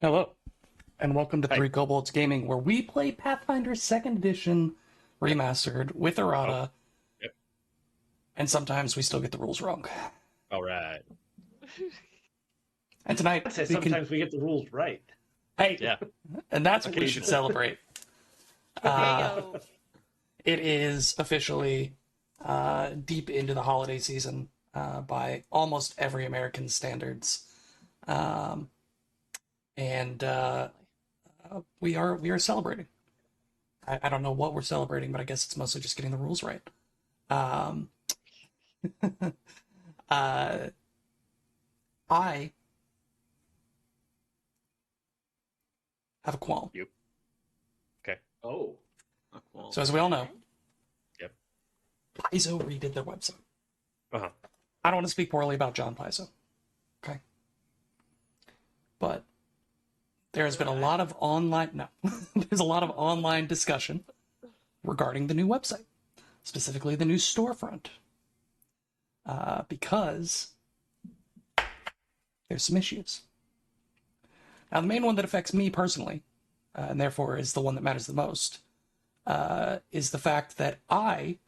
Hello, and welcome to Hi. Three Kobolds Gaming, where we play Pathfinder 2nd Edition Remastered with errata, Yep. and sometimes we still get the rules wrong. All right. And tonight, I'd say sometimes we get the rules right. hey, Yeah. and that's what we should celebrate. Heyo. It is officially deep into the holiday season by almost every American standards, and we are celebrating. I don't know what we're celebrating, but I guess it's mostly just getting the rules right. I have a qualm. Okay. Oh. So as we all know, Yep. Paizo redid their website. Uh-huh. I don't want to speak poorly about John Paizo, okay? But there has been a lot of there's a lot of online discussion regarding the new website, specifically the new storefront, because there's some issues. Now, the main one that affects me personally, and therefore is the one that matters the most, is the fact that I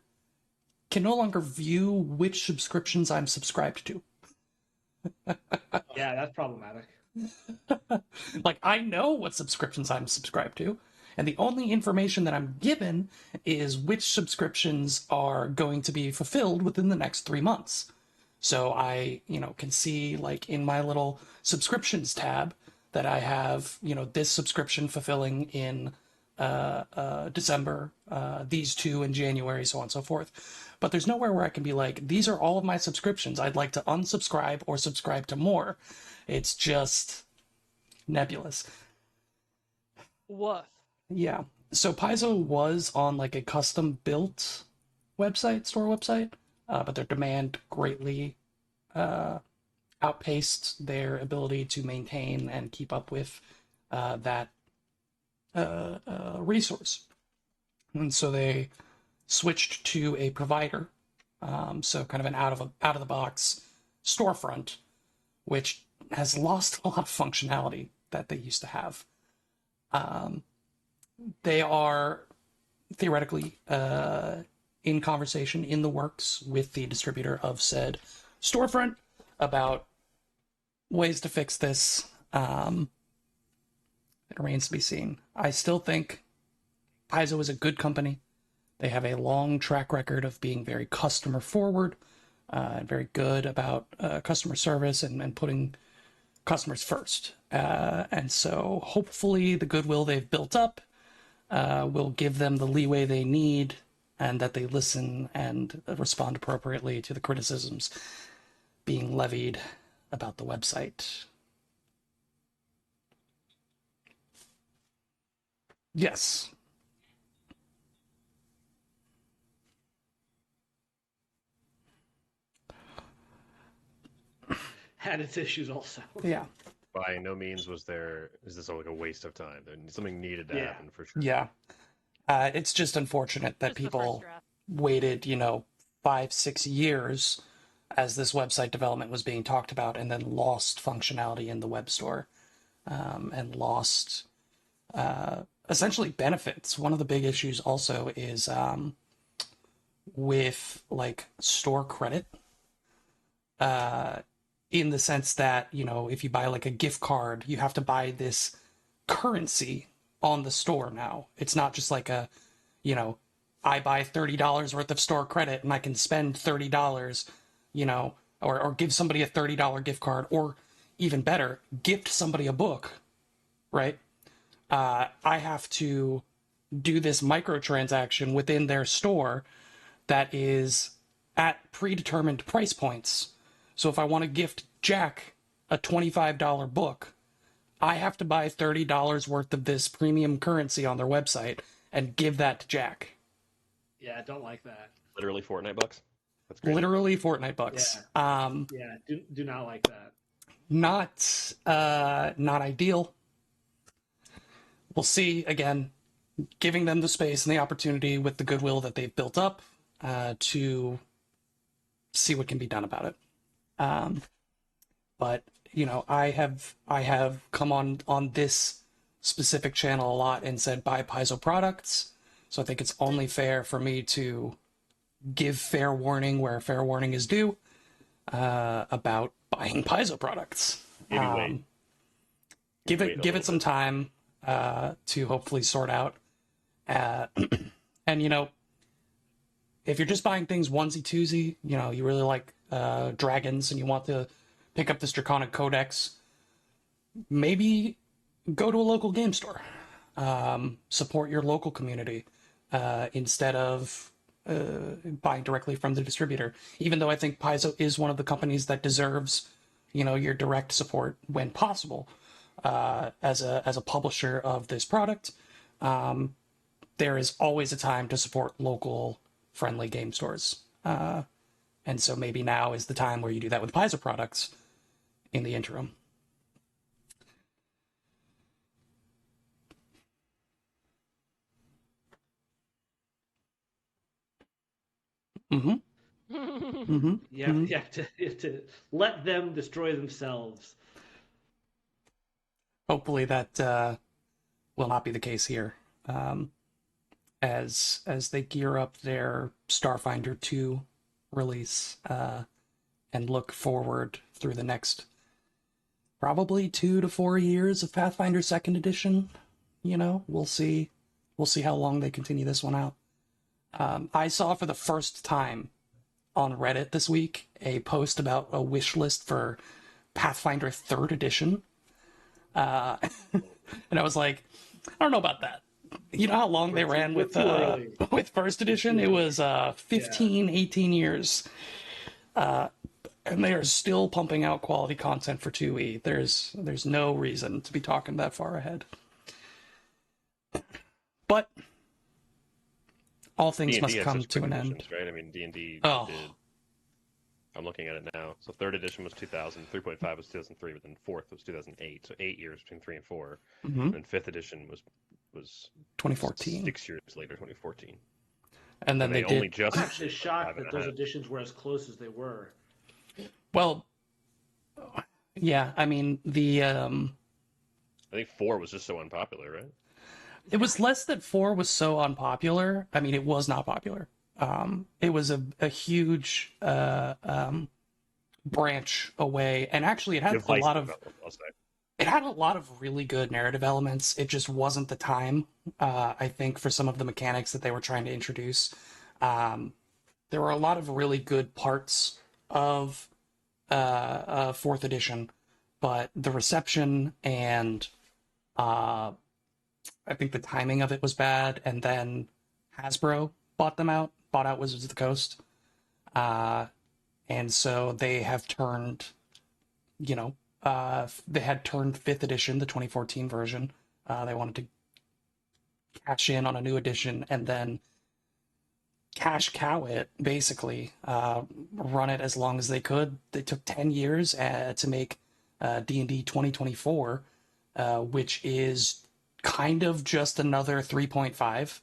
can no longer view which subscriptions I'm subscribed to. Yeah, that's problematic. Like, I know what subscriptions I'm subscribed to, and the only information that I'm given is which subscriptions are going to be fulfilled within the next 3 months. So I, can see, like, in my little subscriptions tab that I have, this subscription fulfilling in December, these two in January, so on and so forth. But there's nowhere where I can be like, these are all of my subscriptions. I'd like to unsubscribe or subscribe to more. It's just nebulous. Woof. Yeah. So Paizo was on like a custom built store website, but their demand greatly outpaced their ability to maintain and keep up with that resource. And so they switched to a provider, so kind of an out of the box storefront, which has lost a lot of functionality that they used to have. They are theoretically in conversation in the works with the distributor of said storefront about ways to fix this. It remains to be seen. I still think Paizo is a good company. They have a long track record of being very customer forward, and very good about customer service and putting customers first. And so hopefully the goodwill they've built up will give them the leeway they need, and that they listen and respond appropriately to the criticisms being levied about the website. Yes. Had its issues also. Yeah. By no means is this like a waste of time. Something needed to Yeah. happen for sure. Yeah. It's just unfortunate that Just the people first draft. waited, 5-6 years as this website development was being talked about, and then lost functionality in the web store, and lost essentially benefits. One of the big issues also is with like store credit, in the sense that, if you buy like a gift card, you have to buy this currency on the store now. It's not just like I buy $30 worth of store credit and I can spend $30, or give somebody a $30 gift card, or even better, gift somebody a book, right? I have to do this microtransaction within their store that is at predetermined price points. So if I want to gift Jack a $25 book, I have to buy $30 worth of this premium currency on their website and give that to Jack. Yeah, don't like that. Literally Fortnite bucks. That's great. Literally Fortnite bucks. Yeah, do not like that. Not ideal. We'll see. Again, giving them the space and the opportunity with the goodwill that they've built up to see what can be done about it. But you know, I have come on this specific channel a lot and said buy Paizo products. So I think it's only fair for me to give fair warning where fair warning is due about buying Paizo products. Maybe wait. Give Wait a it little some time to hopefully sort out. And you know, if you're just buying things onesie twosie, you know, you really like dragons and you want to pick up this Draconic Codex, maybe go to a local game store. Support your local community instead of buying directly from the distributor. Even though I think Paizo is one of the companies that deserves, you know, your direct support when possible as a publisher of this product. There is always a time to support local friendly game stores. And so maybe now is the time where you do that with Paizo products in the interim. Mm-hmm. Mm-hmm. Yeah, you have to let them destroy themselves. Hopefully that will not be the case here. As they gear up their Starfinder 2 release and look forward through the next probably 2 to 4 years of Pathfinder 2nd Edition. You know, we'll see how long they continue this one out. I saw for the first time on Reddit this week a post about a wish list for Pathfinder 3rd Edition. And I was like, I don't know about that. You know how long they ran with first edition? It was 15, 18 years. And they are still pumping out quality content for 2E. There's no reason to be talking that far ahead. But all things D&D must has come such to quick an end. editions, right? I mean, D&D Oh. did... I'm looking at it now. So 3rd edition was 2000, 3.5 was 2003, but then 4th was 2008. So 8 years between 3 and 4. Mm-hmm. And 5th edition was 2014. 6 years later, 2014. And then And they only did. just I'm actually shocked that those 5.5. editions were as close as they were. Well, yeah, I mean, I think 4 was just so unpopular, right? it was less that 4 was so unpopular. I mean, it was not popular. It was a huge branch away, and actually it had a lot of I'll say. it had a lot of really good narrative elements. It just wasn't the time, I think, for some of the mechanics that they were trying to introduce. There were a lot of really good parts of 4th edition, but the reception and I think the timing of it was bad, and then Hasbro bought out Wizards of the Coast. And so they have turned, you know, they had turned 5th edition, the 2014 version. They wanted to cash in on a new edition and then cash cow it, basically, run it as long as they could. They took 10 years to make D&D 2024, which is kind of just another 3.5.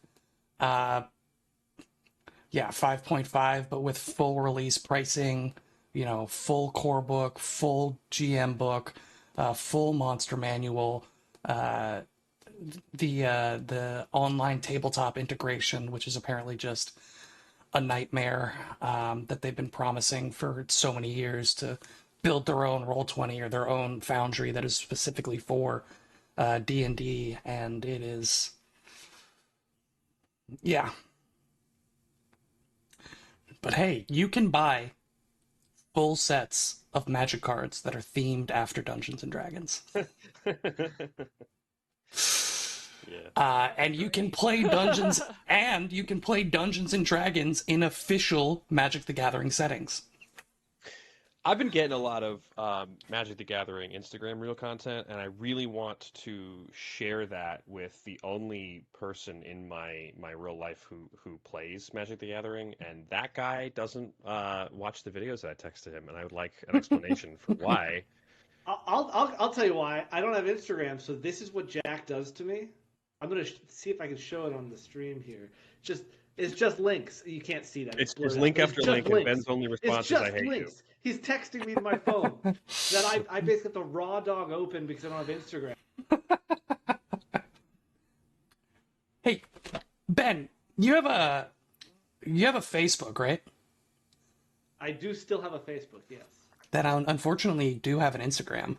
Yeah, 5.5, but with full release pricing, you know, full core book, full GM book, full monster manual, the online tabletop integration, which is apparently just a nightmare that they've been promising for so many years, to build their own Roll20 or their own Foundry that is specifically for D&D, and it is, yeah. But hey, you can buy full sets of Magic cards that are themed after Dungeons and Dragons. Yeah. And you can play Dungeons and Dragons in official Magic the Gathering settings. I've been getting a lot of Magic the Gathering Instagram reel content, and I really want to share that with the only person in my real life who plays Magic the Gathering, and that guy doesn't watch the videos that I text to him, and I would like an explanation for why. I'll tell you why. I don't have Instagram, so this is what Jack does to me. I'm gonna see if I can show it on the stream here. It's just links. You can't see that. It's blurred link out, but after it's just link, and links. Ben's only response It's is just "I hate links. He's texting me to my phone that I basically have the raw dog open because I don't have Instagram. Hey, Ben, you have a Facebook, right? I do still have a Facebook, yes. That unfortunately do have an Instagram.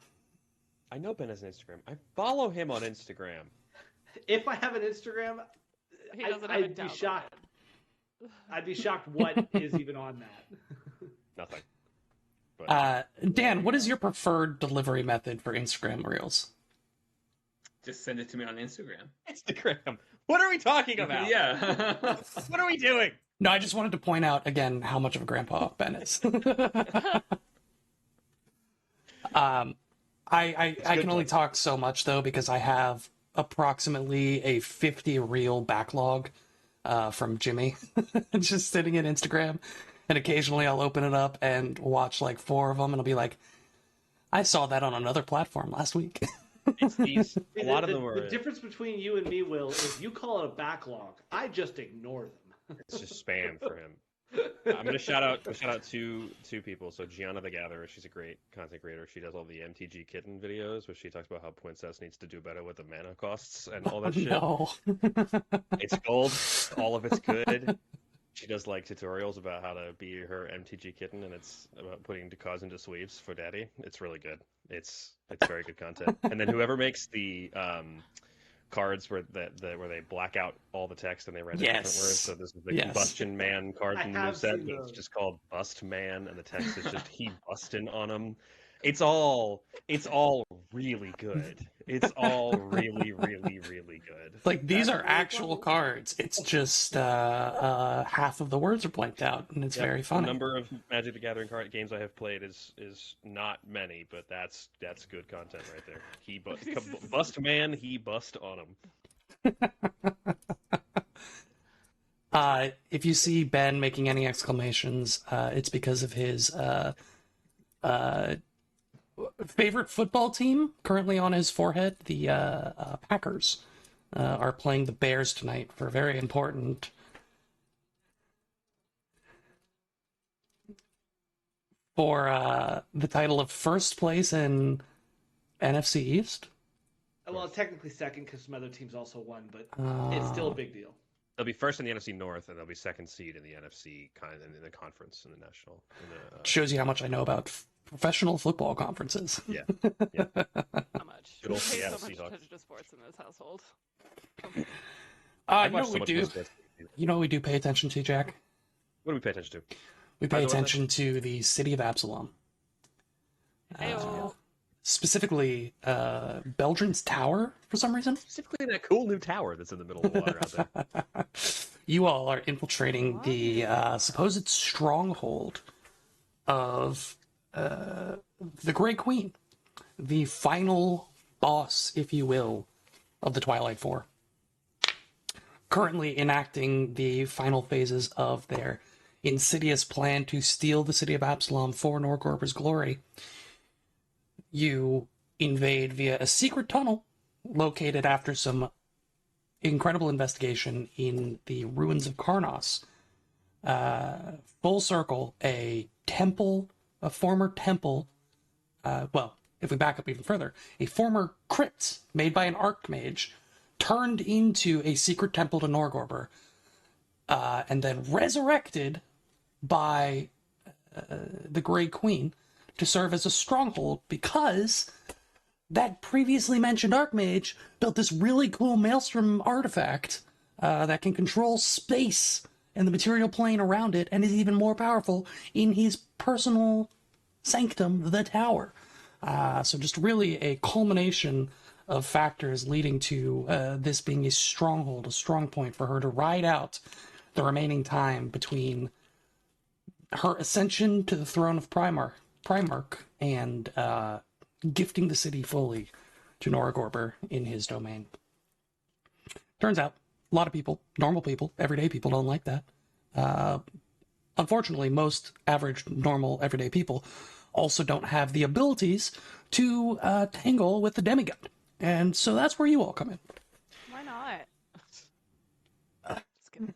I know Ben has an Instagram. I follow him on Instagram. If I have an Instagram, He doesn't have I'd it be downloaded. shocked. I'd be shocked what is even on that. Nothing. But Dan, what is your preferred delivery method for Instagram Reels? Just send it to me on Instagram. Instagram. What are we talking about? Yeah. What are we doing? No, I just wanted to point out again how much of a grandpa Ben is. I can only talk so much though because I have approximately a 50 reel backlog from Jimmy just sitting in Instagram, and occasionally I'll open it up and watch like 4 of them and I'll be like, I saw that on another platform last week. It's these. A lot of the, them are. The difference between you and me, Will, is you call it a backlog. I just ignore them. It's just spam for him. I'm gonna shout out two people. So Gianna the Gatherer, she's a great content creator. She does all the MTG Kitten videos, where she talks about how Princess needs to do better with the mana costs and all that shit. No. It's gold. All of it's good. She does like tutorials about how to be her MTG Kitten, and it's about putting cards into sleeves for daddy. It's really good. It's very good content. And then whoever makes the cards where they black out all the text and they write different Yes. words. So this is the Yes. Combustion Man card I from the new have set, seen but it's those. just called Bust Man, and the text is just he bustin' on him. It's all really good. It's all really, really, really good. Like, these are actual cards. It's just half of the words are blanked out, and it's Yep, very The funny. number of Magic the Gathering card games I have played is not many, but that's good content right there. He bust man, he bust on him. If you see Ben making any exclamations, it's because of his favorite football team currently on his forehead. The Packers are playing the Bears tonight for a very important for the title of first place in NFC East. Well, technically second because some other teams also won, but it's still a big deal. They'll be first in the NFC North, and they'll be second seed in the NFC in the conference in the national. Shows you how much I know about professional football conferences. Yeah. How much? Good We old pay Seattle so much Seahawks. attention to sports in this household. You I know watch what so we much do? more sports. You know what we do pay attention to, Jack? What do we pay attention to? We By pay the way, attention to the city of Absalom. Ayo. Specifically, Belgium's Tower, for some reason. Specifically, that cool new tower that's in the middle of the water out there. You all are infiltrating the supposed stronghold of the Grey Queen, the final boss, if you will, of the Twilight Four. Currently enacting the final phases of their insidious plan to steal the city of Absalom for Norgorber's glory. You invade via a secret tunnel located after some incredible investigation in the ruins of Karnos. Full circle, a temple, a former temple, well, if we back up even further, a former crypt made by an archmage turned into a secret temple to Norgorber, and then resurrected by the Grey Queen to serve as a stronghold because that previously mentioned archmage built this really cool Maelstrom artifact that can control space and the material plane around it, and is even more powerful in his personal sanctum, the tower. So just really a culmination of factors leading to this being a stronghold, a strong point for her to ride out the remaining time between her ascension to the throne of Primarch Primarch and gifting the city fully to Nora Gorber in his domain. Turns out, a lot of people, normal people, everyday people don't like that. Unfortunately, most average, normal, everyday people also don't have the abilities to tangle with the demigod. And so that's where you all come in. Why not? Just kidding.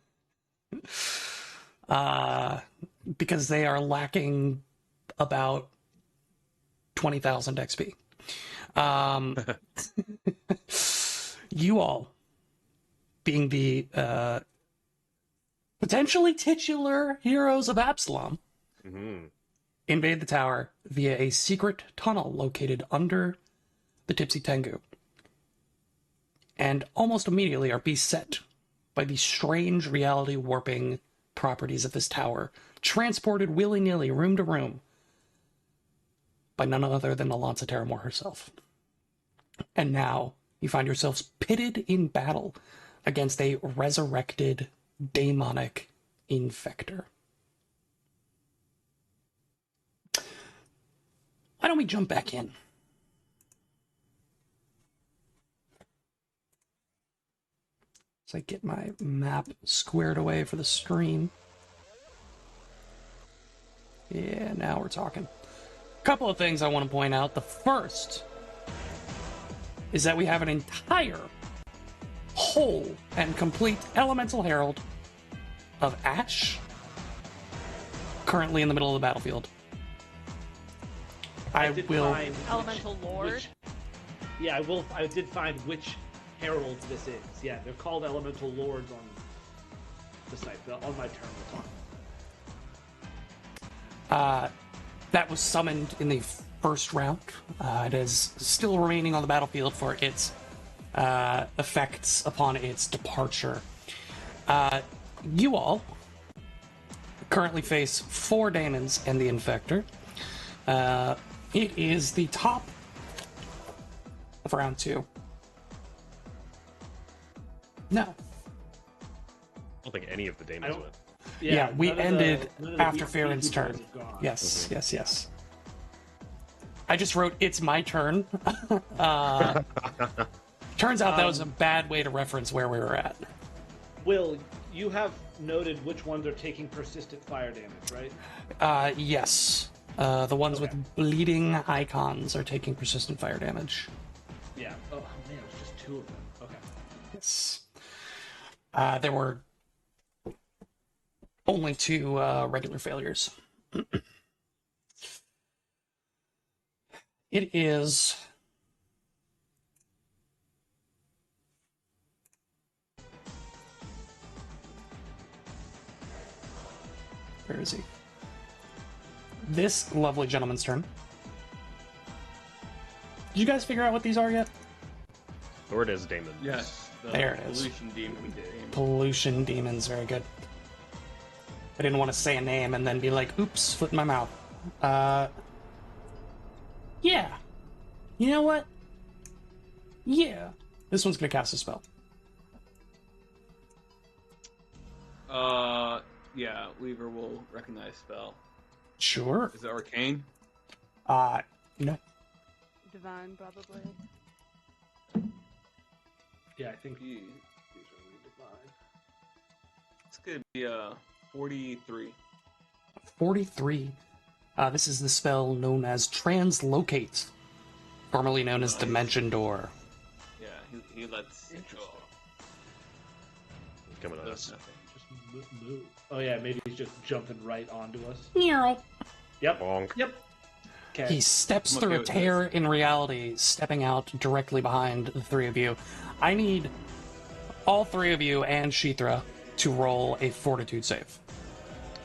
Because they are lacking about 20,000 XP. You all, being the potentially titular heroes of Absalom, invade the tower via a secret tunnel located under the Tipsy Tengu, and almost immediately are beset by the strange reality warping properties of this tower, transported willy-nilly, room to room, by none other than Alonsa Terramore herself. And now you find yourselves pitted in battle against a resurrected demonic infector. Why don't we jump back in? So I get my map squared away for the stream. Yeah, now we're talking. A couple of things I want to point out. The first is that we have an entire, whole, and complete Elemental Herald of Ash currently in the middle of the battlefield. I did will. find Elemental Lord. Yeah, I did find which herald this is. Yeah, they're called Elemental Lords on the site. On my turn, we'll talk. That was summoned in the first round. It is still remaining on the battlefield for its effects upon its departure. You all currently face 4 daemons and the Infector. It is the top of round 2. No. I don't think any of the demons went. Yeah, we none of ended none of the after beefy Farron's boys turn. have gone. Yes, yes. I just wrote, it's my turn. Turns out that was a bad way to reference where we were at. Will, you have noted which ones are taking persistent fire damage, right? Yes. The ones with bleeding icons are taking persistent fire damage. Yeah. Oh man, it was just 2 of them. Okay. Yes. There were only 2 regular failures. It is... Where is he? This lovely gentleman's turn. Did you guys figure out what these are yet? Or it is demons. Yes. The There it is. Pollution demon. Pollution demons, very good. I didn't want to say a name and then be like, oops, foot in my mouth. Yeah. You know what? Yeah. This one's gonna cast a spell. Yeah, Weaver will recognize spell. Sure. Is it arcane? No. Divine, probably. Yeah, I think Ye- these are divine. It's gonna be 43. 43. This is the spell known as Translocate, formerly known as Nice. Dimension Door. Yeah, he lets it go. Coming on Does us. nothing. Just move. Oh yeah, maybe he's just jumping right onto us. Meow. Yep. Bonk. Yep. Okay. He steps I'm through okay a with tear in reality, stepping out directly behind the 3 of you. I need all 3 of you and Shithra to roll a Fortitude save.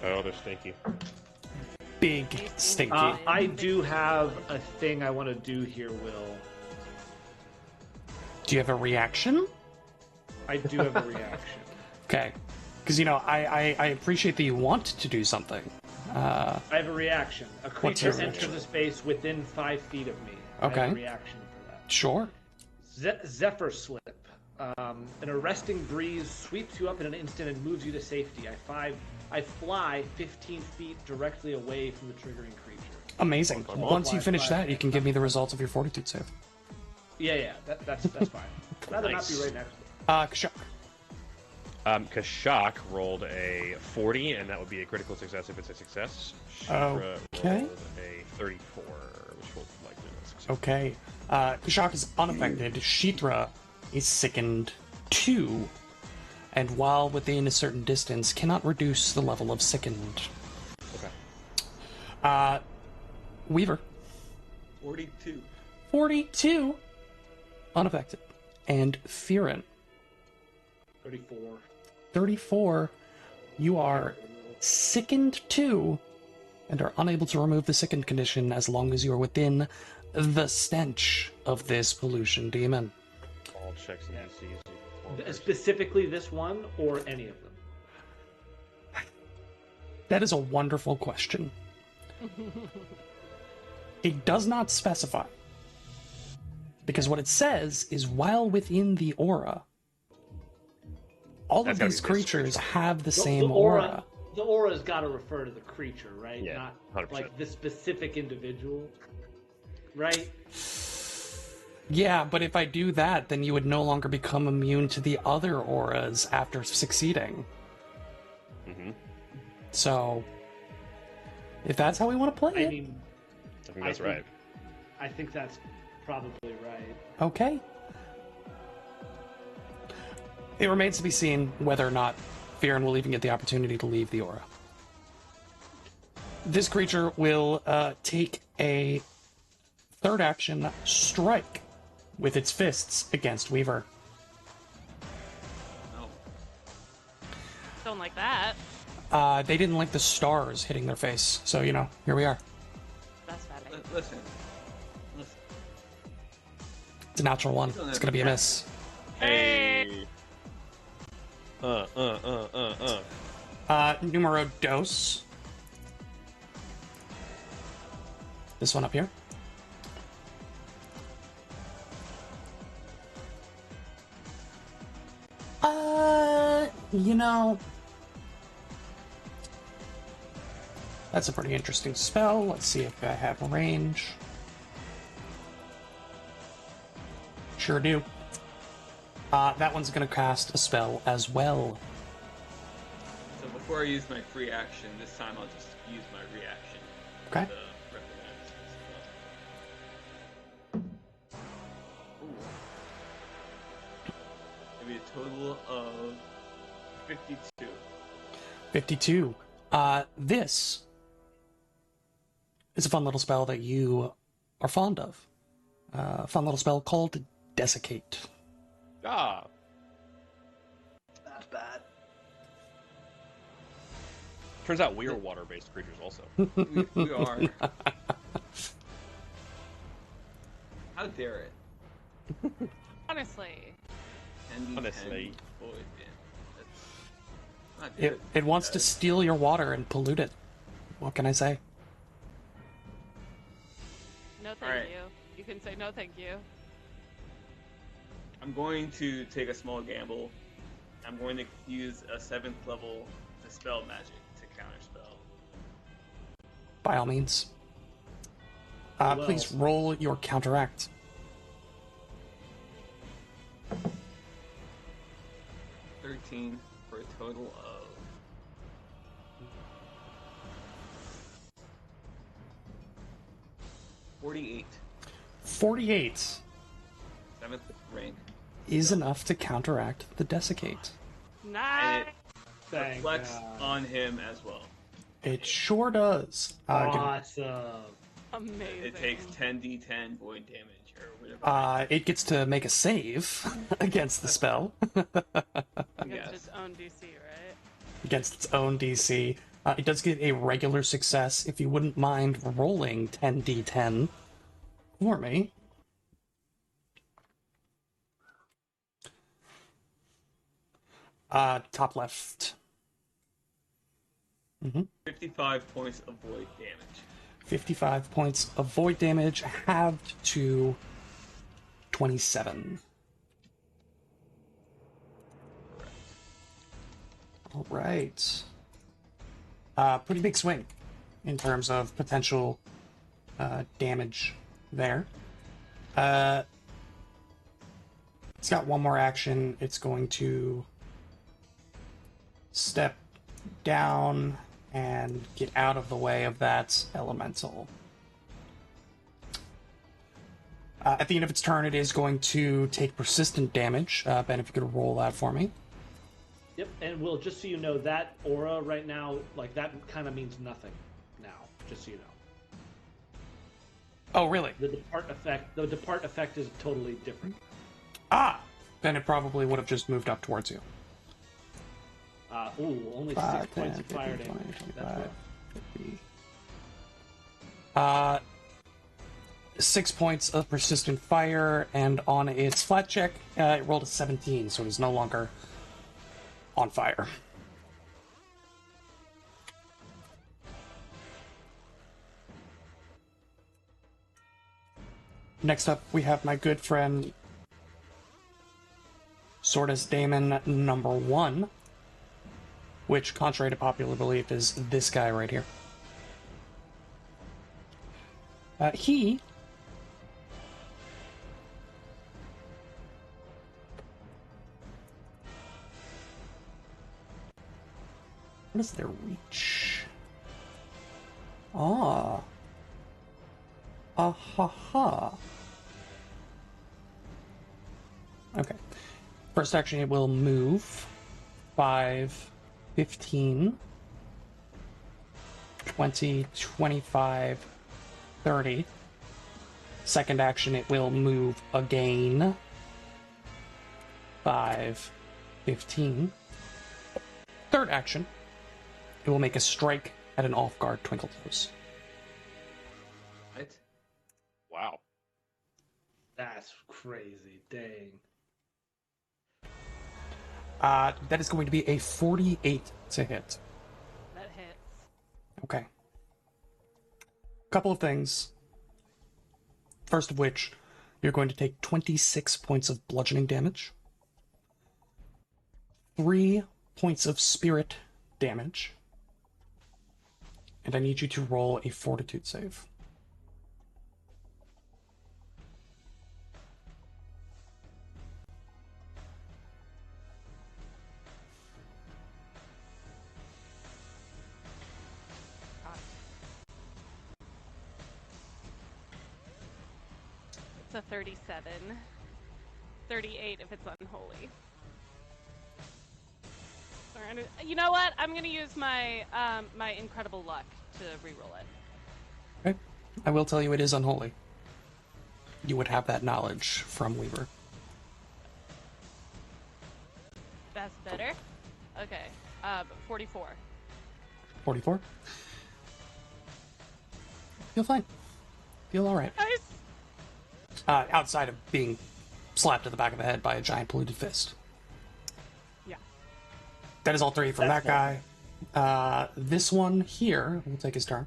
Oh, they're stinky. Big stinky. I do have a thing I want to do here, Will. Do you have a reaction? I do have a reaction. Okay. Because, I appreciate that you want to do something. I have a reaction. A What's creature your enters reaction? a space within 5 feet of me. I have Okay. a reaction for that. Sure. Zephyr Slip. An arresting breeze sweeps you up in an instant and moves you to safety. I fly 15 feet directly away from the triggering creature. Amazing. Well, Once you finish fine. that, you can give me the results of your fortitude save. Yeah, that's fine. Rather Nice. not be right next to Kashak. Kashak rolled a 40, and that would be a critical success if it's a success. Shira Okay. rolled a 34, which will likely be a success. Okay. Kashak is unaffected. Shithra is sickened 2, and while within a certain distance, cannot reduce the level of sickened. Okay. Weaver, 42. 42, unaffected. And Theron, 34. 34, you are sickened 2, and are unable to remove the sickened condition as long as you are within the stench of this pollution demon. All checks and DCs. Specifically this one or any of them? That is a wonderful question. It does not specify. Because what it says is while within the aura, all That's of gotta these be this creatures creature. have the The same aura. The aura's got to refer to the creature, right? Yeah, Not 100%. like the specific individual, right? Yeah, but if I do that, then you would no longer become immune to the other auras after succeeding. Mm-hmm. So, if that's how we want to play I it, mean, I think that's I right. I think that's probably right. okay. It remains to be seen whether or not Fearon will even get the opportunity to leave the aura. This creature will take a third action strike with its fists against Weaver. No. Don't like that. They didn't like the stars hitting their face, so here we are. That's bad. Listen. It's a natural one. It's gonna be a miss. Hey. Numero dos. This one up here. That's a pretty interesting spell. Let's see if I have range. Sure do. That one's gonna cast a spell as well. So before I use my free action, this time I'll just use my reaction. Okay. To recognize this spell. Ooh. Maybe a total of 52. 52. This is a fun little spell that you are fond of. A fun little spell called Desiccate. Ah, That's bad. turns out we are water-based creatures also. We are. How dare it? Honestly. 10d10 Honestly. void damage. That's not good. It wants to guys. steal your water and pollute it. What can I say? No thank Alright. you. You can say no thank you. I'm going to take a small gamble. I'm going to use a 7th level Dispel Magic to counterspell. By all means. Well. Please roll your counteract. 13 for a total of 48. 48 7th rank. is enough to counteract the Desiccate. And Nice. it Thank reflects God. on him as well. It sure does. Awesome. Amazing. It takes 10d10 void damage or whatever. It gets to make a save against the spell, Against Yes. its own DC, right? against its own DC. It does get a regular success. If you wouldn't mind rolling 10d10 for me. Top left. 55 points of void damage. 55 points of void damage, halved to 27. All right. Pretty big swing in terms of potential damage there. It's got one more action. It's going to step down and get out of the way of that elemental. At the end of its turn, it is going to take persistent damage. Ben, if you could roll that for me. Yep, and Will, just so you know, that aura right now, like, that kind of means nothing now, just so you know. Oh, really? The depart effect is totally different. Ah! Then it probably would have just moved up towards you. Only 6 5, points 10, of fire 15, damage. 20, That's 25, rough. 50. 6 points of persistent fire, and on its flat check, it rolled a 17, so it is no longer on fire. Next up, we have my good friend Sortis Daemon number 1, which, contrary to popular belief, is this guy right here. He what is their reach? Ah. Ha. Okay. First action, it will move 5, 15, 20, 25, 30. Second action, it will move again 5, 15. Third action, it will make a strike at an off-guard Twinkletoes. Right? Wow. That's crazy. Dang. That is going to be a 48 to hit. That hits. Okay. Couple of things. First of which, you're going to take 26 points of bludgeoning damage, 3 points of spirit damage, and I need you to roll a fortitude save. God. It's a 37. 38 if it's unholy. You know what? I'm gonna use my my incredible luck to reroll it. Okay. I will tell you it is unholy. You would have that knowledge from Weaver. That's better. Okay. 44. 44? Feel fine. Feel alright. Nice. Outside of being slapped in the back of the head by a giant polluted fist. Yeah. That is all 3 from That's that guy. This one here will take his turn.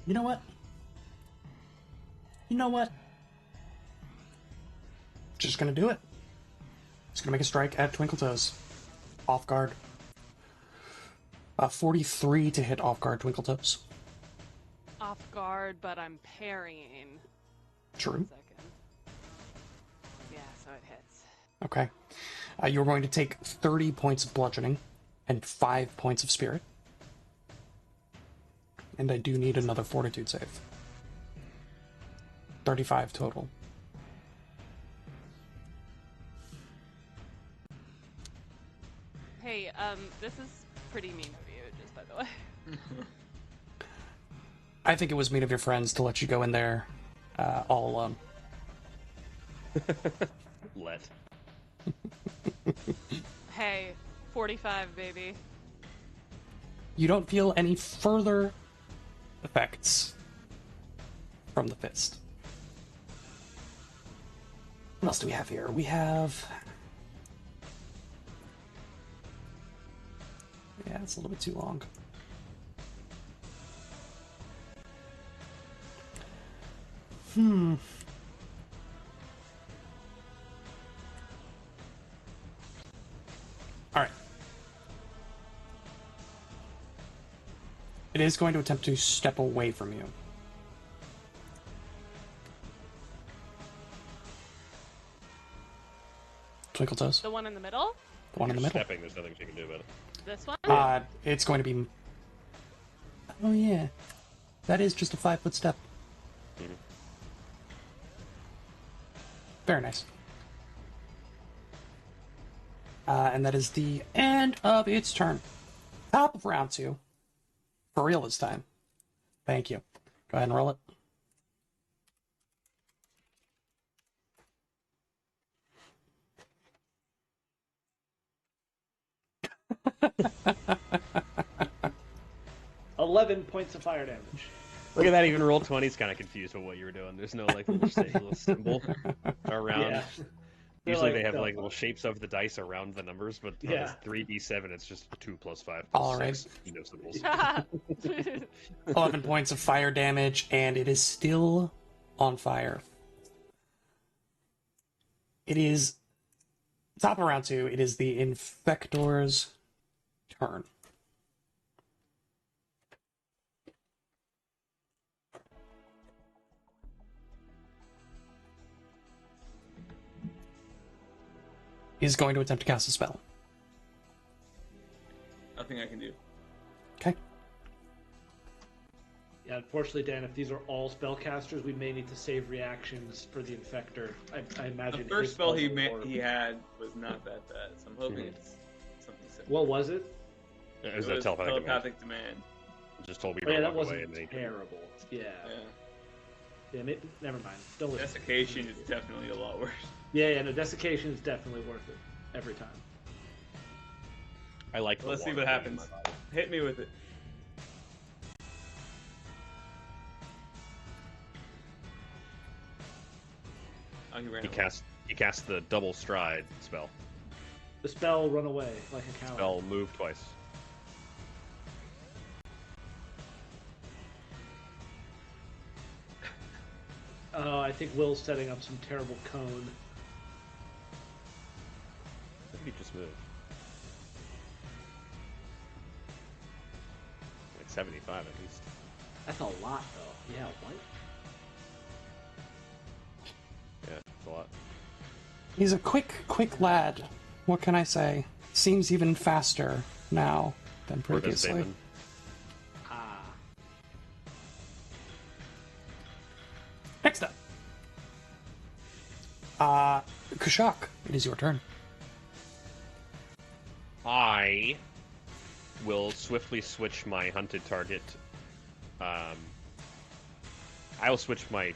You know what? Just gonna do it. Just gonna make a strike at Twinkletoes. Off guard. 43 to hit off guard Twinkletoes. Off guard, but I'm parrying. True. 1 second. Yeah, so it hits. Okay. You're going to take 30 points of bludgeoning and 5 points of spirit. And I do need another fortitude save. 35 total. Hey, this is pretty mean of you, just by the way. I think it was mean of your friends to let you go in there all alone. Let. Hey, 45, baby. You don't feel any further effects from the fist. What else do we have here? We have... Yeah, it's a little bit too long. Alright. It is going to attempt to step away from you. Twinkle toes. The one in the middle? The one in the middle. Stepping, there's nothing she can do about it. This one? It's going to be... Oh, yeah. That is just a 5-foot step. Mhm. Very nice. And that is the end of its turn. Top of round 2. For real this time. Thank you. Go ahead and roll it. $11 points of fire damage. Look at that, even roll 20's kind of confused with what you were doing. There's no like little symbol around. Yeah. They're Usually like, they have no. like little shapes of the dice around the numbers, but on Yeah. this 3d7, it's just 2 plus 5 All plus right. 6. No symbols. 11 points of fire damage, and it is still on fire. It is top of round 2. It is the Infector's turn. He's going to attempt to cast a spell. Nothing I can do. Okay. Yeah, unfortunately, Dan, if these are all spellcasters, we may need to save reactions for the Infector. I imagine The first his spell spells are more- he had was not that bad, so I'm hoping Mhm. it's something simple. What was it? It was a telepathic command. demand. Just told me Oh, yeah, to that walk away wasn't and then terrible. Yeah. Yeah. Yeah, never mind. Don't listen. Desiccation is definitely a lot worse. Yeah, no, desiccation is definitely worth it every time. I like the Let's see water what being in happens. my body. Hit me with it. Oh, he ran He away. cast the double stride spell. The spell run away like a coward. Spell move twice. Oh, I think Will's setting up some terrible cone. What did he just move? Like 75 at least. That's a lot, though. Yeah, what? Yeah, it's a lot. He's a quick lad. What can I say? Seems even faster now than Poor Vince previously. Damon. Ah. Next up. Kushak, it is your turn. I will swiftly switch my hunted target. I will switch my.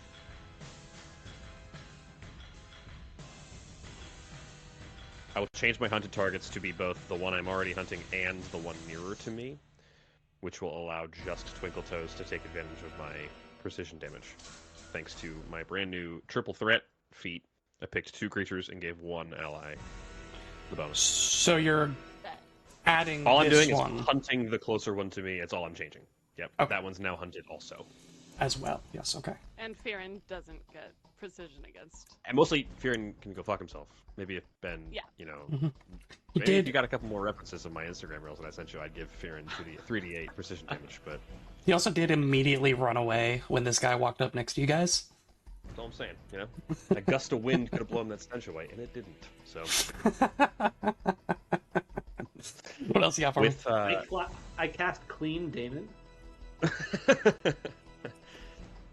I will change my hunted targets to be both the one I'm already hunting and the one nearer to me, which will allow just Twinkle Toes to take advantage of my precision damage. Thanks to my brand new triple threat feat, I picked 2 creatures and gave 1 ally the bonus. So you're adding All I'm this doing one is hunting the closer one to me. That's all I'm changing. Yep, Okay. that one's now hunted also. as well. Yes, okay. And Fearin doesn't get precision against. And mostly, Fearin can go fuck himself. Maybe if Ben, Yeah. you know, He maybe did. if you got a couple more references of my Instagram reels that I sent you, I'd give Fearin 3d8 precision damage. But He also did immediately run away when this guy walked up next to you guys. that's all I'm saying. You know, a gust of wind could have blown that stench away, and it didn't. So What else you got for me? with I cast Clean Damon.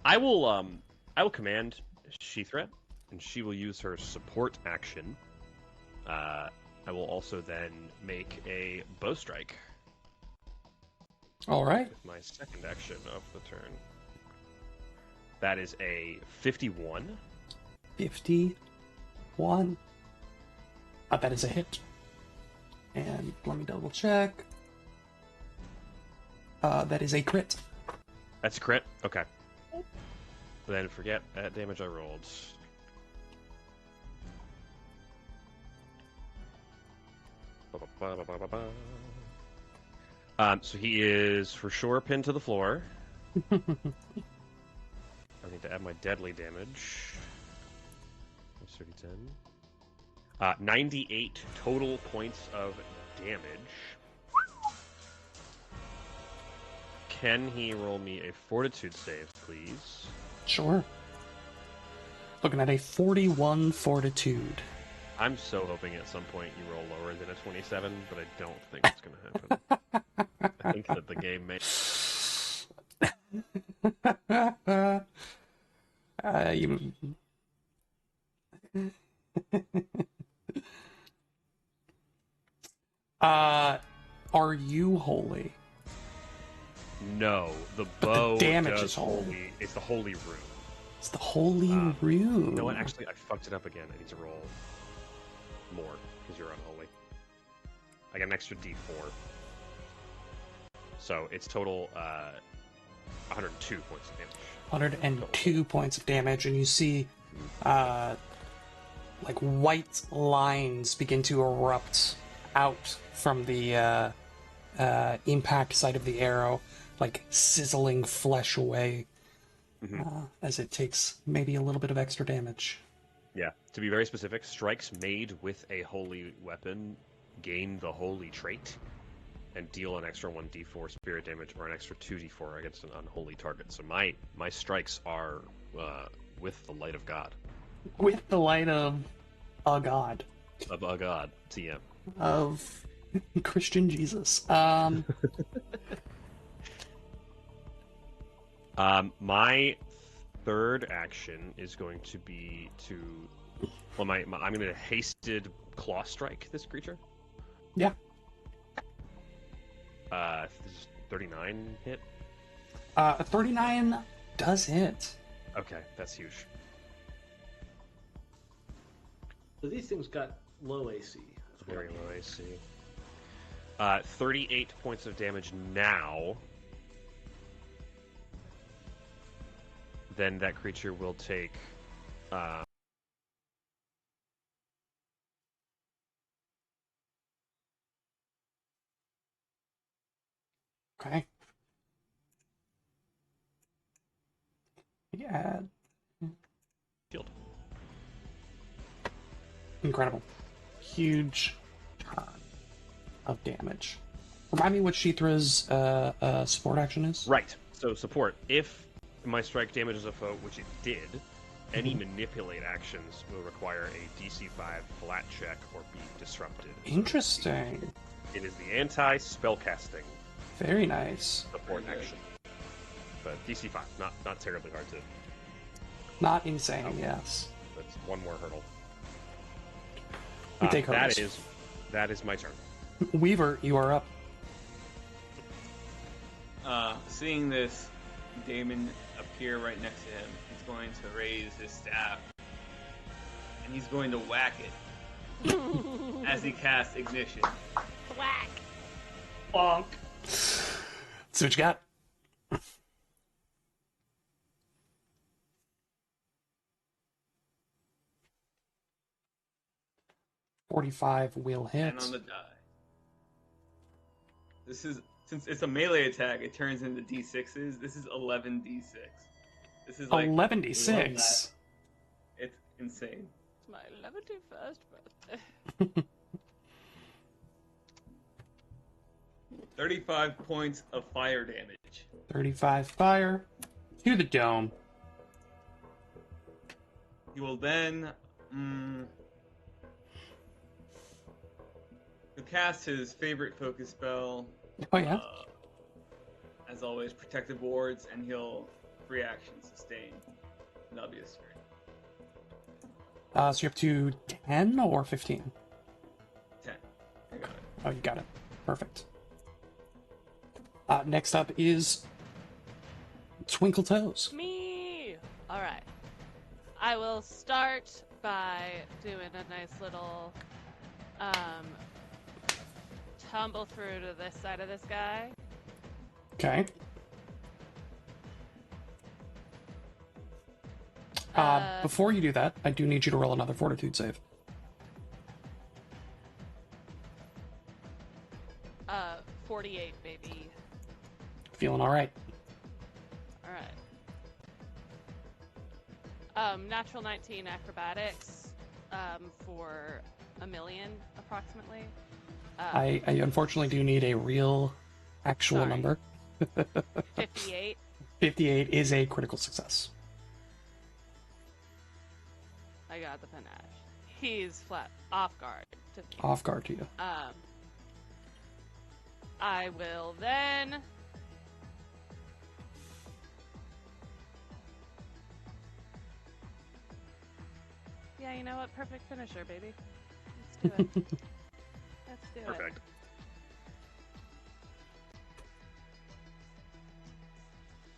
I will command She-Threat, and she will use her support action. I will also then make a bow strike All right. with my second action of the turn. That is a 51. 51. That is a hit. And let me double check. That is a crit. That's a crit? Okay. Then forget that damage I rolled. So he is for sure pinned to the floor. I need to add my deadly damage. That's 30, 10. 98 total points of damage. can he roll me a fortitude save, please? Sure. Looking at a 41 fortitude. I'm so hoping at some point you roll lower than a 27, but I don't think it's going to happen. I think that the game may... You... Are you holy? No, the But bow the damage does is holy. It's the holy rune. It's the holy rune. You know what? Actually, I fucked it up again. I need to roll more because you're unholy. I got an extra D4. So it's total 102 points of damage. 102 points of damage, and you see like white lines begin to erupt out from the impact site of the arrow, like sizzling flesh away as it takes maybe a little bit of extra damage. Yeah, to be very specific, strikes made with a holy weapon gain the holy trait and deal an extra 1d4 spirit damage or an extra 2d4 against an unholy target. So my strikes are with the light of God. With the light of a god. Of a god, TM. Of Christian Jesus. My third action is going to be to... Well, I'm going to hasted claw strike this creature. Yeah. This is 39 hit. 39 does hit. Okay, that's huge. So these things got low AC. Very low AC. 38 points of damage now. Then that creature will take... Okay. Yeah. Shield. Incredible. Huge turn of damage. Remind me what Sheethra's support action is? Right. So support. If my strike damages a foe, which it did, any manipulate actions will require a DC 5 flat check or be disrupted. So Interesting. it is the anti-spellcasting Very nice. support action. But DC 5, not terribly hard to... Not insane, yes. That's one more hurdle. We take hurdles. That is my turn. Weaver, you are up. Seeing this Damon appear right next to him, he's going to raise his staff and he's going to whack it as he casts Ignition. Whack. Bonk. So what you got? $45 will hit. And on the die. This is, since it's a melee attack, it turns into D6s. This is 11d6. This is like 11d6. it's insane. It's my 11th birthday. 35 points of fire damage. 35 fire to the dome. He will then he'll cast his favorite focus spell. Oh yeah. As always, protective wards, and he'll free action sustain. That'll be his turn. So you're up to 10 or 15? 10. I got it. Oh, you got it. Perfect. Next up is Twinkle Toes. Me! Alright. I will start by doing a nice little tumble through to this side of this guy. Okay. Before you do that, I do need you to roll another fortitude save. 48, baby. Feeling all right. Alright. Natural 19 acrobatics for a million, approximately. I unfortunately do need a real, actual Sorry. number. 58. 58 is a critical success. I got the panache. He's flat off guard to me. Off guard to you. I will then. Yeah, you know what? Perfect finisher, baby. Let's do it. Let's do it. Perfect.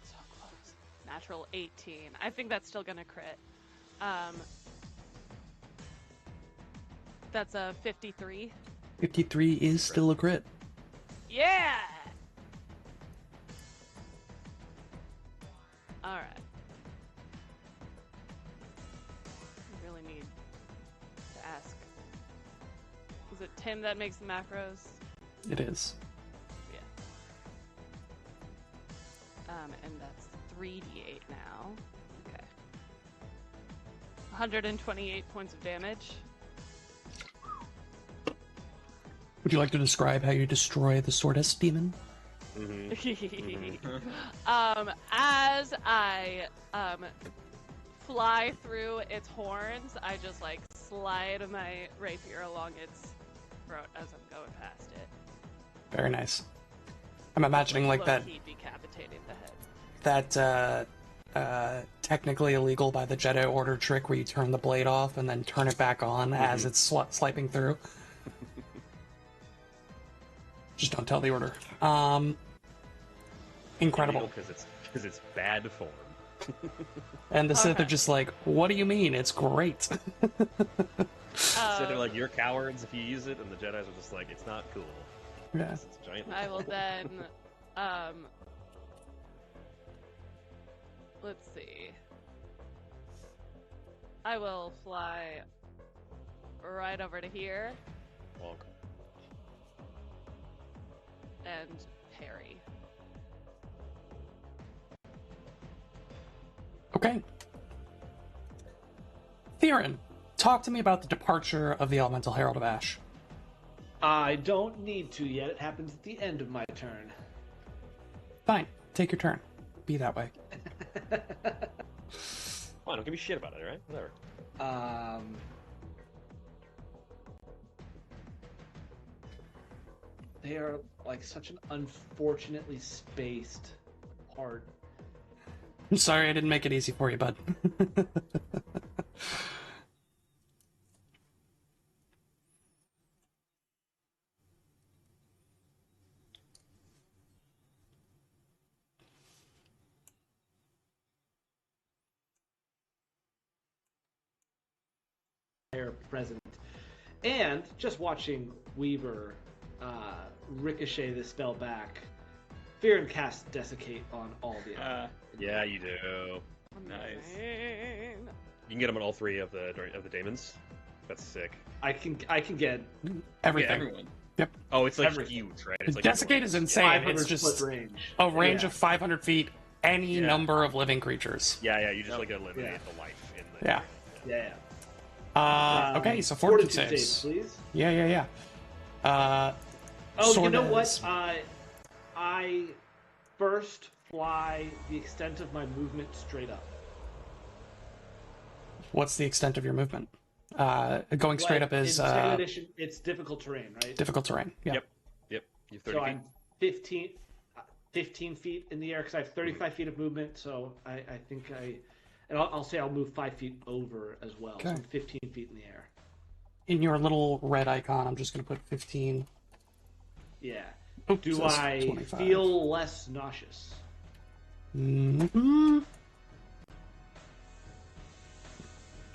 So close. Natural 18. I think that's still gonna crit. That's a 53. 53 is still a crit. Yeah! Alright. I really need to ask. Is it Tim that makes the macros? It is. Yeah. And that's 3d8 now. Okay. 128 points of damage. Would you like to describe how you destroy the Swordess demon? As I fly through its horns, I just like slide my rapier along its throat as I'm going past it. Very nice. I'm imagining like that Low-key decapitating the head. technically illegal by the Jedi Order trick where you turn the blade off and then turn it back on as it's swiping through. Just don't tell the Order. Incredible. Because it's bad form. And the Sith are Okay. just like, what do you mean? It's great. So they're like, you're cowards if you use it, and the Jedi's are just like, it's not cool. Yeah. It's a giant. I will then, let's see. I will fly right over to here Bonk. and parry. Okay. Theron, talk to me about the departure of the Elemental Herald of Ash. I don't need to yet. It happens at the end of my turn. Fine, take your turn. Be that way. Come on, don't give me shit about it, alright? Whatever. They are like such an unfortunately spaced part. I'm sorry I didn't make it easy for you, bud. Present, and just watching Weaver ricochet this spell back. Fear and cast Desiccate on all the others. Yeah, you do. Nice. You can get them on all three of the daemons. That's sick. I can get Everything. Yeah, everyone. Oh, it's like Everything. huge, right? It's like Desiccate is insane. 500 It's just foot range. a range Yeah. of 500 feet, any Yeah. number of living creatures. Yeah, you just like eliminate the life in the. Yeah. Yeah. Okay, so fortitude saves. please. Yeah. Oh, you Sword know what? is- I first fly the extent of my movement straight up. What's the extent of your movement? Going straight up Like, is in second edition, it's difficult terrain, right? difficult terrain. Yeah. Yep. You have 30 So feet. I'm 15 feet in the air because I have 35 feet of movement. So I think and I'll say I'll move 5 feet over as well. So Okay. I'm 15 feet in the air. In your little red icon, I'm just going to put 15. Yeah. Oops, Do that's I 25. feel less nauseous? Mhm.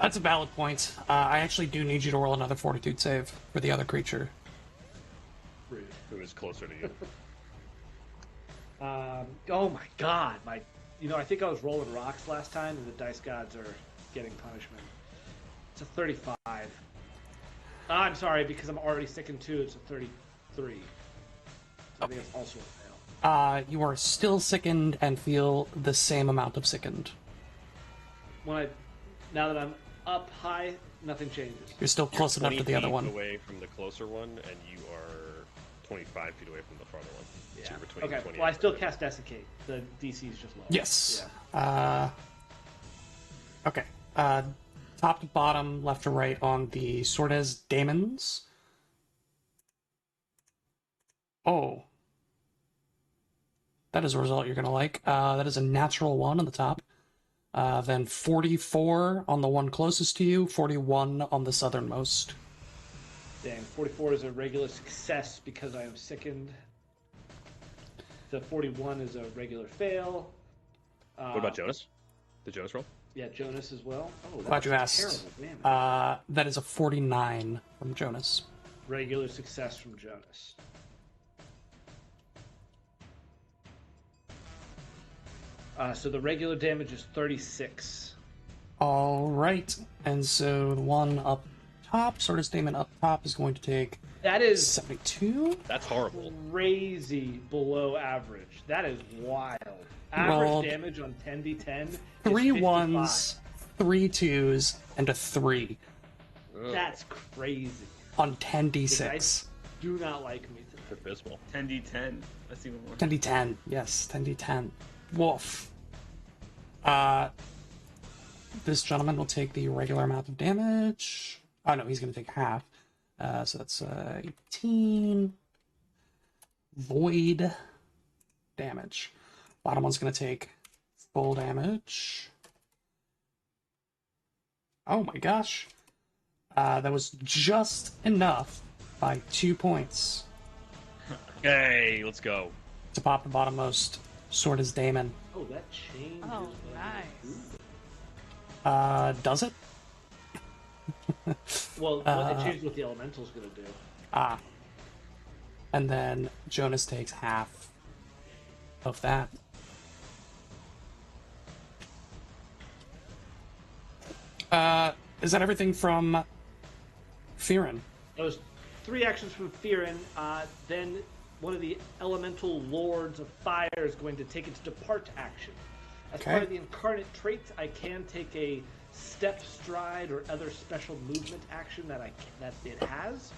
That's a valid point. I actually do need you to roll another fortitude save for the other creature. Rude. Who is closer to you? Oh my god, I think I was rolling rocks last time, and the dice gods are getting punishment. It's a 35. I'm sorry, because I'm already sickened too. It's a 33. So I think it's also a fail. You are still sickened and feel the same amount of sickened. Now that I'm up high, nothing changes. You're still close enough 20 to the other feet one. away from the closer one, and you are 25 feet away from the farther one. Yeah. So you're between Okay. 20 Well, I and still 30. cast Desiccate. The DC is just low. Yes. Yeah. Okay. Top to bottom, left to right on the Swordes Daemons. Oh. That is a result you're going to like. That is a natural 1 on the top. Then 44 on the one closest to you, 41 on the southernmost. Dang, 44 is a regular success because I am sickened. The 41 is a regular fail. What about Jonas? The Jonas roll? Yeah, Jonas as well. Oh, that's Glad you asked. terrible damage. That is a 49 from Jonas. Regular success from Jonas. So the regular damage is 36. All right. And so the one up top, Swordes Daemon up top, is going to take That is 72. That's horrible. crazy below average. That is wild. Average Rolled damage on 10d10 is 3 55. 1s, 3 2s, and a 3 Ugh, That's crazy. on 10d6. Guys, do not like me today. it's abysmal. 10d10. That's even more. 10d10. Yes, 10d10. Wolf. This gentleman will take the regular amount of damage. Oh, no, he's going to take half. So that's 18 void damage. Bottom one's going to take full damage. Oh my gosh. That was just enough by 2 points Hey, let's go. to pop the bottommost Swordes Daemon. Oh, that changes. Oh, what we nice. do. Does it? Well, it changes what the elemental's gonna do. Ah. And then Jonas takes half of that. Is that everything from Fearin? Those 3 actions from Fearin. Then one of the elemental lords of fire is going to take its depart action. As Okay. part of the incarnate traits, I can take a step, stride, or other special movement action that it has.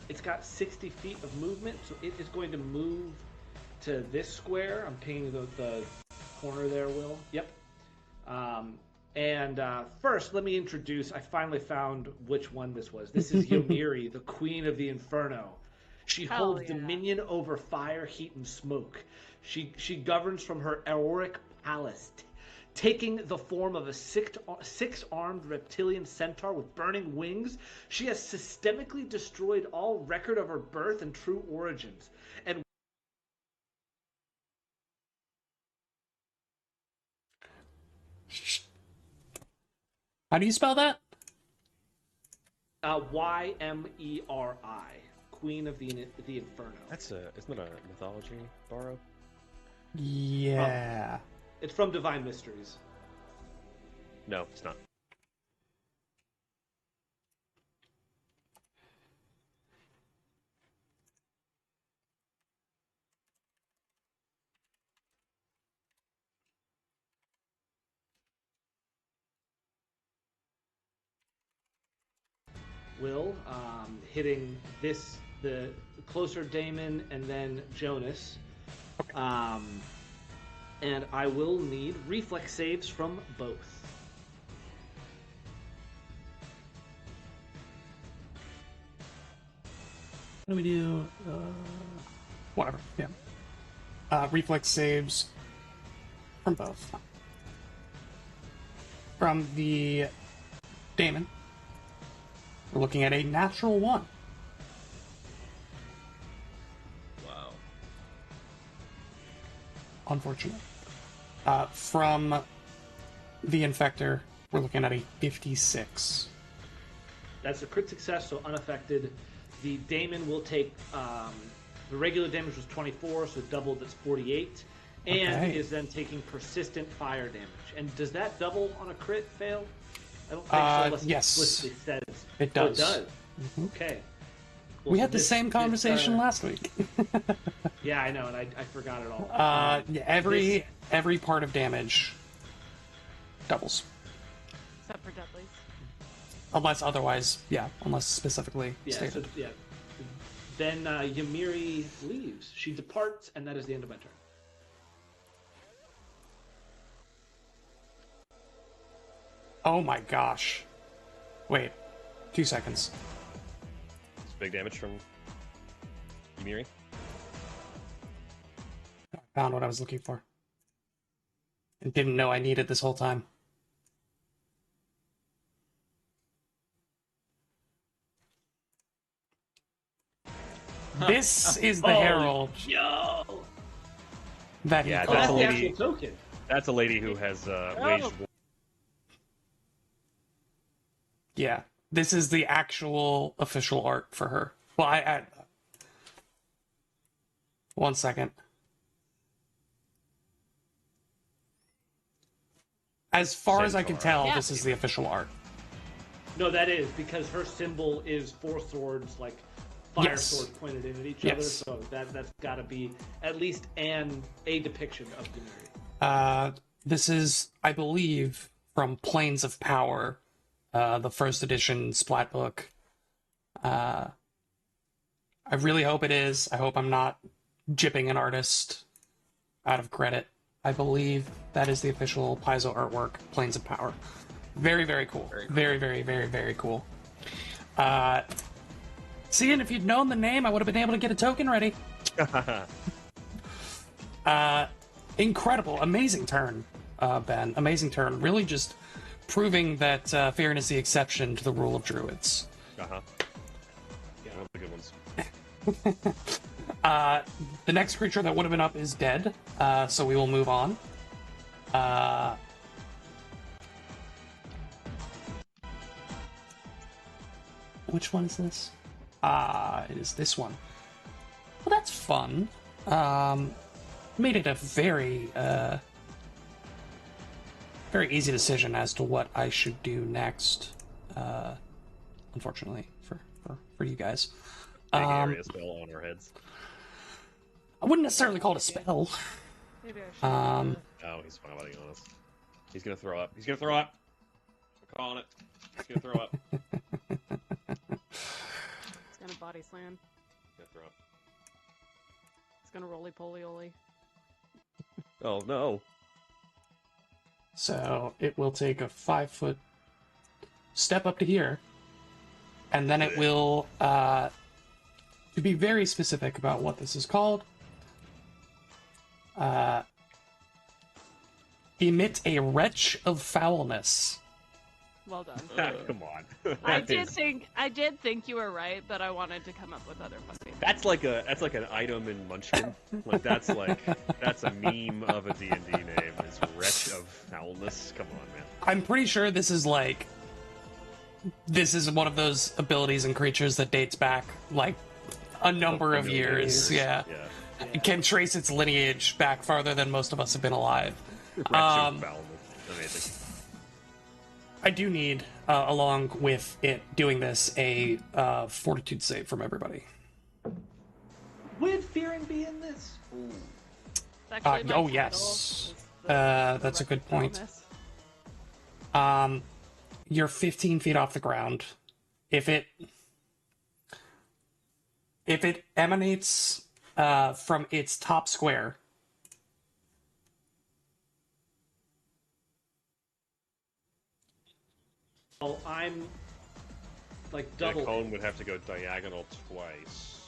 It's got 60 feet of movement, so it is going to move to this square. I'm pinging the corner there, Will. Yep. First, let me introduce. I finally found which one this was. This is Yomiri, the Queen of the Inferno. She Hell holds yeah. dominion over fire, heat, and smoke. She governs from her auric palace, taking the form of a six-armed reptilian centaur with burning wings. She has systemically destroyed all record of her birth and true origins. And How do you spell that? Ymeri, Queen of the Inferno. Isn't that a mythology borrow? Yeah. It's from Divine Mysteries. No, it's not. Will hitting the closer Damon and then Jonas. And I will need reflex saves from both. What do we do? Whatever, yeah. Reflex saves from both. From the Daemon, we're looking at a natural 1. Wow. Unfortunate. From the Infector, we're looking at a 56. That's a crit success, so unaffected. The Damon will take the regular damage was 24, so doubled. That's 48, and Okay. is then taking persistent fire damage. And does that double on a crit fail? I don't think so. Unless it Yes. explicitly says. It Oh, does. it does. Mhm. Okay. Well, We so had the same conversation last week. Yeah, I know, and I forgot it all. Yeah, every part of damage doubles. Except for Dudley's. Unless otherwise, yeah, unless specifically Yeah, stated. so, yeah. Then Ymiri leaves. She departs, and that is the end of my turn. Oh my gosh. Wait. 2 seconds. It's big damage from Ymiri. I found what I was looking for. And didn't know I needed this whole time. This is the Oh, herald Yo! that he Yeah, Oh, that's that's the a called. lady. actual token. That's a lady who has waged war. Yeah, this is the actual official art for her. Well, I 1 second. As far as I can Centaur. tell, Yeah. this is the official art. No, that is because her symbol is 4 swords, like fire Yes. swords pointed in at each Yes. other. So that's got to be at least a depiction of Ymiri. This is, I believe, from Planes of Power, the first edition splat book. I really hope it is. I hope I'm not jipping an artist out of credit. I believe that is the official Paizo artwork, Planes of Power. Very, very cool. Very, very, very, very cool. See, and if you'd known the name, I would have been able to get a token ready. Incredible, amazing turn, Ben. Amazing turn. Really just proving that Farron is the exception to the rule of druids. Uh-huh. Yeah, one of the good ones. The next creature that would have been up is dead, so we will move on. Which one is this? It is this one. Well, that's fun. Made it a very, very easy decision as to what I should do next. Unfortunately for you guys. Big area spell on our heads. I wouldn't necessarily call it a spell. Maybe I should. Oh, he's fighting on us. He's gonna throw up. He's gonna throw up. I'm calling it. He's gonna throw up. It's gonna body slam. He's gonna throw up. It's gonna roly poly oly. Oh no. So it will take a 5-foot step up to here, and then it will, to be very specific about what this is called, emit a retch of foulness. Well done. Come on. I That did is- think you were right, but I wanted to come up with other funny. That's like an item in Munchkin. Like that's a meme of a D&D name. Is Wretch of Foulness. Come on, man. I'm pretty sure this is one of those abilities and creatures that dates back like a number of years. Yeah. Yeah. It can trace its lineage back farther than most of us have been alive. Wretch of Foulness. Amazing. I do need, along with it doing this, a fortitude save from everybody. Would Fearing be in this? It's actually my Oh, title, yes. is the That's a good Wretch point. Foulness. You're 15 feet off the ground. If it emanates from its top square, Oh, I'm like The double. cone would have to go diagonal twice.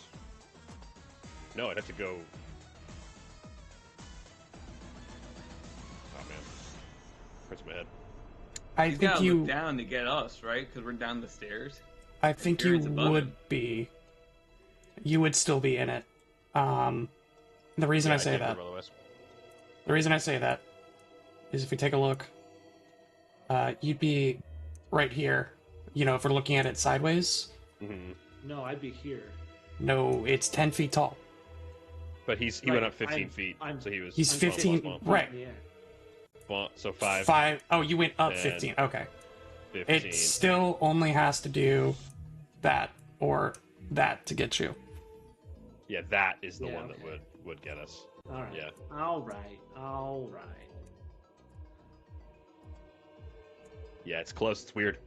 No, it'd have to go. Oh man, hurts my head. I You think gotta you, look down to get us, right? Because we're down the stairs. I think you Fearing's above would him. be. You would still be in it. The reason Yeah, I say can't that. move otherwise. The reason I say that is if we take a look, you'd be right here. You know, if we're looking at it sideways, Mhm. No, I'd be here. no, it's 10 feet tall. But he Right, went up 15 I'm- feet, I'm- so he was. He's I'm 15, 15 right. Yeah. So 5, 5. Oh, you went up 10. 15. Okay. 15. It still only has to do that or that to get you. Yeah, that is the Yeah, one okay. that would get us. All right. Yeah. All right. All right. Yeah, it's close. It's weird.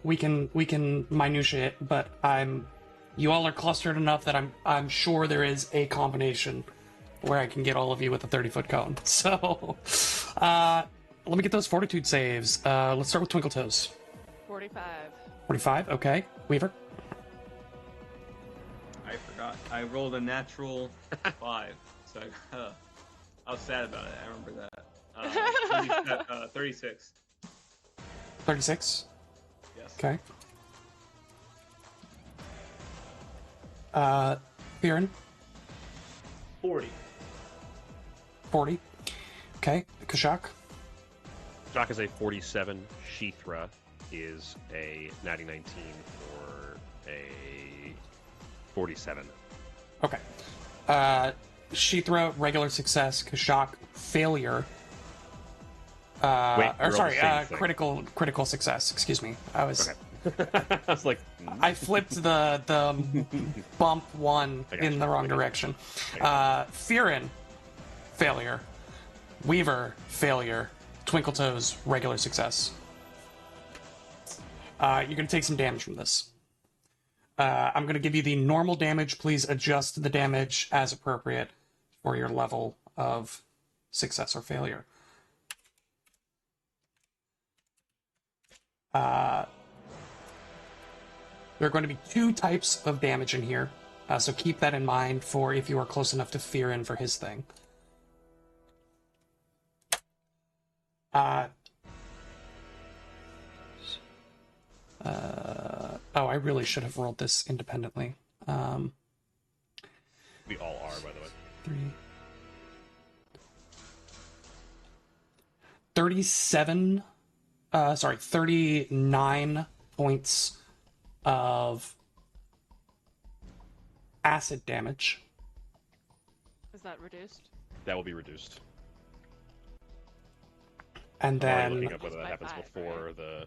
we can minutia it, but you all are clustered enough that I'm sure there is a combination where I can get all of you with a 30-foot cone. So, let me get those fortitude saves. Let's start with Twinkle Toes. 45. 45. Okay, Weaver. I forgot. I rolled a natural 5, so I was sad about it. I remember that. 36. 36. Yes. Okay. Fearin. 40. 40. Okay. Kashak. Jock is a 47. Sheethra is a natty 19 for a 47. Okay. Sheethra, regular success. Kashak, failure. Wait, Or we're on sorry, the same thing. critical success. Excuse me. I was Okay. I was like, I flipped the bump one I got in you. the wrong direction. Fearin, failure. Weaver, failure. Twinkle Toes, regular success. You're gonna take some damage from this. I'm gonna give you the normal damage. Please adjust the damage as appropriate for your level of success or failure. There are going to be 2 types of damage in here, so keep that in mind for if you are close enough to Fearin for his thing. I really should have rolled this independently. we all are, by the way. 39 points of acid damage. Is that reduced? That will be reduced. And I'm already then looking up whether that By happens 5, before the.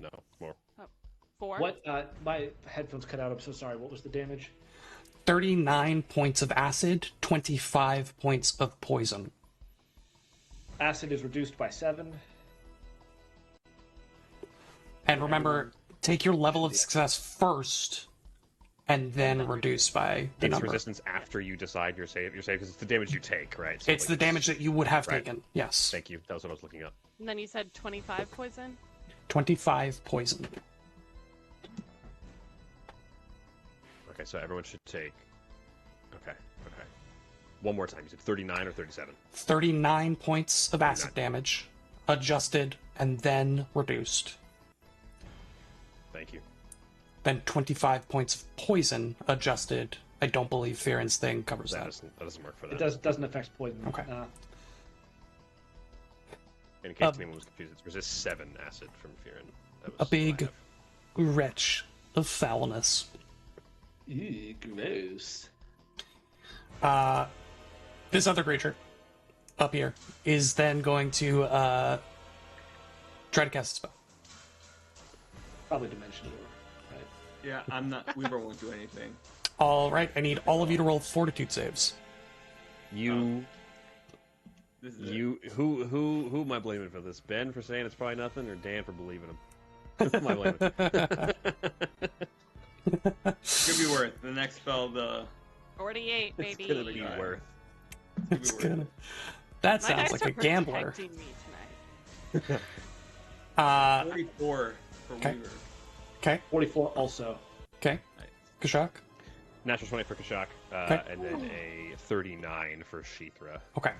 No, more. 4. What? My headphones cut out. I'm so sorry. What was the damage? 39 points of acid, 25 points of poison. Acid is reduced by 7. And remember, take your level of success first, and then reduce by the It's number. resistance after you decide your save, because it's the damage you take, right? So, It's the damage that you would have Right. taken. Yes. Thank you. That was what I was looking up. And then you said 25 poison? 25 poison. Okay, so everyone should take. Okay. One more time. You said 39 or 37? 39 points of acid 39. damage, adjusted, and then reduced. Thank you. Then 25 points of poison, adjusted. I don't believe Fearin's thing covers That that. doesn't work for that. It doesn't affect poison. Okay. In case anyone was confused, it's resist 7 acid from Fearin. That was A what I big have. wretch of foulness. Ew, gross. This other creature up here is then going to try to cast a spell. Probably Dimension Door, right? Yeah, I'm not. Weaver won't do anything. All right, I need all of you to roll fortitude saves. You, This is it. who am I blaming for this? Ben for saying it's probably nothing, or Dan for believing him? Who am I blaming? It's gonna be worth the next spell. The 48, It's baby. gonna Be Alright. worth. It's gonna be gonna... That My sounds dice like are a gambler. protecting me tonight. 44 for Okay. Weaver. Okay, 44 also. okay. Nice. Kashak? Natural 20 for Kashak, Okay. and then a 39 for Sheethra. Okay.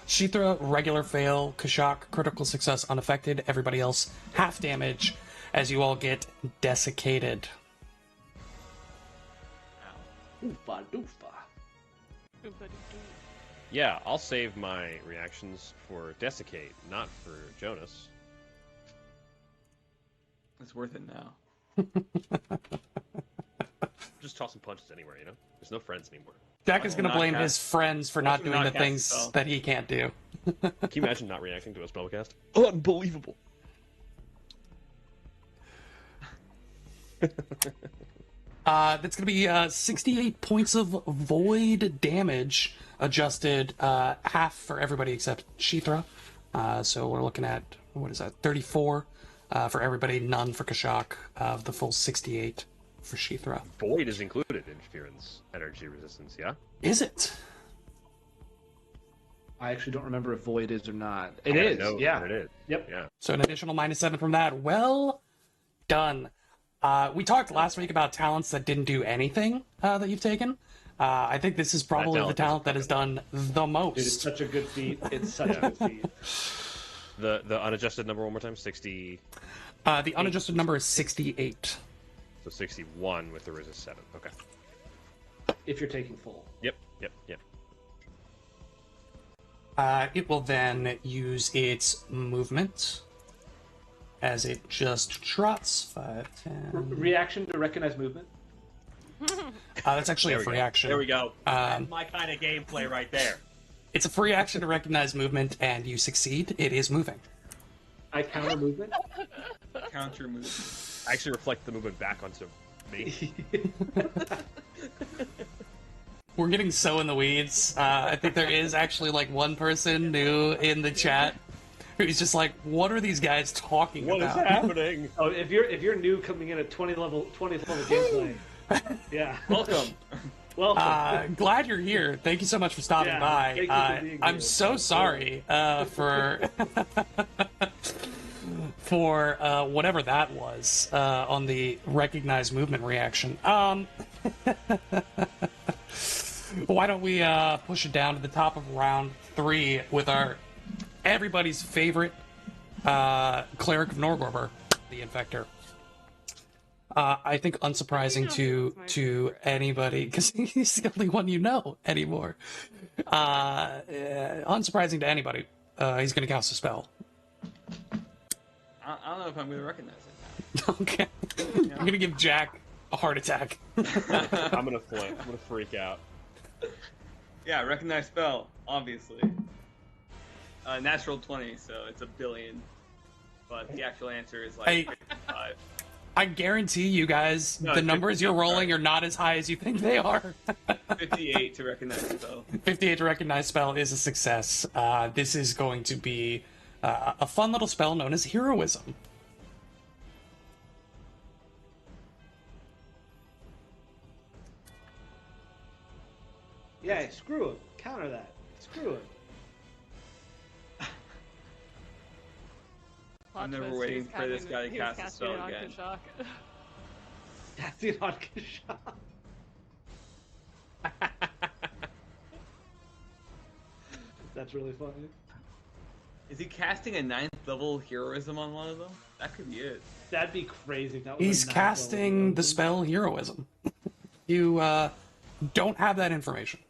Shithra, regular fail. Kashak, critical success, unaffected. Everybody else, half damage as you all get desiccated. Oofa doofa. Oop-a-doo-doo. Yeah, I'll save my reactions for Desiccate, not for Jonas. It's worth it now. Just tossing punches anywhere, you know? There's no friends anymore. Jack is Watch going to him not blame cast- his friends for not him doing not the cast things spell. that he can't do. Can you imagine not reacting to a spellcast? Unbelievable! That's going to be 68 points of void damage, adjusted half for everybody except Shithra. So we're looking at, what is that, 34 for everybody, none for Kashak, of the full 68 for Shithra. Void is included in Fearon's energy resistance, yeah? Is it? I actually don't remember if Void is or not. I It is, know yeah. that It is. Yep. Yeah. So an additional -7 from that. Well done. We talked last week about talents that didn't do anything that you've taken. I think this is probably the talent talent that doesn't has done the most. Dude, it's such a good feat. It's such a good feat. The unadjusted number one more time, 60. The unadjusted number is 68. So 61 with the resist 7. Okay. If you're taking full. Yep. It will then use its movement as it just trots 5, 10. Reaction to recognize movement. That's actually a There we free go. action. There we go. That's my kind of gameplay right there. It's a free action to recognize movement, and you succeed. It is moving. I counter movement. Counter move. I actually reflect the movement back onto me. We're getting so in the weeds. I think there is actually like one person new in the chat who's just like, "What are these guys talking What is about?" happening? Oh, if you're new coming in at 20th level gameplay, yeah, Welcome. welcome. Glad you're here. Thank you so much for stopping Yeah, by. thank you for being I'm here. so sorry for for whatever that was on the recognized movement reaction. Why don't we push it down to the top of round 3 with our everybody's favorite cleric of Norgorber, the Infector. I think unsurprising to anybody, because he's the only one you know anymore. Unsurprising to anybody, he's going to cast a spell. I don't know if I'm going to recognize it. Okay, I'm going to give Jack a heart attack. I'm gonna flame. I'm gonna freak out. Yeah, recognize spell, obviously. Natural 20, so it's a billion. But the actual answer is like 55. I guarantee you guys, No, the it's numbers 50, you're rolling sorry. are not as high as you think they are. 58 to recognize spell. 58 to recognize spell is a success. This is going to be a fun little spell known as Heroism. Yeah, screw him. Counter that. Screw him. Plot I'm never twist, waiting he was for this casting- guy to he was cast a casting spell it on again. Kashak. That's it on Kashak. That's really funny. Is he casting a 9th level heroism on one of them? That could be it. That'd be crazy. If that was He's a casting the 9th level spell Heroism. You don't have that information.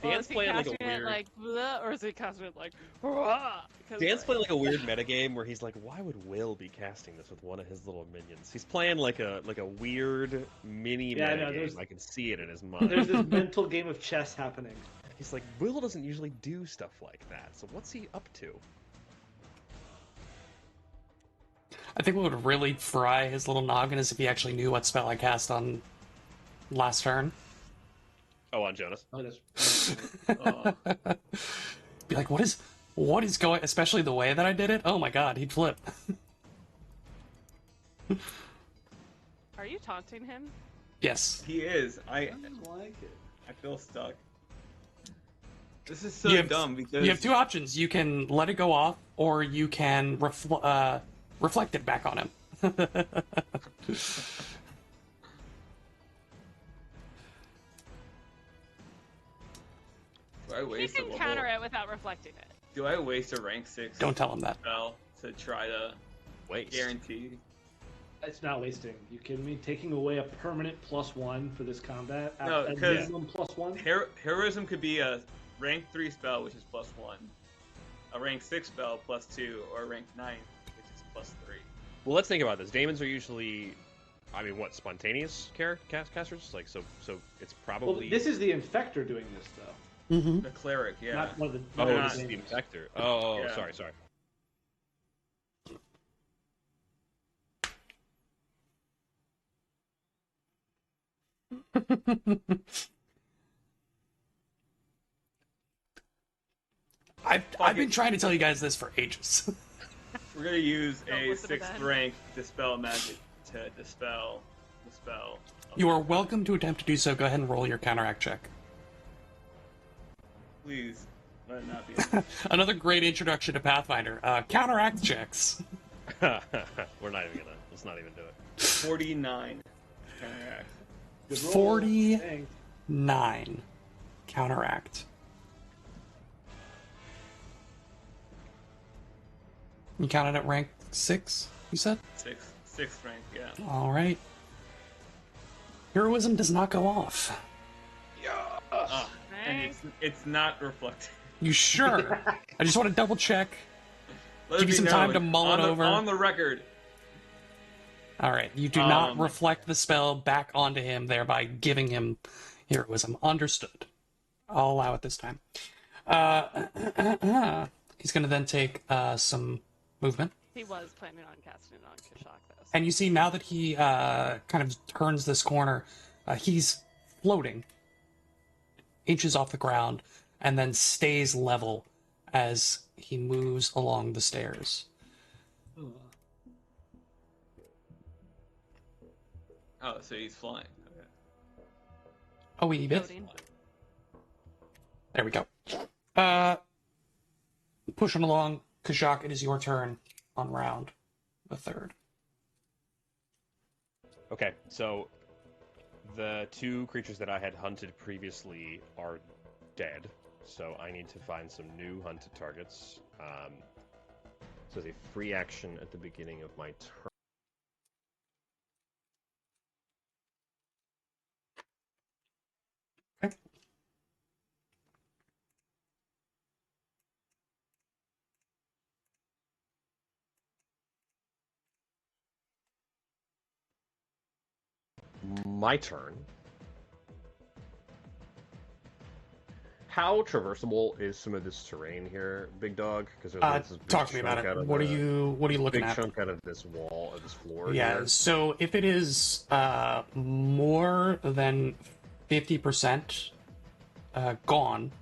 Well, Dan's is he playing like a casting it weird. like bleh, or is he casting it like hurrah? Because, Dan's playing like a weird metagame where he's like, why would Will be casting this with one of his little minions? He's playing like a weird mini Yeah, I know, metagame. there's- I can see it in his mind. There's this mental game of chess happening. He's like, Will doesn't usually do stuff like that, so what's he up to? I think what would really fry his little noggin is if he actually knew what spell I cast on last turn. Oh, on Jonas. Oh, that's. Be like, what is going? Especially the way that I did it. Oh my god, he'd flip. Are you taunting him? Yes. He is. I don't like it. I feel stuck. This is so You have- dumb because You have two options. You can let it go off, or you can reflect it back on him. Do I He waste a can level? counter it without reflecting it. Do I waste a rank 6 Don't tell him that. spell to try to Waste. guarantee? It's not wasting. You kidding me? Taking away a permanent +1 for this combat? No, a 'cause- minimum +1? Heroism could be a rank 3 spell, which is +1, a rank 6 spell +2, or a rank 9, which is +3. Well, let's think about this. Daemons are usually, I mean, what, spontaneous casters? Like, so it's Well, probably. this is the Infector doing this, though. Mm-hmm. The cleric, yeah. Not one of the. Oh, they're this not- is the Infector. Oh, Yeah. sorry. I've been trying to tell you guys this for ages. We're gonna use Don't a listen to 6th Ben. rank dispel magic to dispel the spell. You are welcome to attempt to do so. Go ahead and roll your counteract check. Please, let it not be. Another great introduction to Pathfinder. Counteract checks. We're not even gonna. Let's not even do it. 49 counteract. Good roll. 49 Thanks. counteract. You counted at rank 6, you said? 6th rank, yeah. All right. Heroism does not go off. And it's not reflected. You sure? I just want to double check. Let Give it you be some time known, to mull it over. On the record. All right. You do not reflect the spell back onto him, thereby giving him heroism. Understood. I'll allow it this time. He's going to then take some movement. He was planning on casting it on Kashak, though. And you see now that he kind of turns this corner, he's floating inches off the ground and then stays level as he moves along the stairs. Oh, so he's flying. Okay. A wee bit. Floating. There we go. Pushing along, Kashak, it is your turn on round the 3rd. Okay, so the 2 creatures that I had hunted previously are dead, so I need to find some new hunted targets. So it's a free action at the beginning of my turn. Okay. My turn. How traversable is some of this terrain here, Big Dog? Because Talk to me about it. What are you looking big at? chunk out of this wall, of this floor. Yeah, here. so if it is more than 50% gone,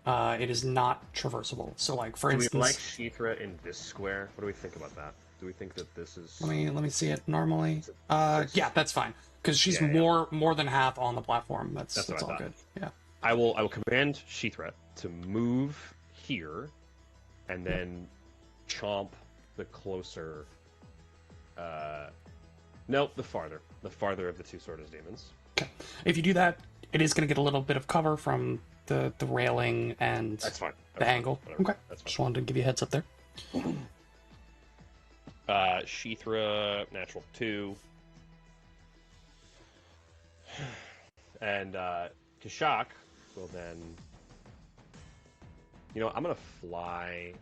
it is not traversable. So, like, for Do we instance... like Sheethra in this square? What do we think about that? Do we think that this is... Let me see it normally. Yeah, that's fine. Because she's Yeah. more than half on the platform. That's what I all thought. good. Yeah. I will command Sheethra to move here, and then chomp the closer... Nope, the farther of the 2 Swords demons. Okay. If you do that, it is going to get a little bit of cover from the railing and That's fine. the angle. Whatever. Okay. That's fine. Just wanted to give you a heads up there. Sheethra, natural 2. And Kashak will then... You know, I'm going to fly...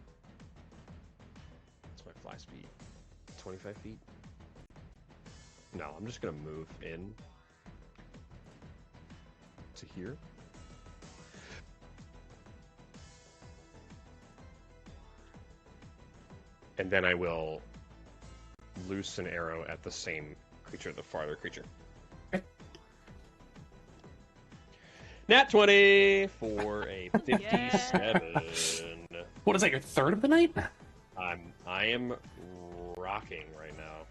What's my fly speed? 25 feet? No, I'm just going to move in to here. And then I will loose an arrow at the same creature, the farther creature. Okay. Nat 20 for a 57. What is that, your 3rd of the night? I am rocking right now.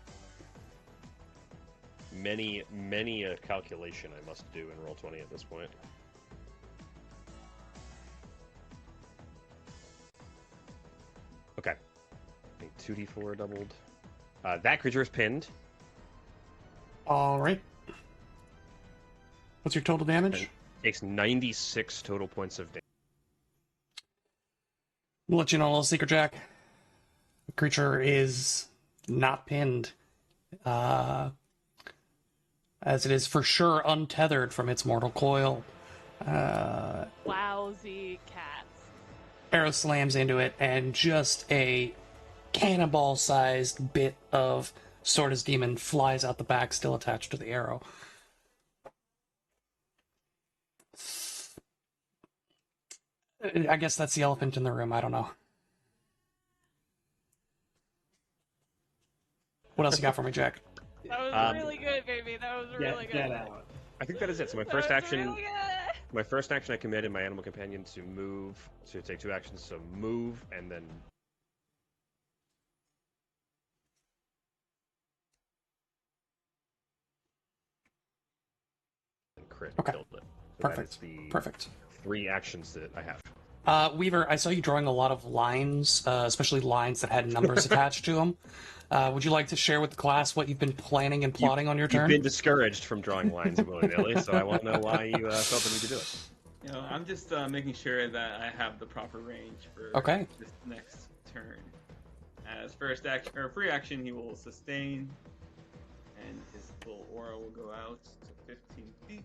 Many a calculation I must do in Roll20 at this point. Okay. A 2d4 doubled. That creature is pinned. All right. What's your total damage? Takes 96 total points of damage. I'll let you know a little secret, Jack. The creature is not pinned, as it is for sure untethered from its mortal coil. Wowsy cats. Arrow slams into it, and just a cannonball-sized bit of Swords Demon flies out the back, still attached to the arrow. I guess that's the elephant in the room. I don't know. What else you got for me, Jack? That was really good, baby. That was really Get good. out. I think that is it. So my That first was action, really good. My first action, I commanded my animal companion to move, to take 2 actions, so move, and then... and crit, Okay. killed it. So Perfect. That is the Perfect. 3 actions that I have. Weaver, I saw you drawing a lot of lines, especially lines that had numbers attached to them. Would you like to share with the class what you've been planning and plotting on your You've turn? been discouraged from drawing lines willy-nilly, so I want to know why you felt the need to do it. You know, I'm just making sure that I have the proper range for Okay. this next turn. As first action or free action, he will sustain, and his little aura will go out to 15 feet.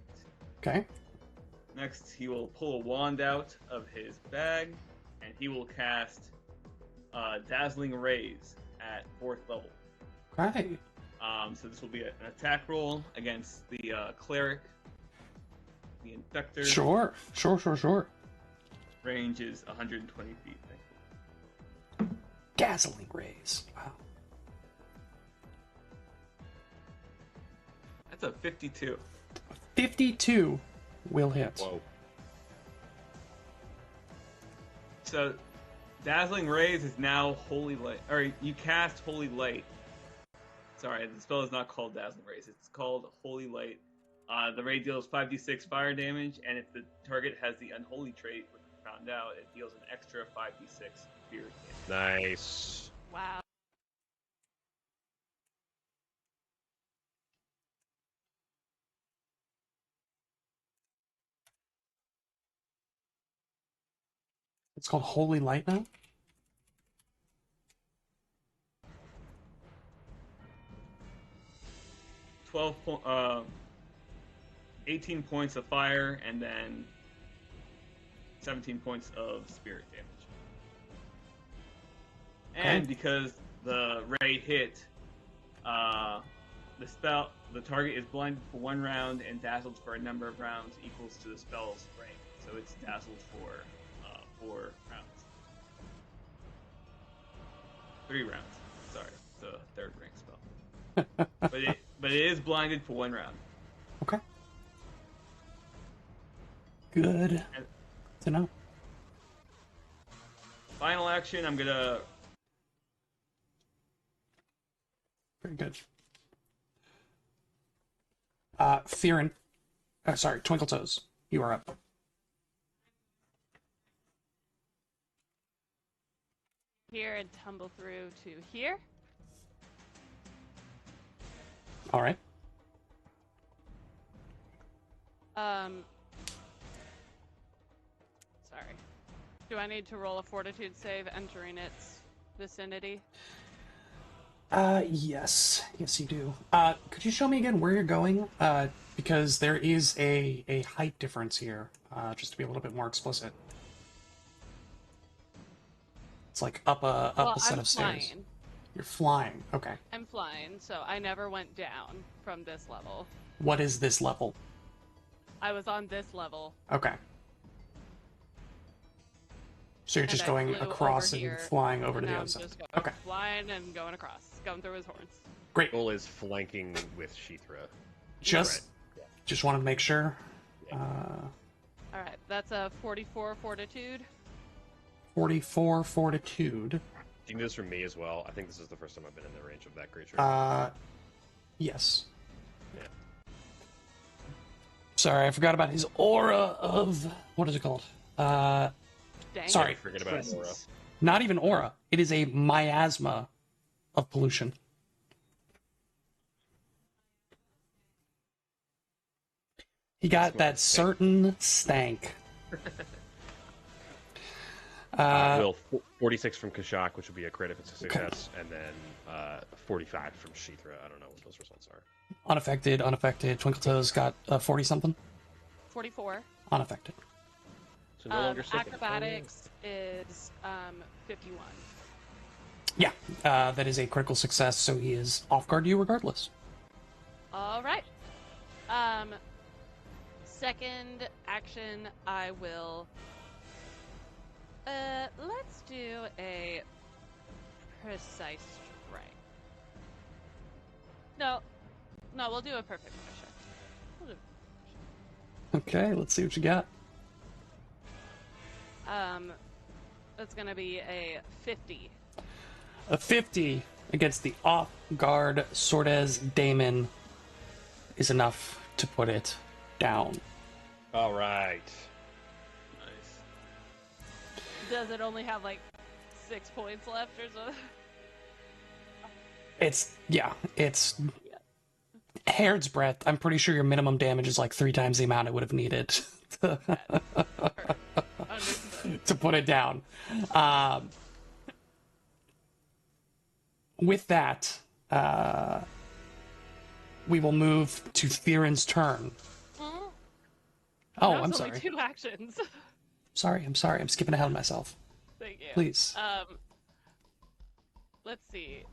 Okay. Next, he will pull a wand out of his bag, and he will cast Dazzling Rays at 4th level. Okay. So this will be an attack roll against the cleric, the infector. Sure. Range is 120 feet. Dazzling rays. Wow. That's a 52. 52 will hit. Whoa. So, Dazzling Rays is now Holy Light. Or you cast Holy Light. Sorry, the spell is not called Dazzling Rays. It's called Holy Light. The ray deals 5d6 fire damage, and if the target has the Unholy trait, which we found out, it deals an extra 5d6 fear damage. Nice. Wow. It's called Holy Light now? 18 points of fire, and then 17 points of spirit damage. And because the ray hit, the target is blinded for 1 round and dazzled for a number of rounds equals to the spell's range. So it's dazzled for 4 rounds. 3 rounds. Sorry, it's a 3rd rank spell. but it is blinded for 1 round. Okay. Good to know. Final action, I'm gonna... Very good. Fearin. Sorry, Twinkle Toes. You are up. Here and tumble through to here. All right. Sorry. Do I need to roll a fortitude save entering its vicinity? Yes. Yes, you do. Could you show me again where you're going? Because there is a height difference here, just to be a little bit more explicit. It's like up a set of stairs. Flying. You're flying. Okay. I'm flying, so I never went down from this level. What is this level? I was on this level. Okay. So you're And just I going flew across over and here, flying over and to the now other I'm side. just going, Okay. flying and going across, going through his horns. Great. Goal is flanking with Sheethra. Just wanted to make sure. Yeah. All right, that's a 44 fortitude. 44 fortitude. You can do this for me as well. I think this is the first time I've been in the range of that creature. Yes. Yeah. Sorry, I forgot about his aura of... What is it called? Dang. Sorry. Forget about Aura. Not even aura. It is a miasma of pollution. He got that certain stank. Will 46 from Kashak, which would be a crit if it's a success, and then 45 from Sheethra. I don't know what those results are. Unaffected. Twinkle Toes got 40-something. 44. Unaffected. So no longer second. Acrobatics is 51. Yeah, that is a critical success, so he is off guard to you regardless. All right. Second action, I will. Let's do a precise strike. No, we'll do a perfect strike. Okay, let's see what you got. That's gonna be a 50. A 50 against the off-guard Sordes Daemon is enough to put it down. All right. Nice. Does it only have like 6 points left or something? It's hair's breadth. I'm pretty sure your minimum damage is like 3 times the amount it would have needed Understood. to put it down. With that, we will move to Theron's turn. Oh, That I'm was only sorry. 2 actions. I'm sorry. I'm skipping ahead of myself. Thank you. Please. Let's see.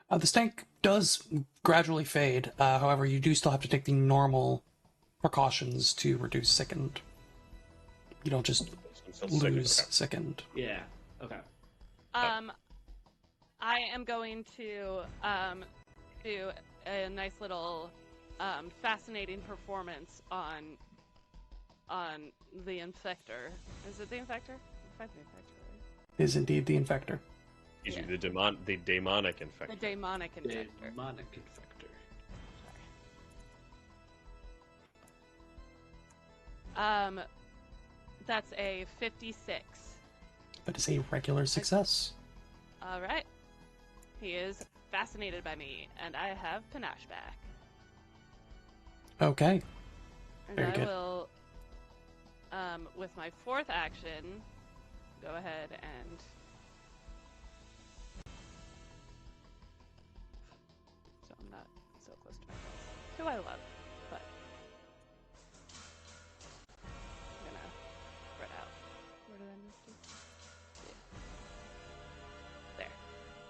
The stank does gradually fade. However, you do still have to take the normal precautions to reduce sickened. You don't just I'm still lose sick. sickened. Yeah. Okay. I am going to do a nice little fascinating performance on the infector. Is it the infector? If I the infector, right? Is indeed the infector. Excuse me, the demonic The infector. demonic infector. Demonic infector. That's a 56. That is a regular success. All right. He is fascinated by me, and I have panache back. Okay. And Very I good. will, with my 4th action, go ahead and so I'm not so close to my boss, who I love, but I'm gonna spread out. Where did I move to? Yeah. There.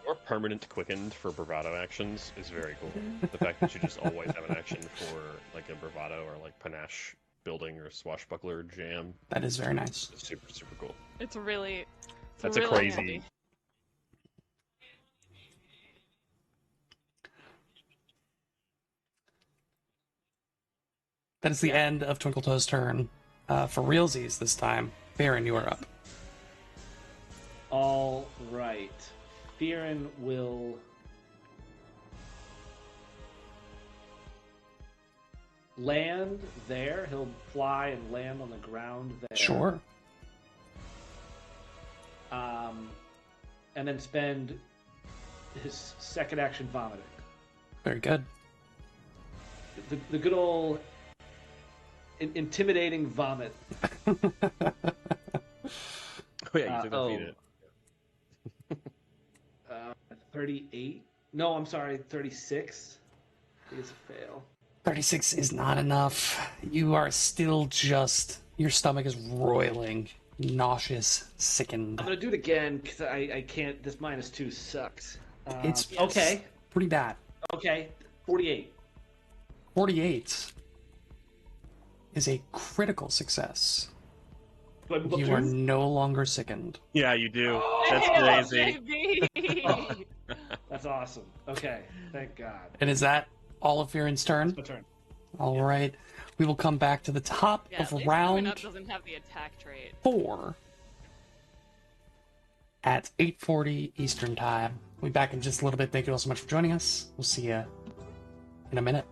Or permanent quickened for bravado actions is very cool. The fact that you just always have an action for like a bravado or like panache building or swashbuckler jam That is very nice. is super, super cool. It's really. That's really a crazy. handy. That is the end of Twinkletoe's turn. For realsies this time, Baron, you are up. All right. Theron will land there. He'll fly and land on the ground there. Sure. And then spend his second action vomiting. Very good. The good old intimidating vomit. Oh, yeah, you took oh. defeat it. 38? No, I'm sorry, 36. I think it's a fail. 36 is not enough. You are still just... Your stomach is roiling. Nauseous, sickened. I'm gonna do it again because I can't. This -2 sucks. It's okay. pretty bad. Okay, 48. 48 is a critical success. Do I move up You two? are no longer sickened. Yeah, you do. Oh, That's crazy. JB! That's awesome. Okay, thank God. And is that all of Fearon's turn? My turn. All right. We will come back to the top Yeah, at of least round Growing Up doesn't have the attack trait. 4 at 8:40 Eastern Time. We'll be back in just a little bit. Thank you all so much for joining us. We'll see you in a minute.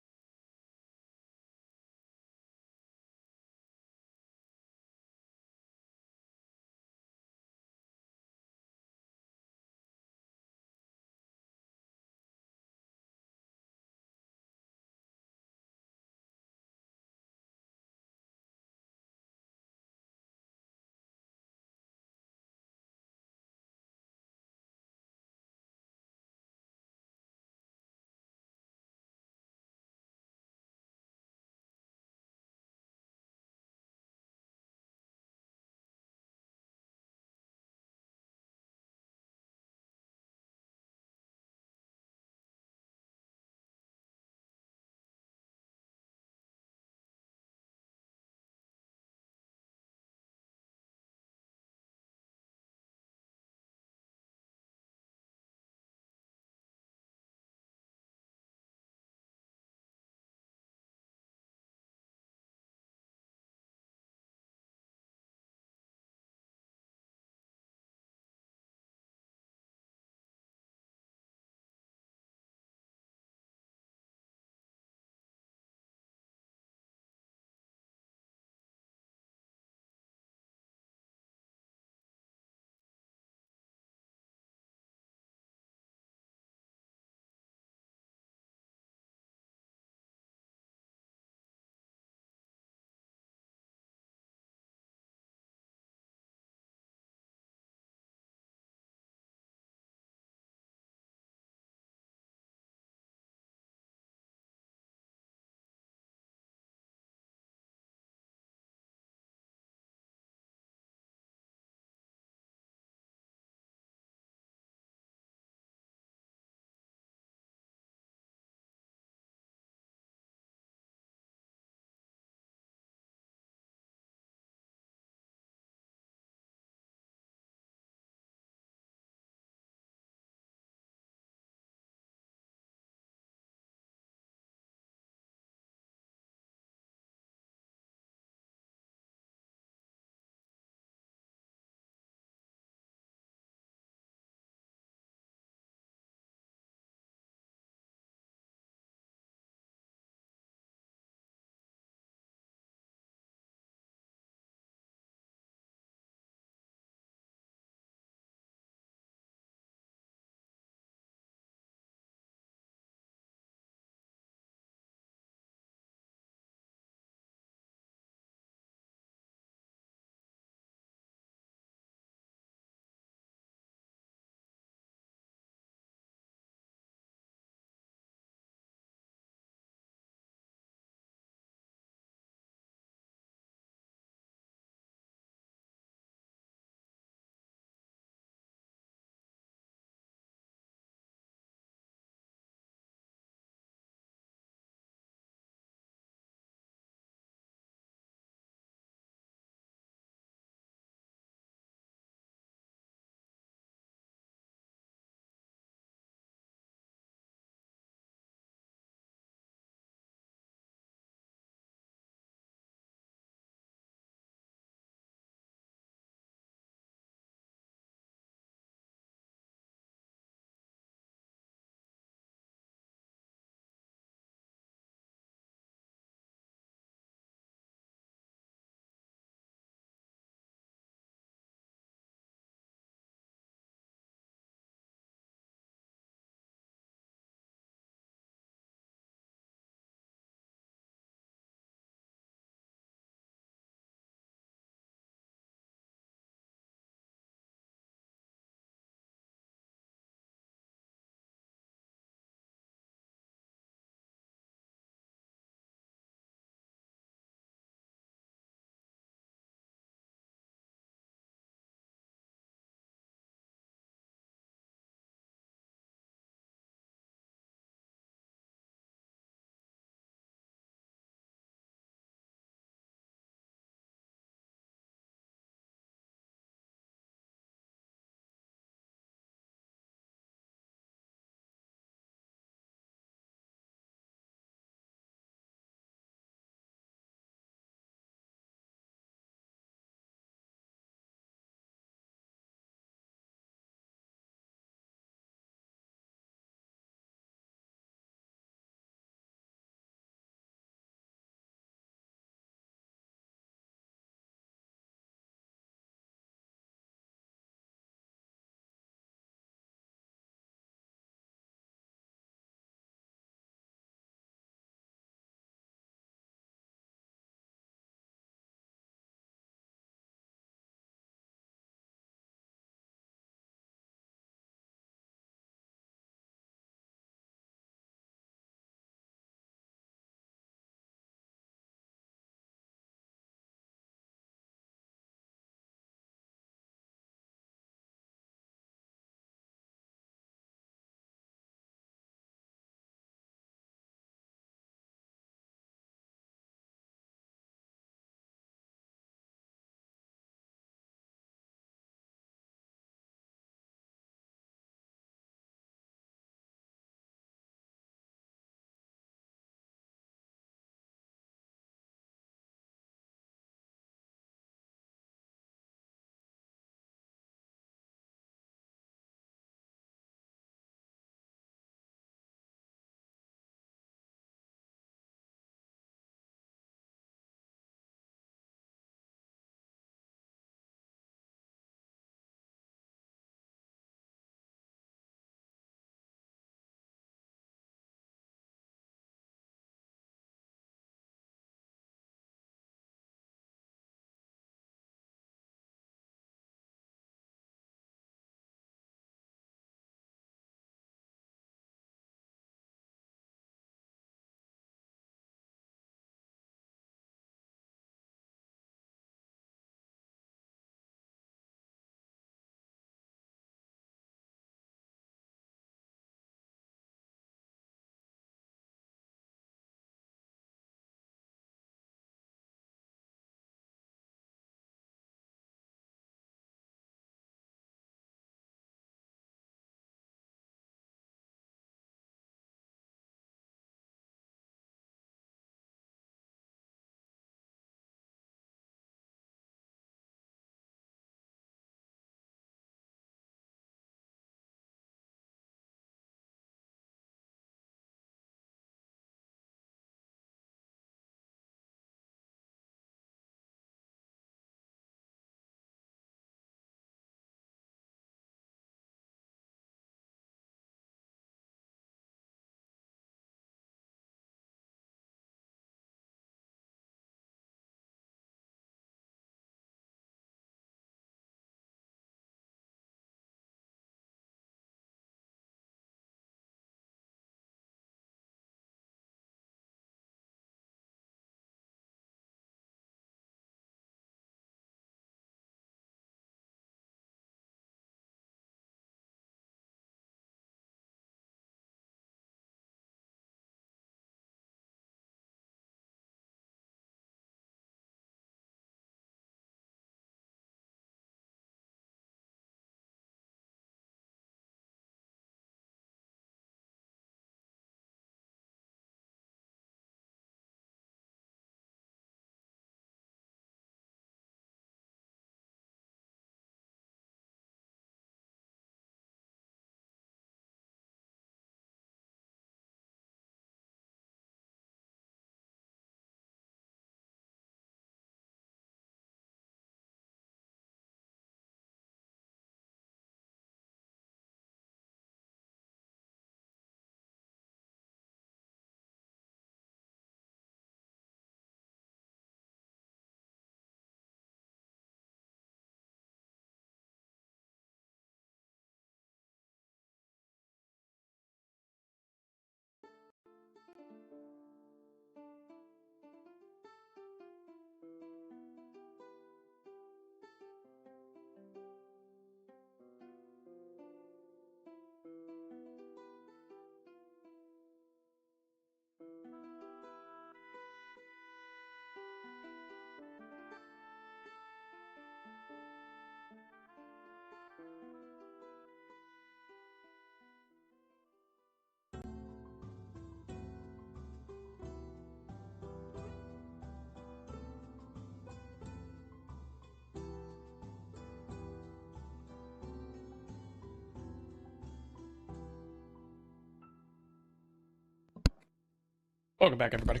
Welcome back, everybody.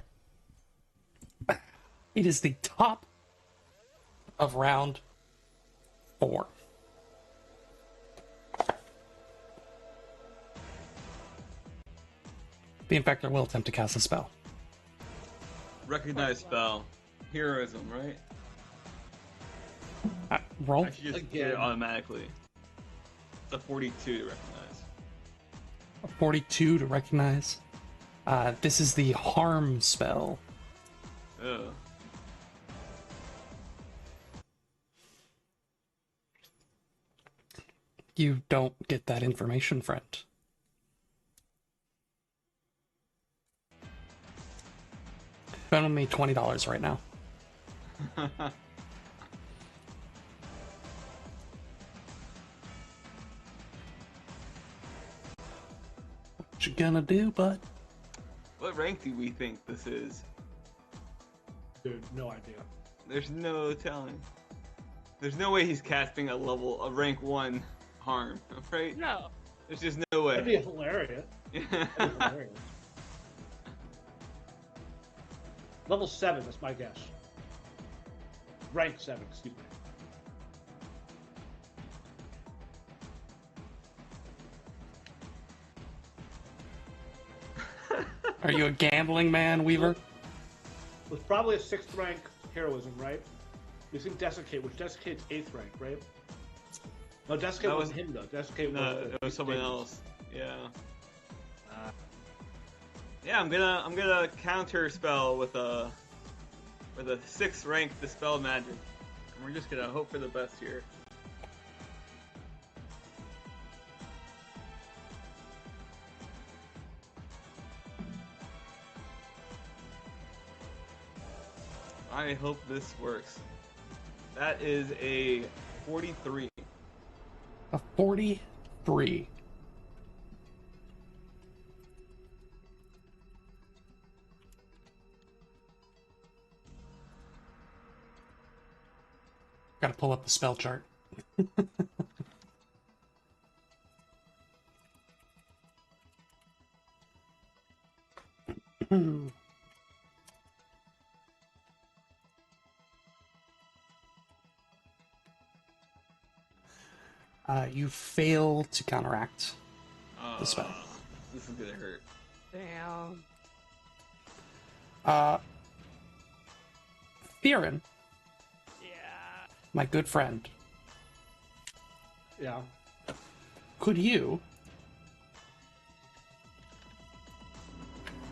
It is the top of round 4. The Infector will attempt to cast a spell. Recognize spell. Heroism, right? Roll. I should just Again. do it automatically. It's a 42 to recognize. A 42 to recognize. This is the harm spell. Ugh. You don't get that information, friend. Spend me $20 right now. What you gonna do, bud? What rank do we think this is? Dude, no idea. There's no telling. There's no way he's casting a rank 1 harm, right? No. There's just no way. That'd be hilarious. That'd be hilarious. Level 7, that's my guess. Rank 7, excuse me. Are you a gambling man, Weaver? It was probably a 6th rank heroism, right? We've seen Desiccate, which Desiccate's 8th rank, right? No, Desiccate That wasn't him though. Desiccate No, was it was someone Davis. else. Yeah. Yeah, I'm gonna counter spell with a 6th rank dispel magic. And we're just gonna hope for the best here. I hope this works. That is a 43. A 43. Gotta pull up the spell chart. You fail to counteract the spell. This is gonna hurt. Damn. Theron, Yeah. my good friend, Yeah. could you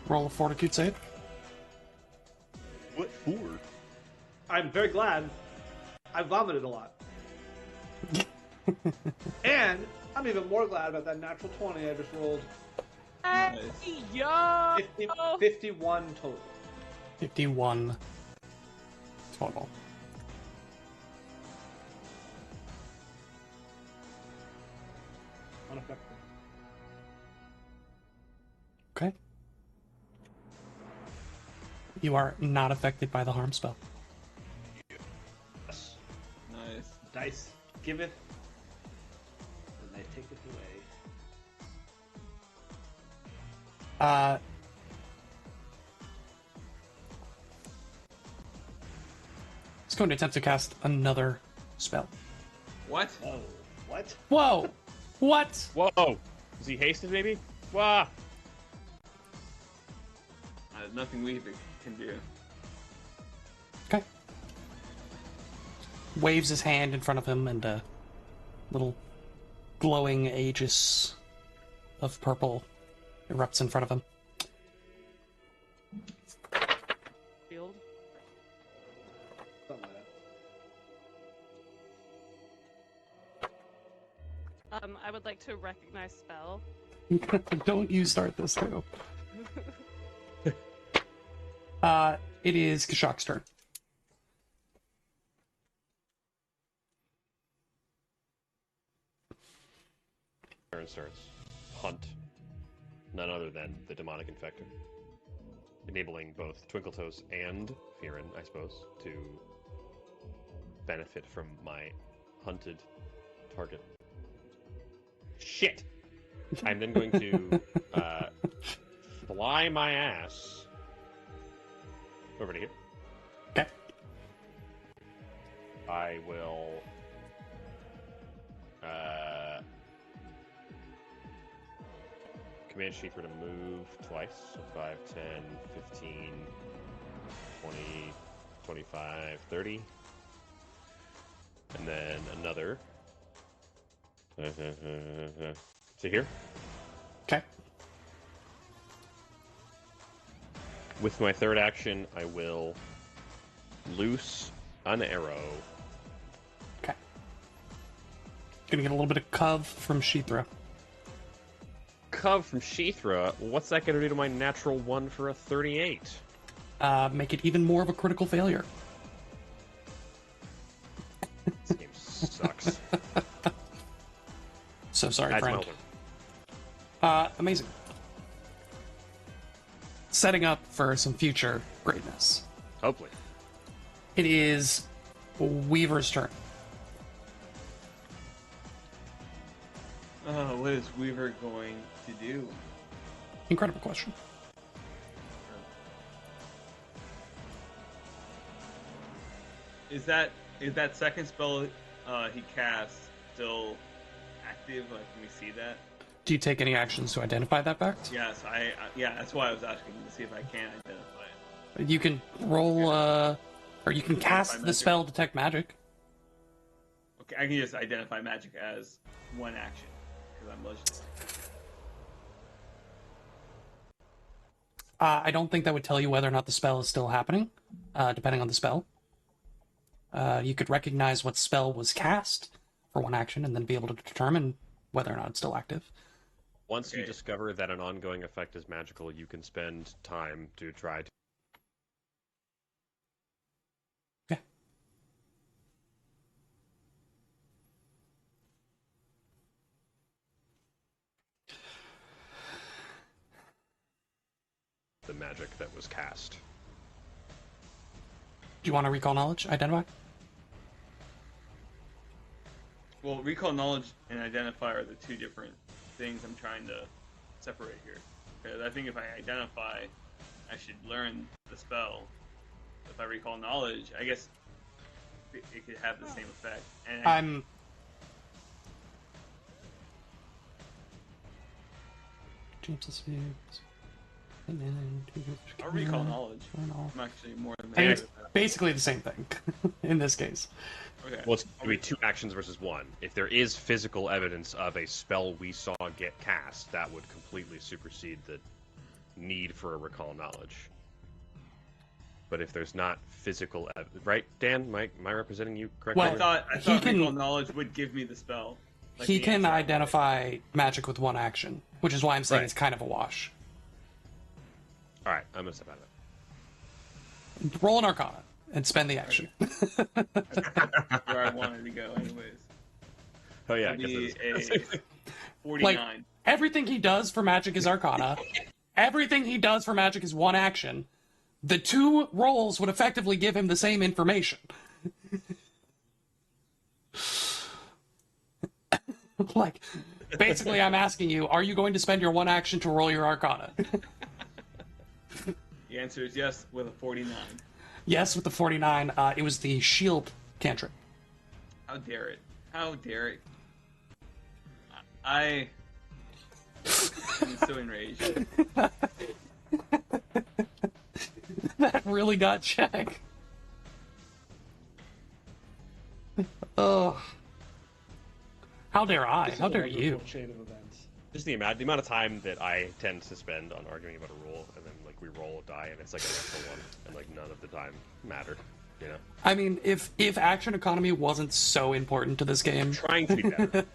roll a fortitude save? What for? I'm very glad. I vomited a lot. And I'm even more glad about that natural 20 I just rolled. Nice. Yo. 51 total. 51 total. Unaffected. Okay. You are not affected by the harm spell. Yes. Nice. Dice giveth, and they take it away. He's going to attempt to cast another spell. What? Oh, what? Whoa! What? Whoa! Is he hasted, maybe? Wah! Nothing we can do. Okay. Waves his hand in front of him, and a little glowing aegis of purple erupts in front of him. I would like to recognize spell. Don't you start this too. It is Kashak's turn. Turn starts. Hunt. None other than the demonic infector. Enabling both Twinkletoes and Fearin, I suppose, to benefit from my hunted target. Shit! I'm then going to fly my ass over to here. Okay. I will command Sheethra to move twice. So 5, 10, 15, 20, 25, 30. And then another. To here. Okay. With my third action, I will loose an arrow. Okay. Gonna get a little bit of cov from Sheethra. Cov from Sheethra. What's that going to do to my natural 1 for a 38? Make it even more of a critical failure. This game sucks. So sorry, That's my friend. one. Amazing. Setting up for some future greatness. Hopefully. It is Weaver's turn. What is Weaver going to do? Incredible question. Is that second spell he casts still active? Like, can we see that? Do you take any actions to identify that fact? Yes, yeah, that's why I was asking to see if I can identify it. You can roll, or you can cast the magic. spell Detect Magic. Okay, I can just identify magic as one action because I'm legendary. I don't think that would tell you whether or not the spell is still happening, depending on the spell. You could recognize what spell was cast for one action and then be able to determine whether or not it's still active. Once you Okay. discover that an ongoing effect is magical, you can spend time to try to... Yeah. the magic that was cast. Do you want to recall knowledge? Identify? Well, recall knowledge and identify are the two different things I'm trying to separate here. Because I think if I identify, I should learn the spell. If I recall knowledge, I guess it could have the same effect. And I'm... I'll recall knowledge. I'm actually more than And it's with that. basically the same thing in this case. Okay. Well, it's going to be 2 actions versus 1. If there is physical evidence of a spell we saw get cast, that would completely supersede the need for a recall knowledge. But if there's not physical evidence... Right, Dan? Am I representing you correctly? Well, I thought he can- recall knowledge would give me the spell. Like He the can answer. identify magic with one action, which is why I'm saying Right. it's kind of a wash. Alright, I'm going to step out of it. Roll an Arcana and spend the action. Where I wanted to go, anyways. Oh yeah, I It'll guess be it is. a 49. Everything he does for magic is Arcana. Everything he does for magic is one action. The 2 rolls would effectively give him the same information. Like, basically, I'm asking you, are you going to spend your 1 action to roll your Arcana? The answer is yes with a 49. Yes, with the 49. It was the shield cantrip. How dare it? How dare it? I'm so enraged. That really got Jack. Oh. How dare I? How dare you? Chain of events. Just the amount of time that I tend to spend on arguing about a rule, and then like we roll a die, and it's like a natural one, and like none of the time matter. You know, I mean, if action economy wasn't so important to this game, trying to be better.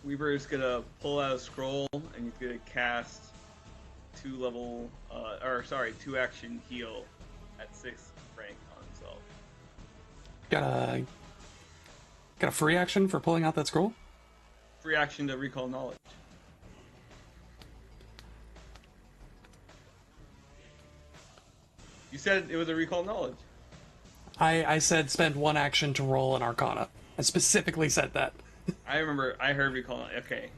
Weaver is gonna pull out a scroll and he's gonna cast 2 action heal at 6th rank on himself. got a free action for pulling out that scroll. Free action to recall knowledge. You said it was a recall knowledge. I said spend 1 action to roll an Arcana. I specifically said that. I remember. I heard recall knowledge. Okay.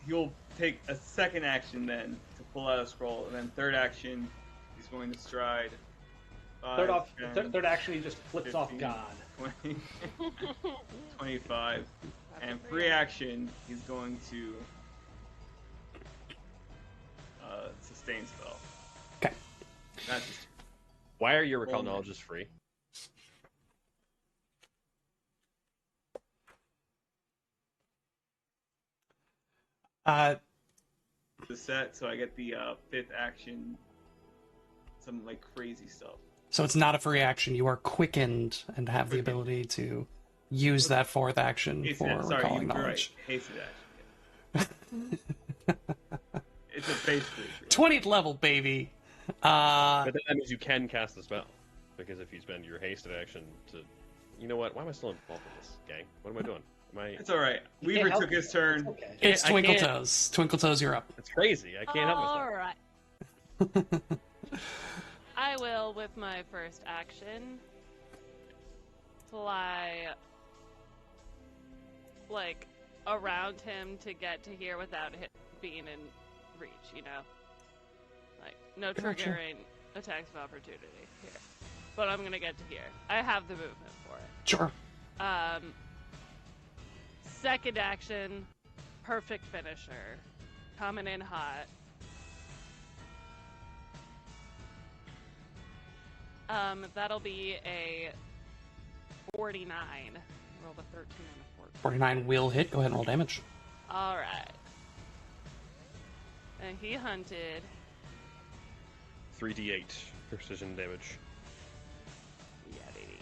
He'll take a 2nd action then to pull out a scroll, and then 3rd action, he's going to stride. 5, 10, Third action, he just flips off 15, God. 20, 25, and free action, he's going to sustain spell. Okay. That's just Why are your recall knowledges free? the set, so I get the 5th action, some like crazy stuff. So it's not a free action. You are quickened and have the ability to use that 4th action for recalling knowledge. Right. Hasted action. It's a basically 20th level, baby. But then that means you can cast the spell. Because if you spend your hasted action to... You know what? Why am I still involved in this, gang? What am I doing? It's alright. Weaver took his turn. Okay. It's I Twinkle can't- Toes. Twinkle Toes, you're up. It's crazy. I can't help myself. All right. I will, with my first action, fly like around him to get to here without being in reach. You know, like no Gotcha. triggering attacks of opportunity here. But I'm gonna get to here. I have the movement for it. Sure. 2nd action, perfect finisher, coming in hot. That'll be a 49. Roll a 13 and a 14. 49 will hit. Go ahead and roll damage. All right. And he hunted. 3d8 precision damage. Yeah, baby.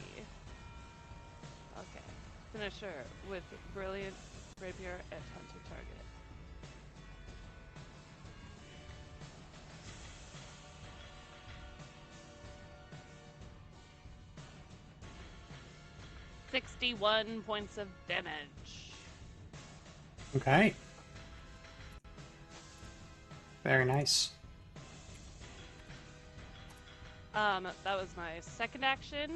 Okay. Finisher with brilliant rapier at hunted target. $61 points of damage. Okay. Very nice. That was my 2nd action.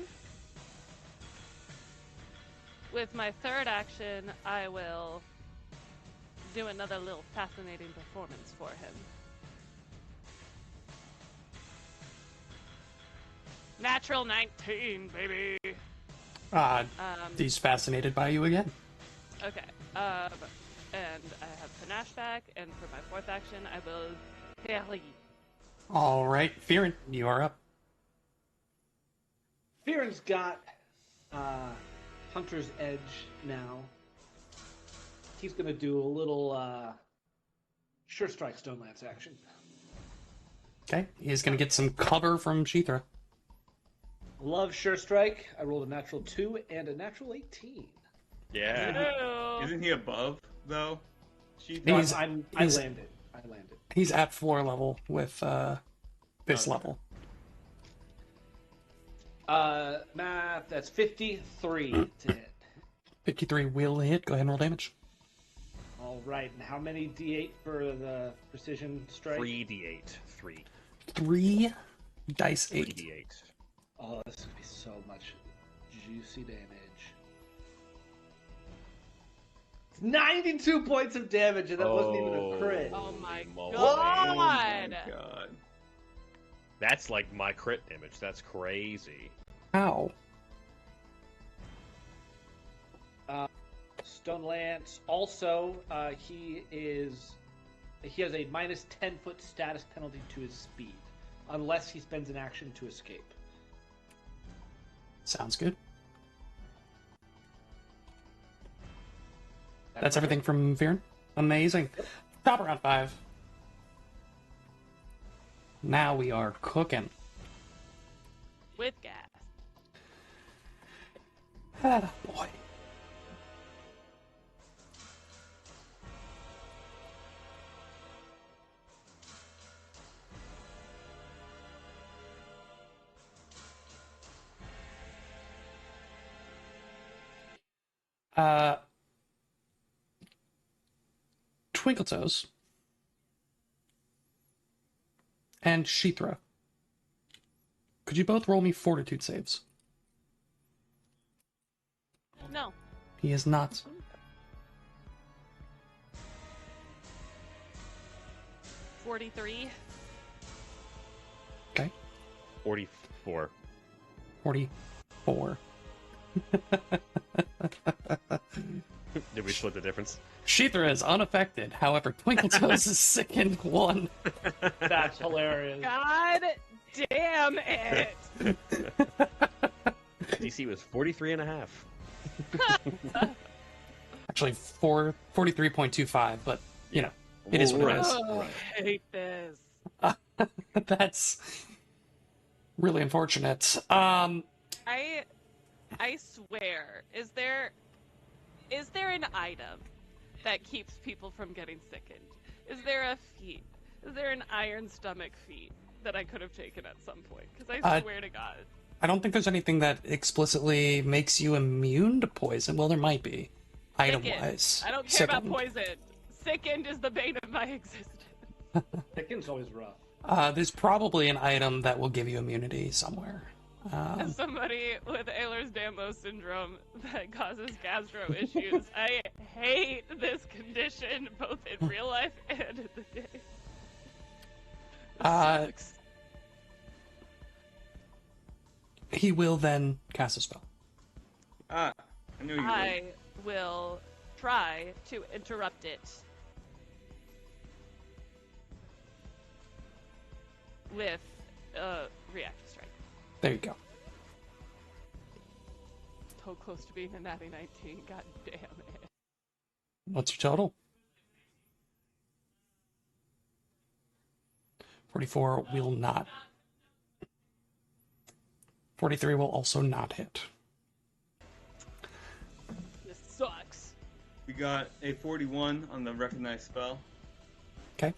With my 3rd action, I will do another little fascinating performance for him. Natural 19, baby. He's fascinated by you again. Okay. And I have Panache back, and for my 4th action, I will parry. All right, Fearin, you are up. Fearon's got Hunter's Edge now. He's going to do a little Sure Strike Stone Lance action. Okay, he's going to get some cover from Sheethra. Love Sure Strike. I rolled a natural 2 and a natural 18. Yeah. Isn't he above though? No, He's- I he's- landed. He's at floor level with this Okay. level. Math, that's 53 to hit. 53 will hit. Go ahead and roll damage. All right, and how many D8 for the precision strike? 3d8. 3. 3 dice 8. 3d8. Oh, this is going to be so much juicy damage. It's 92 points of damage, and that wasn't even a crit. Oh my moly. god! Oh my god. That's like my crit damage. That's crazy. Ow. Stone Lance. Also, he has a minus 10-foot status penalty to his speed, unless he spends an action to escape. Sounds good. That's everything from Viren. Amazing. Top of round 5. Now we are cooking. With gas. Ah, boy. Twinkle Toes and Sheethra. Could you both roll me fortitude saves? No. He is not. 43. Okay. 44. 44. Did we split the difference? Sheethra is unaffected. However, Twinkle Toes is sickened 1. That's hilarious. God damn it! DC was 43 and a half. Actually, 43.25, but, you know, it is what it is. Oh, I hate this. That's really unfortunate. I swear, is there an item that keeps people from getting sickened? Is there a feat? Is there an iron stomach feat that I could have taken at some point? Because I swear to God. I don't think there's anything that explicitly makes you immune to poison. Well, there might be, item-wise. I don't care about poison. Sickened is the bane of my existence. Sickened's always rough. There's probably an item that will give you immunity somewhere. As somebody with Ehlers-Danlos syndrome that causes gastro issues, I hate this condition both in real life and in the game. This sucks. He will then cast a spell. I knew you would. I will try to interrupt it with reactive strike. There you go. So close to being a natty 19. God damn it. What's your total? 44 will not. 43 will also not hit. This sucks. We got a 41 on the recognized spell. Okay.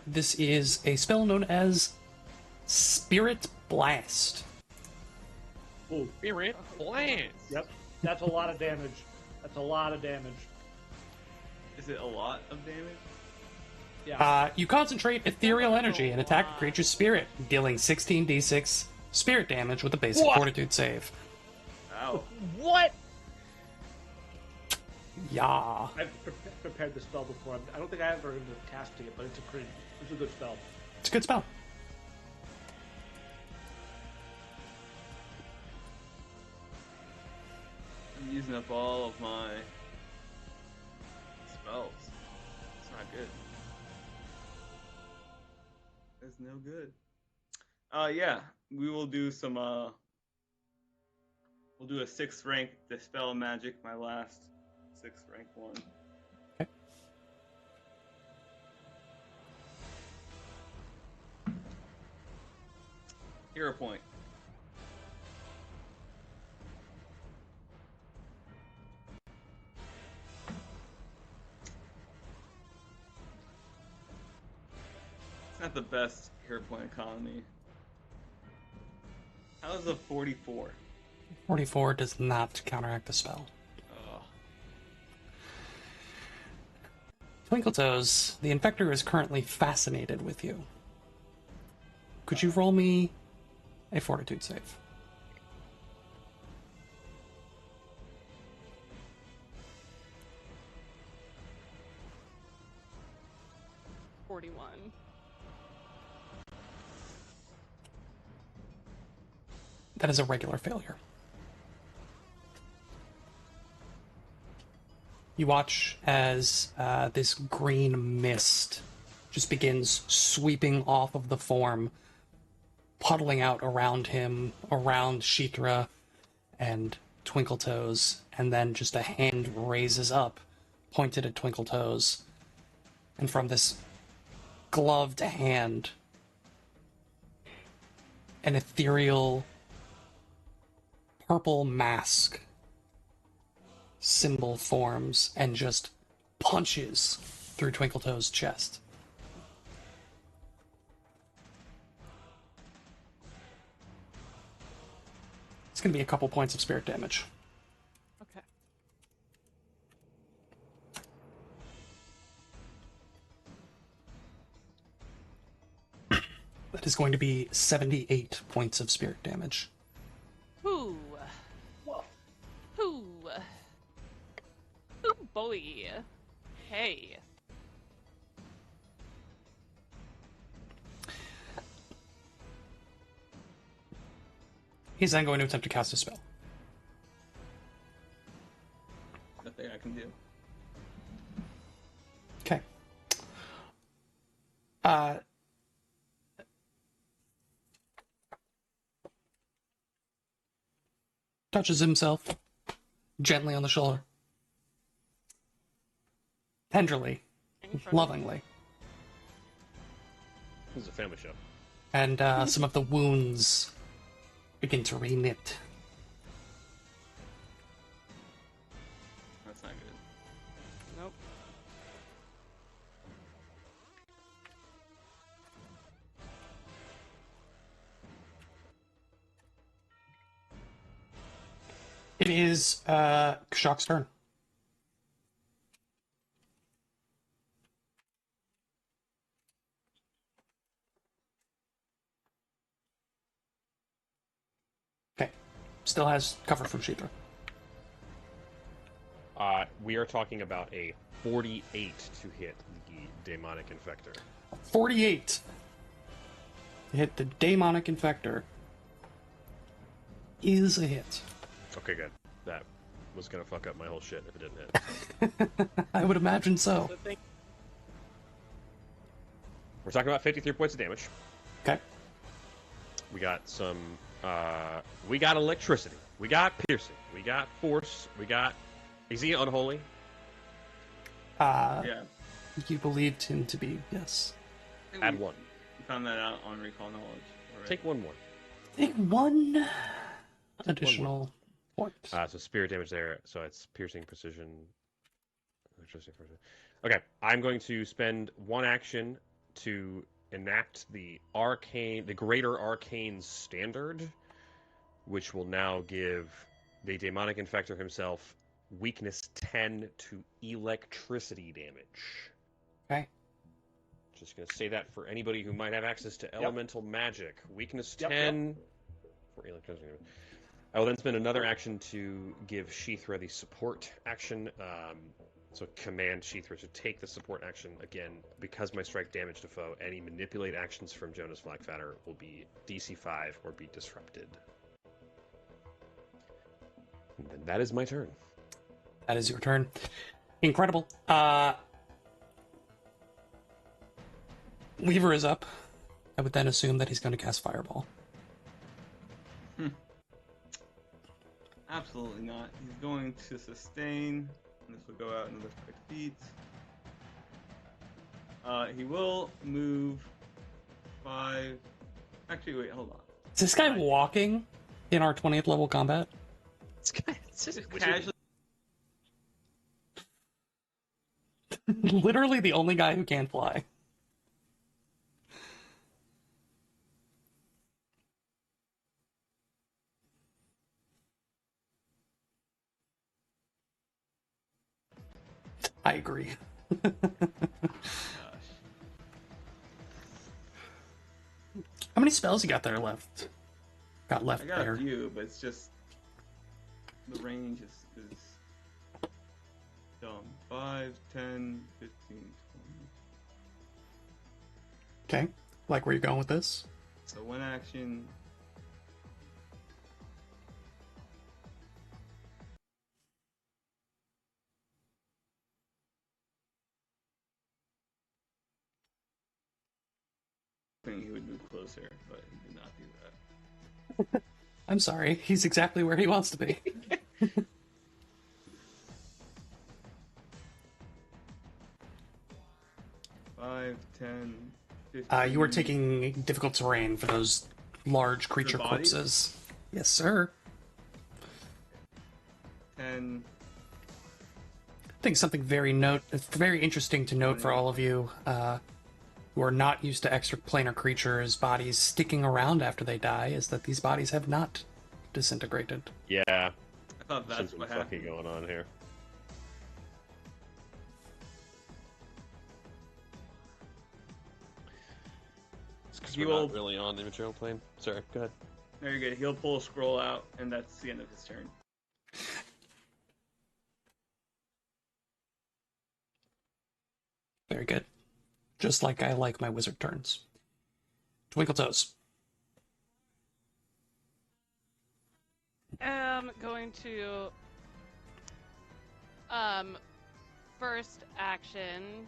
This is a spell known as Spirit Blast. Ooh, Spirit Blast. yep. That's a lot of damage. That's a lot of damage. Is it a lot of damage? Yeah. You concentrate ethereal energy and attack a creature's spirit, dealing 16d6 spirit damage with a basic fortitude save. Ow. What? Yeah. I've prepared the spell before. I don't think I ever ended up casting it, but it's a good spell. It's a good spell. I'm using up all of my spells. It's not good. It's no good. Yeah, we will do some, we'll do a 6th rank Dispel Magic, my last 6th rank one. Okay. Hero point. It's not the best hero point economy. How's a 44? 44 does not counteract the spell. Oh. Twinkletoes, the Infector is currently fascinated with you. Could you roll me a fortitude save? That is a regular failure. You watch as this green mist just begins sweeping off of the form, puddling out around him, around Sheethra and Twinkletoes, and then just a hand raises up, pointed at Twinkle Toes, and from this gloved hand, an ethereal purple mask symbol forms and just punches through Twinkle Toes' chest. It's going to be a couple points of spirit damage. Okay. That is going to be 78 points of spirit damage. Ooh. Ooh. Ooh, boy. Hey. He's then going to attempt to cast a spell. Nothing I can do. Okay. Touches himself gently on the shoulder. Tenderly, lovingly. This is a family show. And some of the wounds begin to reknit. That's not good. Nope. It is Kashak's turn. Okay. Still has cover from Sheethra. We are talking about a 48 to hit the Demonic Infector. 48 to hit the Demonic Infector is a hit. Okay, good. That was gonna fuck up my whole shit if it didn't hit. I would imagine so. We're talking about 53 points of damage. Okay. We got some. We got electricity. We got piercing. We got force. We got. Is he unholy? Yeah. You believed him to be, yes. I think Add we one. found that out on Recall Knowledge. Alright. Take one more. Take one additional point. So spirit damage there. So it's piercing, precision, electricity, precision. Okay, I'm going to spend one action to enact the greater arcane standard, which will now give the demonic infector himself weakness 10 to electricity damage. Okay. Just going to say that for anybody who might have access to elemental magic. Weakness Yep, 10 for electricity damage. I will then spend another action to give Sheethra the support action. So command Sheethra to take the support action again. Because my strike damage to foe, any manipulate actions from Jonas Blackfatter will be DC 5 or be disrupted. And then that is my turn. That is your turn. Incredible. Weaver is up. I would then assume that he's going to cast Fireball. Absolutely not. He's going to sustain. And this will go out another 5 feet. He will move 5. Actually, wait, hold on. Is this guy walking in our 20th level combat? It's just Casually. Literally the only guy who can fly. I agree. Gosh. How many spells you got there left? Got left I got there. a few, but it's just the range is dumb. 5, 10, 15, 20. Okay. Like where you going with this? So one action. I think he would move closer, but he did not do that. I'm sorry. He's exactly where he wants to be. 5, 10, 15. You are taking difficult terrain for those large creature bodies? corpses. Yes, sir. 10. I think something very interesting to note for all of you who are not used to extraplanar creatures' bodies sticking around after they die is that these bodies have not disintegrated. Yeah, I thought that's something what fucking happened. going on here. It's because He we're will- not really on the material plane. Sorry, go ahead. Very good. He'll pull a scroll out, and that's the end of his turn. Very good. Just like I like my wizard turns. Twinkle Toes. I'm going to first action.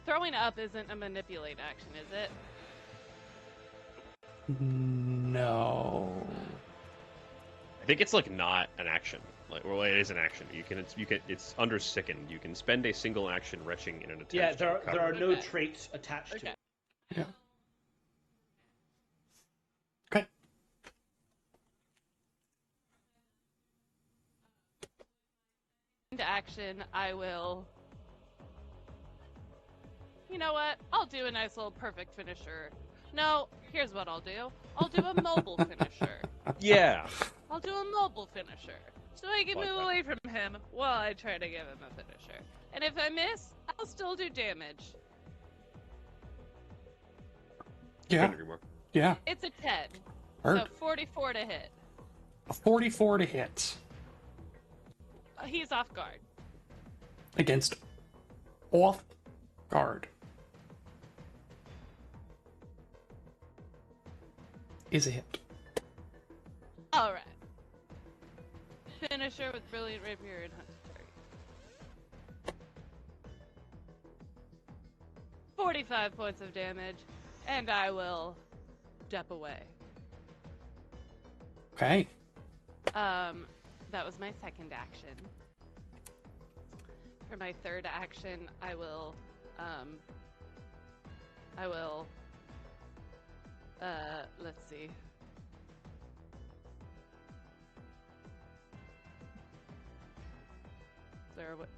Throwing up isn't a manipulate action, is it? No. I think it's like not an action. Like, well, it is an action. It's under sickened. You can spend a single action retching in an attempt. Yeah, to there recover. are no Okay. traits attached to Okay. it. Yeah. Okay. Into action, I will. You know what? I'll do a nice little perfect finisher. No, here's what I'll do. I'll do a mobile finisher. Yeah. I'll do a mobile finisher. So I can Like move that. away from him while I try to give him a finisher. And if I miss, I'll still do damage. Yeah. Couldn't agree more. Yeah. It's a 10. Heard. So 44 to hit. A 44 to hit He's off guard. against off guard. Is a hit. Alright. Finisher with Brilliant Rapier and Hunter's Fury. 45 points of damage, and I will step away. Okay. That was my second action. For my third action, I will, let's see. There, what?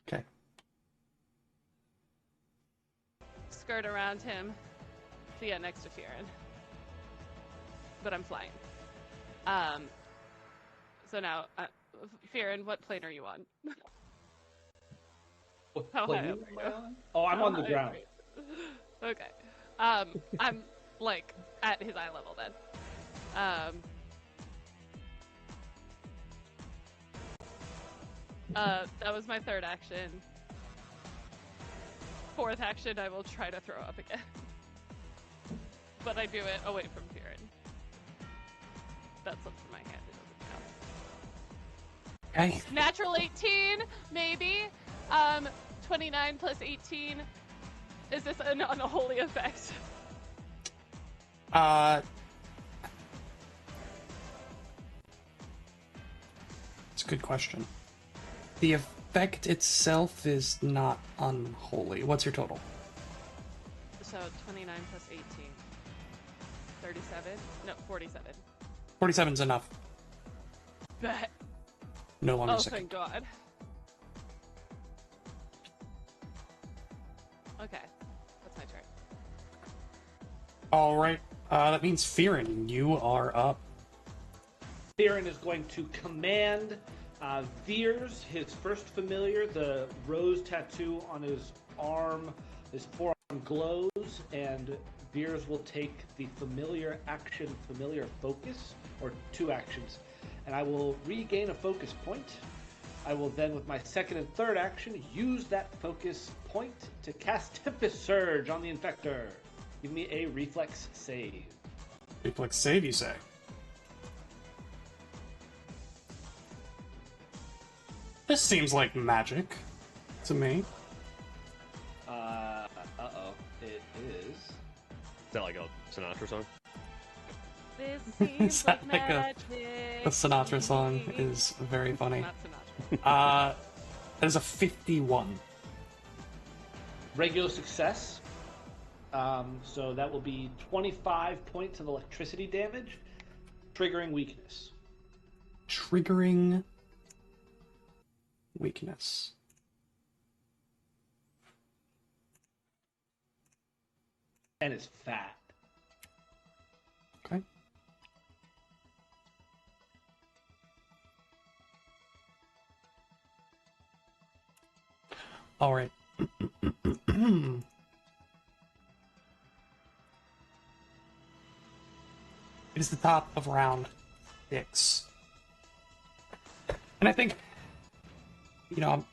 Okay. Skirt around him to get next to Fearon. But I'm flying. So now, Fearon, what plane are you on? What How high plane up am are I you? on? Oh, I'm How on the high ground. are you? Okay. I'm like at his eye level then. That was my third action. Fourth action, I will try to throw up again. But I do it away from Fearon. That slips from my hand, it doesn't count. Okay. Natural 18, maybe. 29 plus 18. Is this an unholy effect? It's a good question. The effect itself is not unholy. What's your total? So 29 plus 18. 37? No, 47. 47's enough. Bet. No longer Oh, sick. thank God. Okay, that's my turn. All right. That means Fearon, you are up. Theron is going to command Veers, his first familiar. The rose tattoo on his arm, his forearm glows, and Veers will take the familiar action, familiar focus, or 2 actions, and I will regain a focus point. I will then, with my second and third action, use that focus point to cast Tempest Surge on the Infector. Give me a reflex save. Reflex save, you say? This seems like magic to me. Uh-oh. It is... Is that like a Sinatra song? This seems like Like magic. the Sinatra song is very funny. Not Sinatra. That is a 51. Regular success. So that will be 25 points of electricity damage, triggering weakness. Triggering weakness. And it's fat. Okay. All right. It is the top of round 6. And I think, I'm going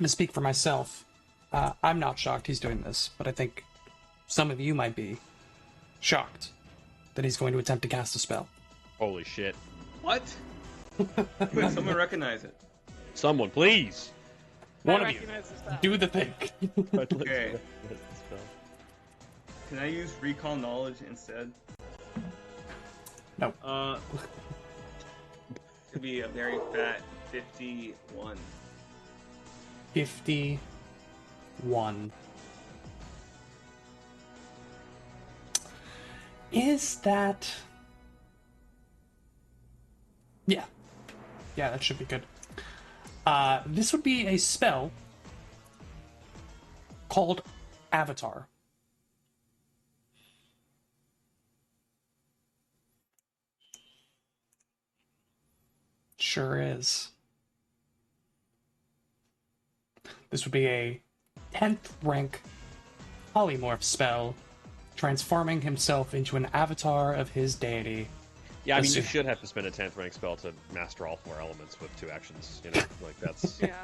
to speak for myself. I'm not shocked he's doing this, but I think some of you might be shocked that he's going to attempt to cast a spell. Holy shit. What? Will someone recognize it? Someone, please! One I of you, recognize the spell. do the thing. Okay. Can I use recall knowledge instead? No. It'd be a very fat 51. 51. Is that... Yeah. Yeah, that should be good. This would be a spell called Avatar. Sure is. This would be a 10th rank polymorph spell, transforming himself into an avatar of his deity. Yeah, I mean, you Assume- should have to spend a 10th rank spell to master all 4 elements with 2 actions, you know? Like, that's Yeah.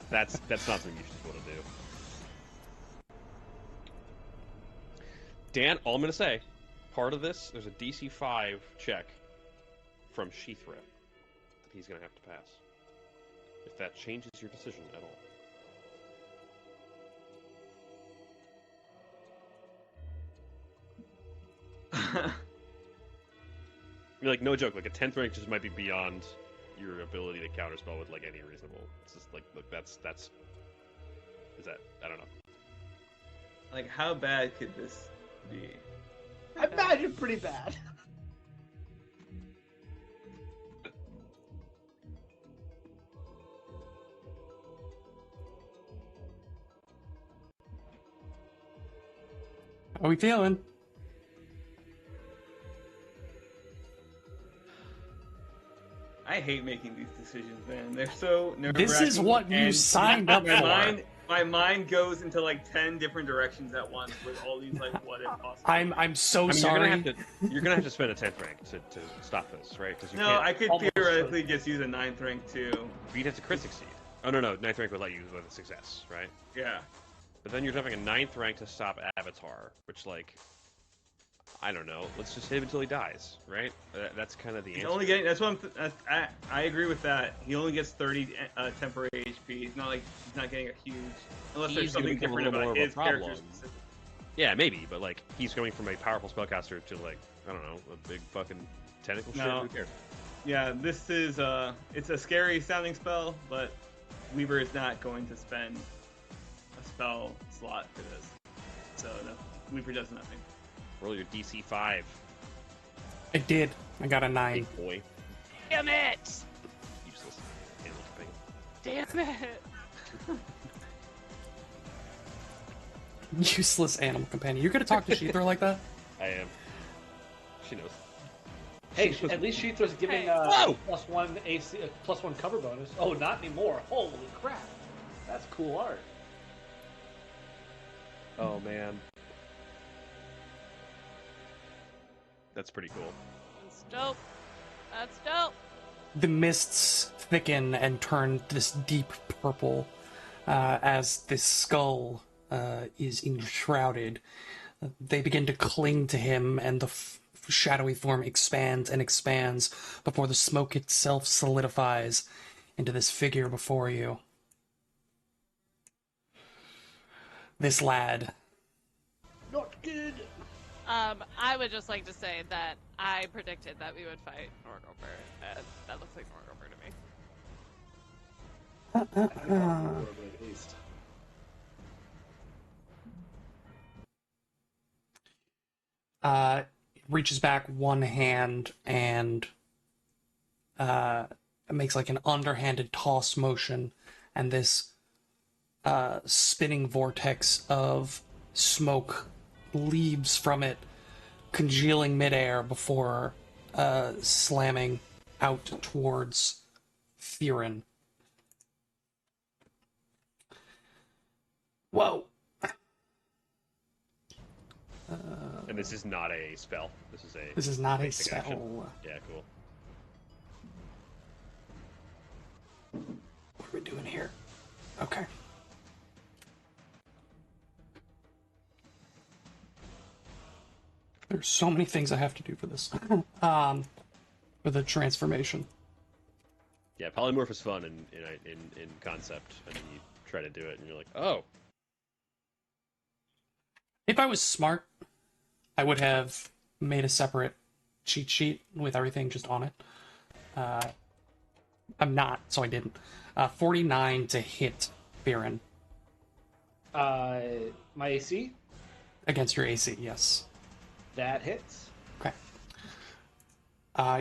that's not something you should want to do. Dan, all I'm going to say, part of this, there's a DC 5 check from Sheath Rip that he's going to have to pass. If that changes your decision at all. I mean, like, no joke, like, a 10th rank just might be beyond your ability to counterspell with, like, any reasonable. It's just, like, look, that's... Is that... I don't know. Like, how bad could this be? I imagine pretty bad. How are we feeling? I hate making these decisions, man. They're so nerve-wracking. This is what you and signed up for. My mind goes into like 10 different directions at once with all these like what if possible. I'm so I mean, sorry. you're gonna have to spend a 10th rank to stop this, right? Because you No, can't... I could almost theoretically just use a 9th rank too. You'd have to crit succeed. Oh, no, 9th rank would let you with a success, right? Yeah. But then you're having a 9th rank to stop Avatar, which, like... I don't know. Let's just hit him until he dies, right? That's kind of the He's answer. only getting. That's what I agree with that. He only gets 30 temporary HP. It's not like he's not getting a huge. Unless there's He's gonna something become a different little more about of a his character problem. specific. Yeah, maybe, but, like, he's going from a powerful spellcaster to, like, I don't know, a big fucking tentacle shit. No. Who cares? Yeah, this is it's a scary sounding spell, but Weaver is not going to spend a spell slot for this. So no, Weaver does nothing. Roll your DC 5, I did. I got a 9. big boy. Damn it! Useless animal companion. Damn it! Useless animal companion. You're gonna talk to Sheathra like that? I am. She knows. Hey, at least Sheathra's giving Hey. Whoa! +1 AC, +1 cover bonus. Oh, not anymore. Holy crap. That's cool art. Oh, man. That's pretty cool. That's dope. That's dope. The mists thicken and turn this deep purple as this skull is enshrouded. They begin to cling to him, and the shadowy form expands and expands before the smoke itself solidifies into this figure before you. This lad. Not good. I would just like to say that I predicted that we would fight Norgover, and that looks like Norgover to me. At least. Reaches back one hand and makes like an underhanded toss motion, and this spinning vortex of smoke leaves from it, congealing midair before slamming out towards Theron. Whoa. And this is not a spell. This is a. This is not a basic spell. action. Yeah, cool. What are we doing here? Okay. There's so many things I have to do for this. For the transformation. Yeah, polymorph is fun in concept, and then you try to do it, and you're like, oh. If I was smart, I would have made a separate cheat sheet with everything just on it. I'm not, so I didn't. 49 to hit Baron. My AC? Against your AC, yes. That hits. Okay.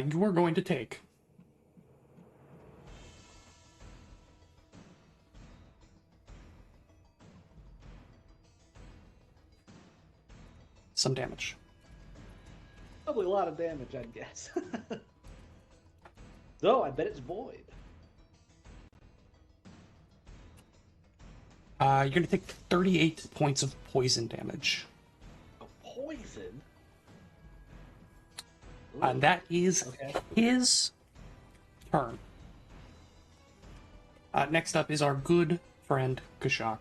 You are going to take some damage. Probably a lot of damage, I'd guess. Though, I bet it's void. You're going to take 38 points of poison damage. A poison? And that is Okay. his turn. Next up is our good friend Kashak.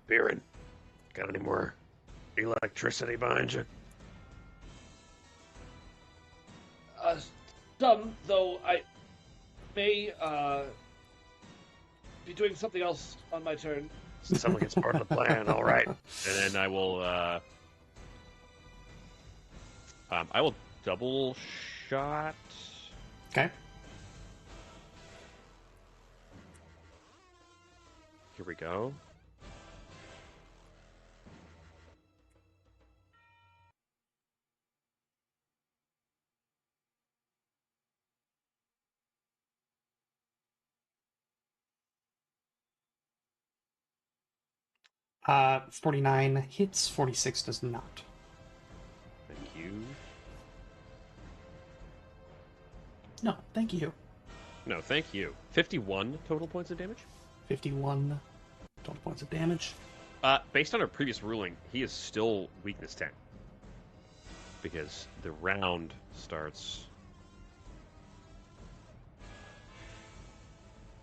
Baron, got any more electricity behind you? Some, though I may be doing something else on my turn. Sounds like it's part of the plan. All right. And then I will double shot. Okay. Here we go. Uh, 49 hits, 46 does not. Thank you. No, thank you. No, thank you. 51 total points of damage? 51 total points of damage. Based on our previous ruling, he is still weakness 10. Because the round starts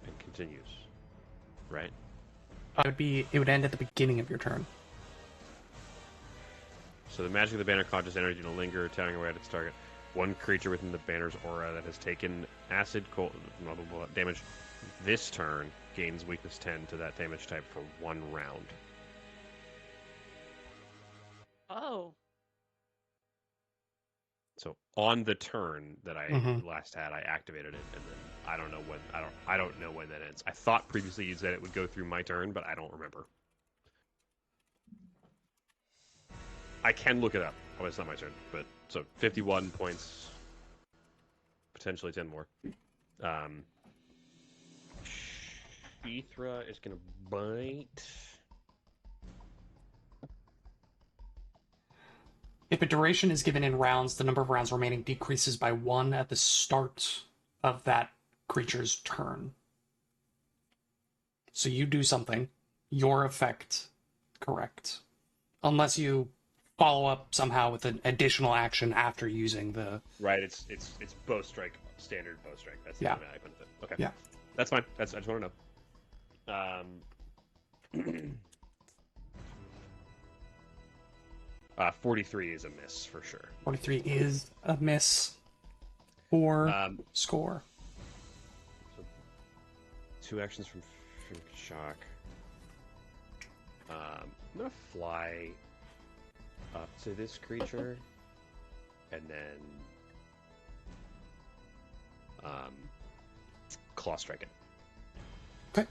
and continues. Right? It would end at the beginning of your turn. So the magic of the banner causes energy to linger, tearing away at its target. One creature within the banner's aura that has taken acid, cold, blah, blah, blah, damage this turn gains weakness 10 to that damage type for 1 round. Oh. So on the turn that I Mhm. last had, I activated it, and then I don't know when that ends. I thought previously you said it would go through my turn, but I don't remember. I can look it up. Oh, it's not my turn, but so 51 points, potentially 10 more. Ethra is gonna bite. If a duration is given in rounds, the number of rounds remaining decreases by 1 at the start of that creature's turn. So you do something, your effect, correct. Unless you follow up somehow with an additional action after using the... Right, it's bow strike, standard bow strike. That's the Yeah. automatic benefit. Okay. Yeah. That's fine. I just want to know. 43 is a miss for sure. 43 is a miss for Um, score. so 2 actions from Shock. I'm gonna fly up to this creature, and then claw strike it. Okay.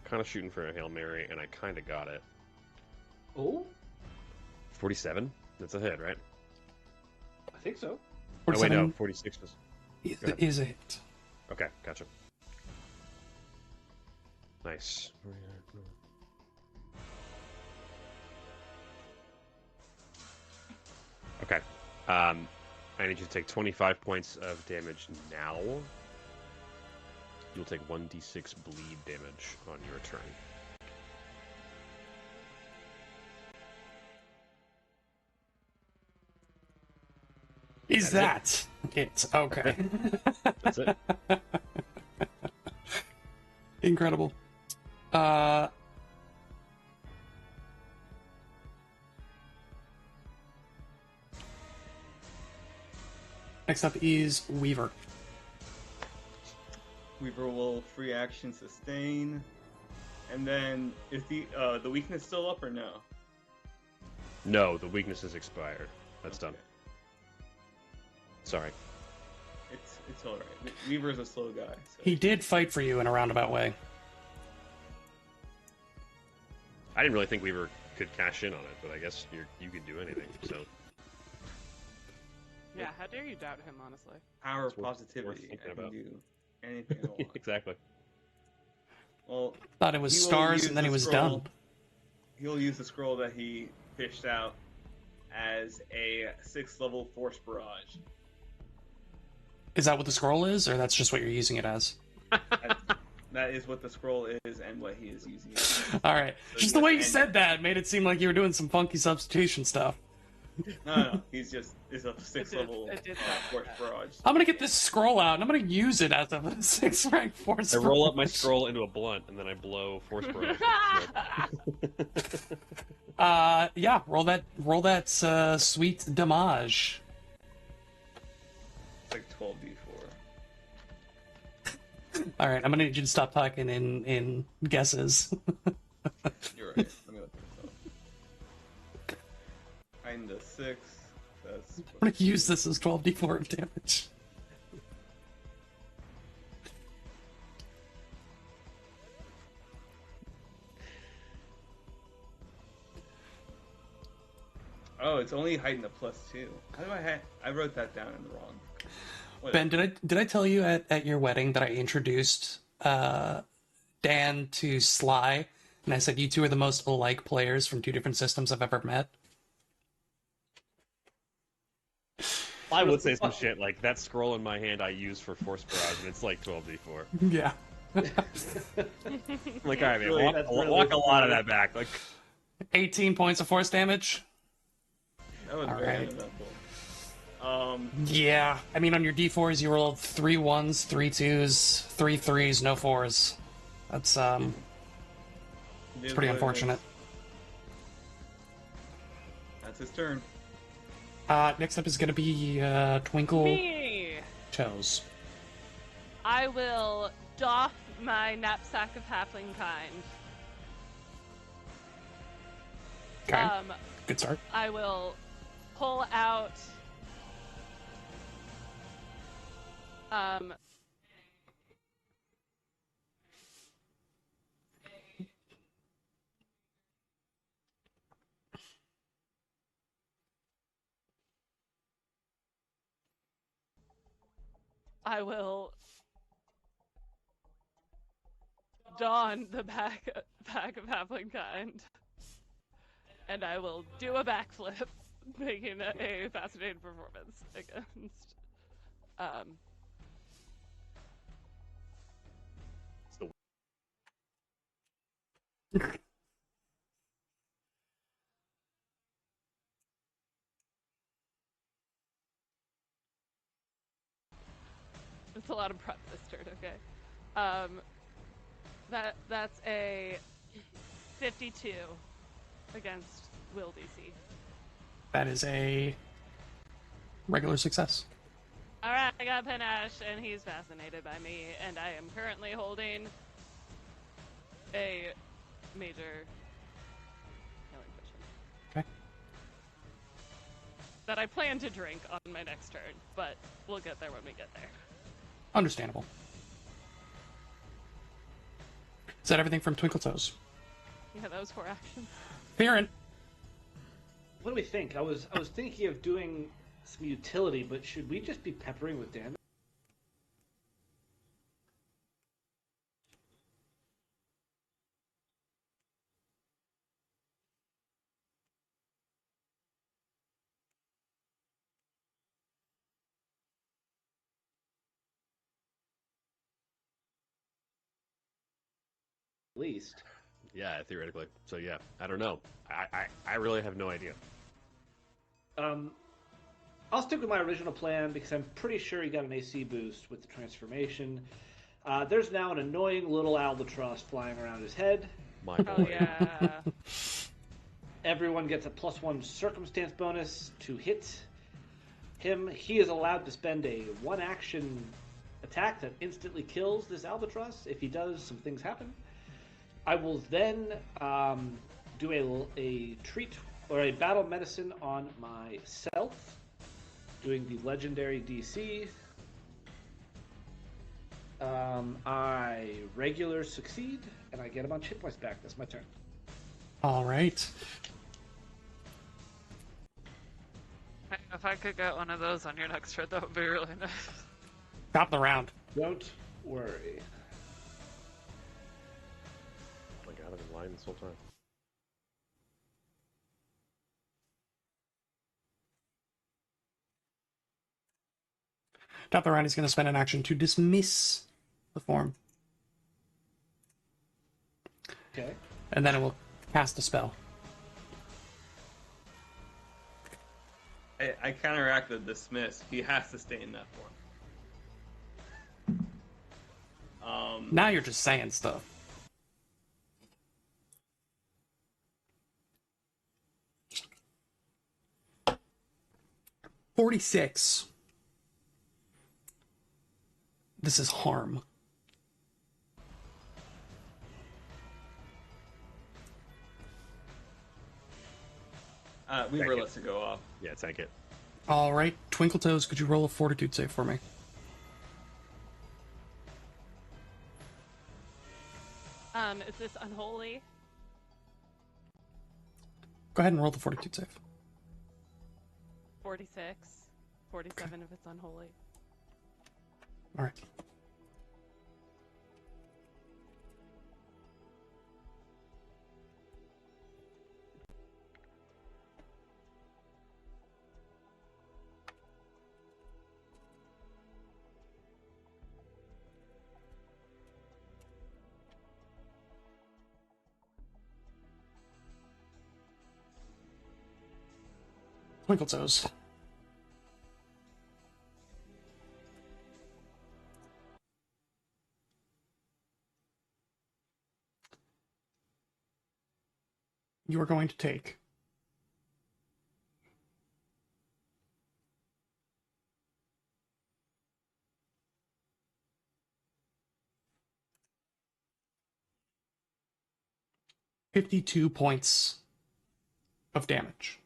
Kind of shooting for a Hail Mary, and I kind of got it. Oh, 47? That's a hit, right? I think so. Oh, wait, no. 47 46 was... is a hit. Okay, gotcha. Nice. Okay. I need you to take 25 points of damage now. You'll take 1d6 bleed damage on your turn. Is that it? Okay. That's it. Incredible. Next up is Weaver. Weaver will free action sustain. And then, is the weakness still up or no? No, the weakness is expired. That's done. Sorry. It's alright. Weaver's a slow guy. So. He did fight for you in a roundabout way. I didn't really think Weaver could cash in on it, but I guess you could do anything, so... Yeah, how dare you doubt him, honestly? Power of It's worth positivity. thinking I can about. do anything I want. Exactly. Well, Thought it was he will stars use and then the he was scroll- done. He'll use the scroll that he fished out as a 6th level Force Barrage. Is that what the scroll is, or that's just what you're using it as? That is what the scroll is and what he is using it as. All right. So Just the yes, way you and- said that made it seem like you were doing some funky substitution stuff. No, he's a 6th level it did Force Barrage. I'm gonna get this scroll out and I'm gonna use it as a 6th rank force. I roll up my scroll into a blunt, and then I blow Force Barrage. Yeah, roll that sweet damage. It's like 12d4. All right, I'm gonna need you to stop talking in guesses. You're right. Let me look this up. Kinda 6. That's. I'm gonna use this as 12d4 of damage. Oh, it's only heightened a +2. How do I wrote that down in the wrong. Ben, did I tell you at your wedding that I introduced Dan to Sly, and I said you two are the most alike players from two different systems I've ever met? I would say some shit like that scroll in my hand I use for Force Barrage, and it's like 12d4. Yeah. I'm like, all right, man, really- walk, that's walk really a lot of that back. Like, 18 points of force damage. That was All very right. uneventful. Yeah, I mean on your d4s you rolled 3 1s, 3 2s, 3 3s, no 4s. That's it's pretty unfortunate. That's his turn. Next up is gonna be Twinkle Me! Toes. I will doff my knapsack of halfling kind. Okay, good start. I will pull out I will don the pack of halfling kind, and I will do a backflip, making a fascinating performance against. It's a lot of prep this turn, okay? That's a 52 against Will DC. That is a regular success. Alright, I got Panache, and he's fascinated by me, and I am currently holding a major that I plan to drink on my next turn, but we'll get there when we get there. Understandable. Is that everything from Twinkle Toes? Yeah, that was 4 actions. Farron. What do we think? I was thinking of doing some utility, but should we just be peppering with damage? At least. Yeah, theoretically. So yeah, I don't know. I really have no idea. I'll stick with my original plan because I'm pretty sure he got an AC boost with the transformation. There's now an annoying little albatross flying around his head. My Oh boy. yeah. Everyone gets a +1 circumstance bonus to hit him. He is allowed to spend a 1-action attack that instantly kills this albatross. If he does, some things happen. I will then do a treat or a battle medicine on myself, doing the legendary DC. I regular succeed, and I get a bunch of hit points back. That's my turn. All right. If I could get one of those on your next turn, that would be really nice. Top of the round. Don't worry. Oh my god, I've been lying this whole time. Top of the round, he's going to spend an action to dismiss the form. Okay. And then it will cast a spell. I counteract the dismiss. He has to stay in that form. Now you're just saying stuff. $46. This is harm. Weaver lets it go off. Yeah, take it. All right, Twinkle Toes, could you roll a fortitude save for me? Is this unholy? Go ahead and roll the fortitude save. 46. 47 if it's unholy. All right. Twinkle Toes. You are going to take 52 points of damage.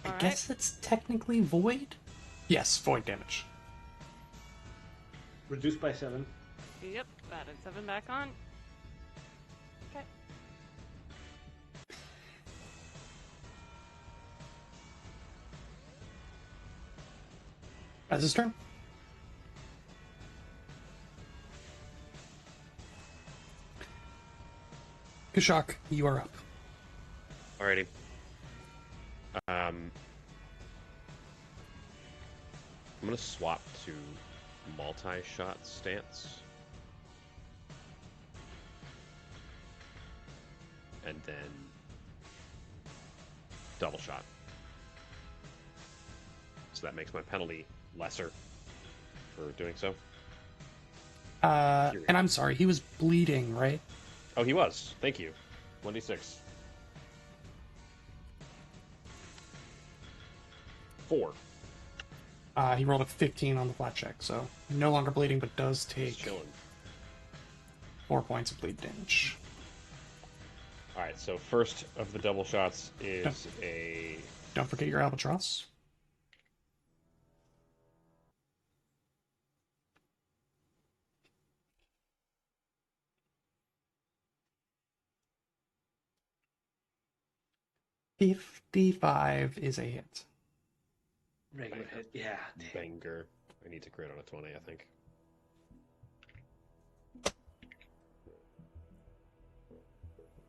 I All guess it's technically void? Yes, void damage. Reduced by 7. Yep, added 7 back on. Okay. That's his turn. Kashak, you are up. Alrighty. I'm gonna swap to multi-shot stance. And then double shot. So that makes my penalty lesser for doing so. And I'm sorry, he was bleeding, right? Oh, he was. Thank you. 1d6. 4. He rolled a 15 on the flat check, so no longer bleeding, but does He's take chilling. 4 points of bleed damage. Alright, right, so first of the double shots is a... Don't forget your albatross. $55 is a hit. Regular hit. Yeah. Damn. banger. I need to crit on a 20, I think.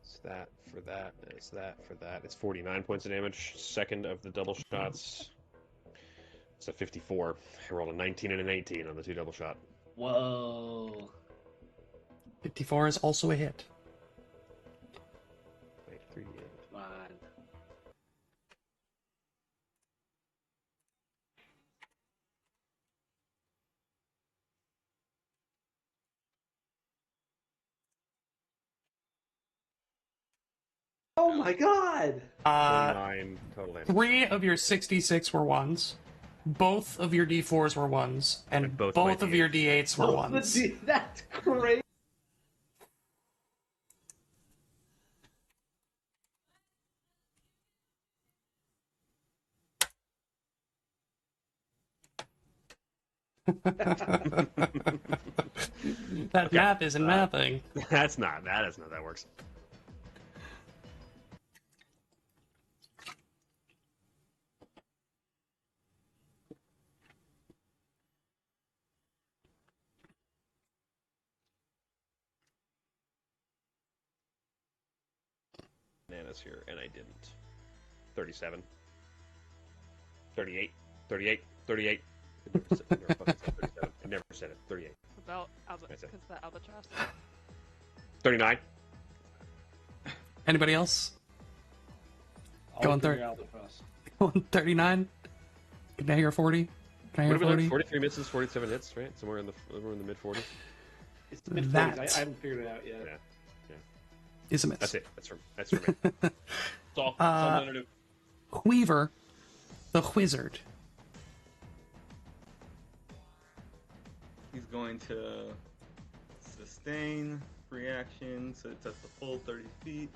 It's that for that. It's that for that. It's 49 points of damage. Second of the double shots. It's a 54. I rolled a 19 and an 18 on the 2 double shot. Whoa. 54 is also a hit. Wait, 3, Come on. Oh my god! 29 total damage. 3 of your 66 were ones. Both of your D4s were ones, and both both my of your D8s were ones. That's great. That math isn't mathing. That's not. That is not. That works. Bananas here, and I didn't. 37. 38. 38. 38. I never said it. 38. About That's it. because the albatross. 39. Anybody else? Going third. through. Going 39? Can I hear 40? Can I hear What have we 40? learned? 43 misses, 47 hits, right? Somewhere in the mid 40s. It's the mid-40s. That- I haven't figured it out yet. Yeah. Is a miss. That's it. That's for me. That's all I'm gonna do. Weaver, the wizard. He's going to sustain free action, so it's at the full 30 feet.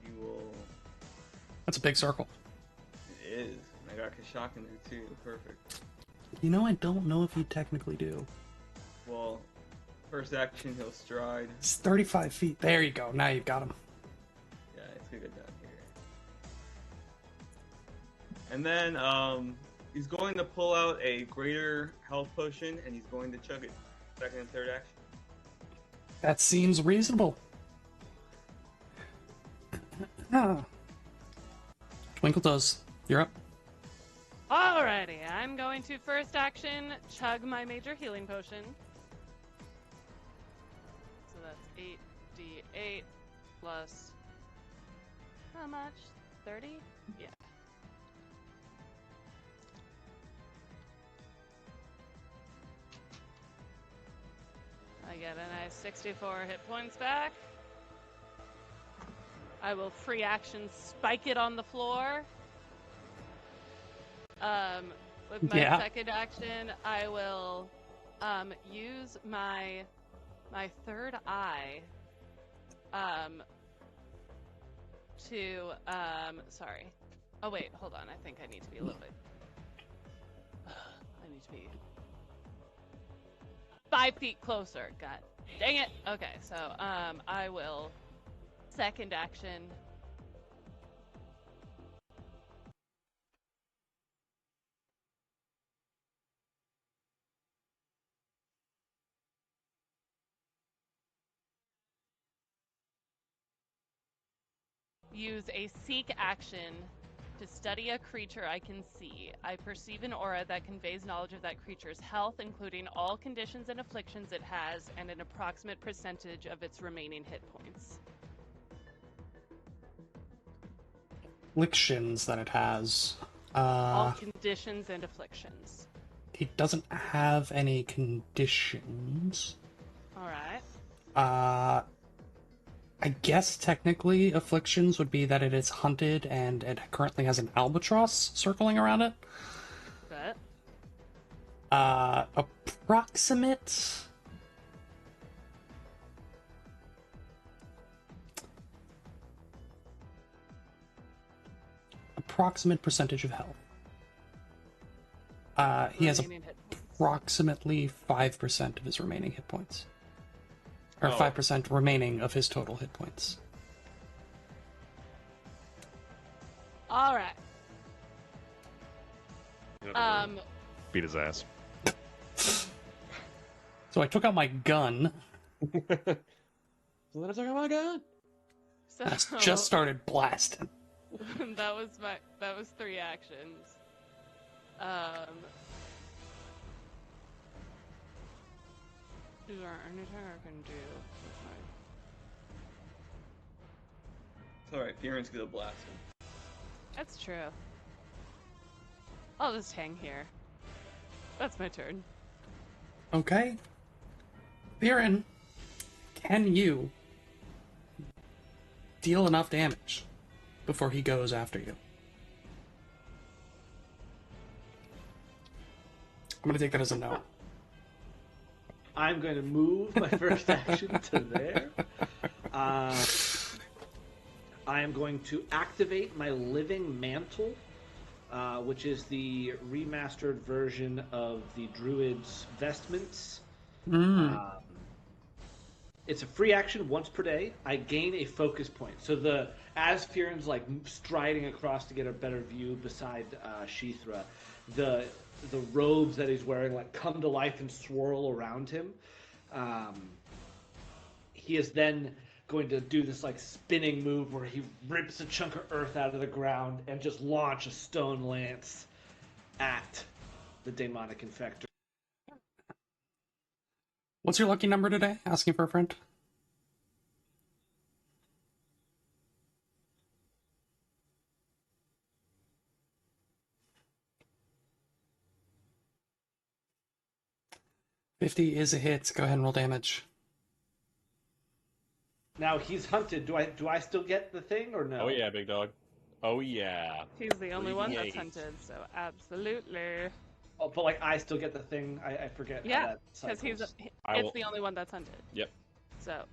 He will. That's a big circle. It is. And I got Kashak in there too. Perfect. You know, I don't know if you technically do. Well, first action, he'll stride. It's 35 feet. There you go. Now you've got him. Yeah, it's gonna go down here. And then he's going to pull out a greater health potion, and he's going to chug it. Second and third action. That seems reasonable. Twinkle Toes, you're up. Alrighty, I'm going to first action chug my major healing potion. So that's 8d8 plus how much? 30? Yeah. I get a nice 64 hit points back. I will free action spike it on the floor. With my second action, I will use my third eye to sorry. Oh wait, hold on. I think I need to be a little bit. I need to be 5 feet closer. God dang it. Okay, so I will second action. Use a seek action to study a creature I can see. I perceive an aura that conveys knowledge of that creature's health, including all conditions and afflictions it has, and an approximate percentage of its remaining hit points. Afflictions that it has. All conditions and afflictions. It doesn't have any conditions. Alright. I guess technically afflictions would be that it is hunted and it currently has an albatross circling around it. But Approximate. approximate percentage of health. He has Remaining hit points. approximately 5% of his remaining hit points. Or Oh. 5% remaining of his total hit points. All right. Beat his ass. So I took out my gun. So then I took out my gun. So I just started blasting. that was 3 actions. Is there anything I can do with my... It's alright, Fearon's gonna blast him. That's true. I'll just hang here. That's my turn. Okay. Viren, can you deal enough damage before he goes after you? I'm gonna take that as a no. I'm going to move my first action to there. I am going to activate my Living Mantle, which is the remastered version of the Druid's Vestments. It's a free action once per day. I gain a focus point. So as Fearon's like striding across to get a better view beside Sheethra, the robes that he's wearing like come to life and swirl around him. He is then going to do this like spinning move where he rips a chunk of earth out of the ground and just launch a stone lance at the demonic infector. What's your lucky number today? Asking for a friend. $50 is a hit. Go ahead and roll damage. Now he's hunted. Do I still get the thing or no? Oh yeah, big dog. Oh yeah. He's the only one that's 38. hunted, so absolutely. Oh, but like I still get the thing. I forget. how Yeah, that because cycles. it's the only one that's hunted. Yep. So,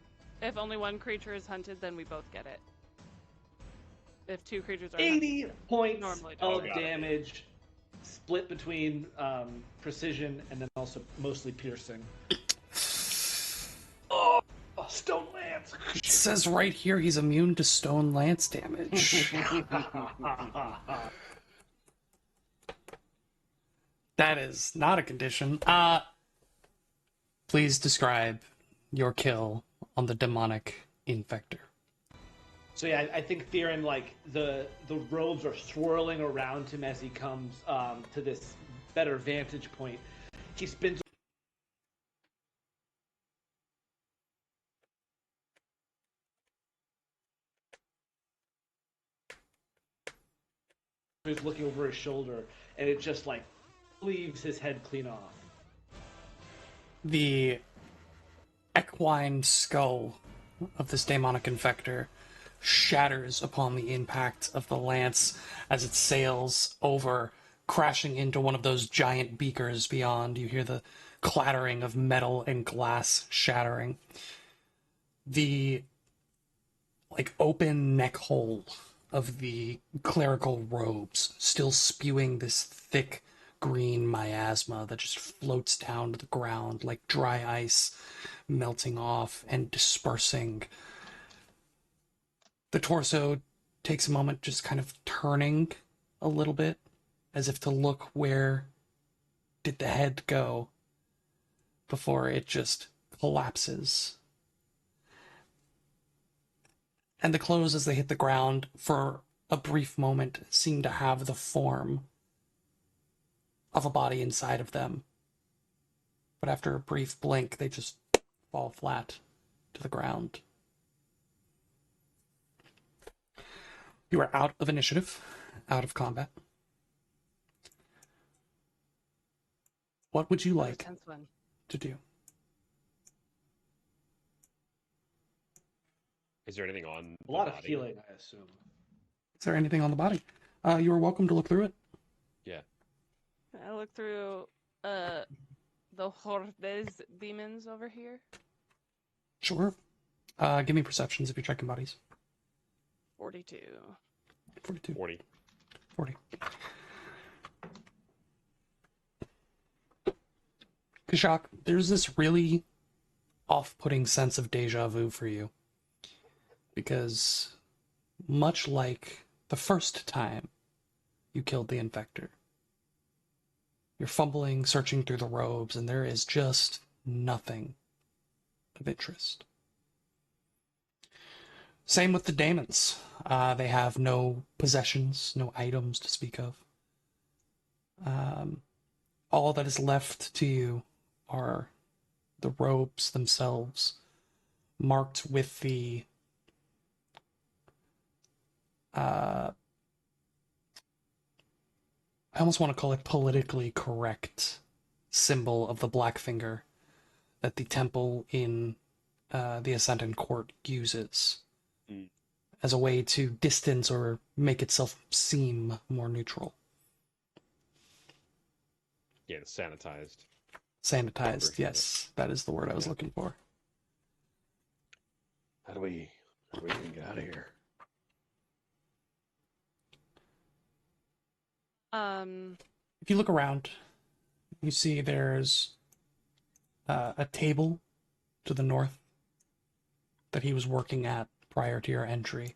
if only one creature is hunted, then we both get it. If 2 creatures are 80 points Normally of does. Oh, got it. damage, split between precision and then also mostly piercing. Oh, stone lance! It says right here he's immune to stone lance damage. That is not a condition. Please describe your kill on the demonic infector. So yeah, I think Theron, like the robes are swirling around him as he comes to this better vantage point. He spins. He's looking over his shoulder, and it just like leaves his head clean off. The equine skull of this demonic infector shatters upon the impact of the lance as it sails over, crashing into one of those giant beakers beyond. You hear the clattering of metal and glass shattering. The open neck hole of the clerical robes still spewing this thick green miasma that just floats down to the ground like dry ice, melting off and dispersing. The torso takes a moment just kind of turning a little bit, as if to look where did the head go, before it just collapses. And the clothes, as they hit the ground, for a brief moment, seem to have the form of a body inside of them. But after a brief blink, they just fall flat to the ground. You are out of initiative, out of combat. What would you like Tense one. to do? Is there anything on A lot the of body? healing, I assume. Is there anything on the body? You are welcome to look through it. Yeah. I look through the Hordes demons over here. Sure. Give me perceptions if you're checking bodies. 42. 42. 40. 40. Kashak, there's this really off-putting sense of deja vu for you. Because much like the first time you killed the infector, you're fumbling, searching through the robes, and there is just nothing of interest. Same with the daemons. They have no possessions, no items to speak of. All that is left to you are the robes themselves, marked with the I almost want to call it politically correct symbol of the black finger that the temple in the Ascendant Court uses as a way to distance or make itself seem more neutral. Yeah, sanitized. Sanitized, yes. That is the word I was looking for. How do we even get out of here? If you look around, you see there's a table to the north that he was working at prior to your entry,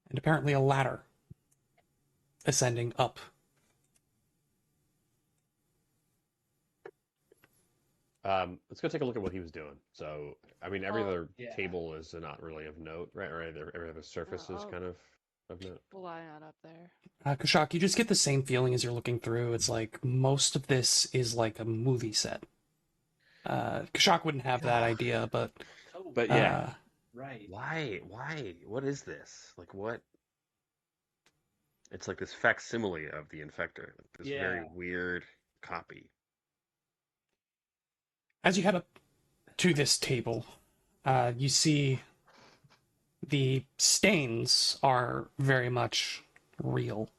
and apparently a ladder ascending up. Let's go take a look at what he was doing. So, I mean, every Oh, other yeah. table is not really of note, right? Or every other surface is kind of note. Why not up there? Kashak, you just get the same feeling as you're looking through. It's like most of this is like a movie set. Kashak wouldn't have that idea, but Oh, But yeah, right. why? What is this? Like, what? It's like this facsimile of the infector. Like this very Yeah. weird copy. as you head up to this table, you see the stains are very much real.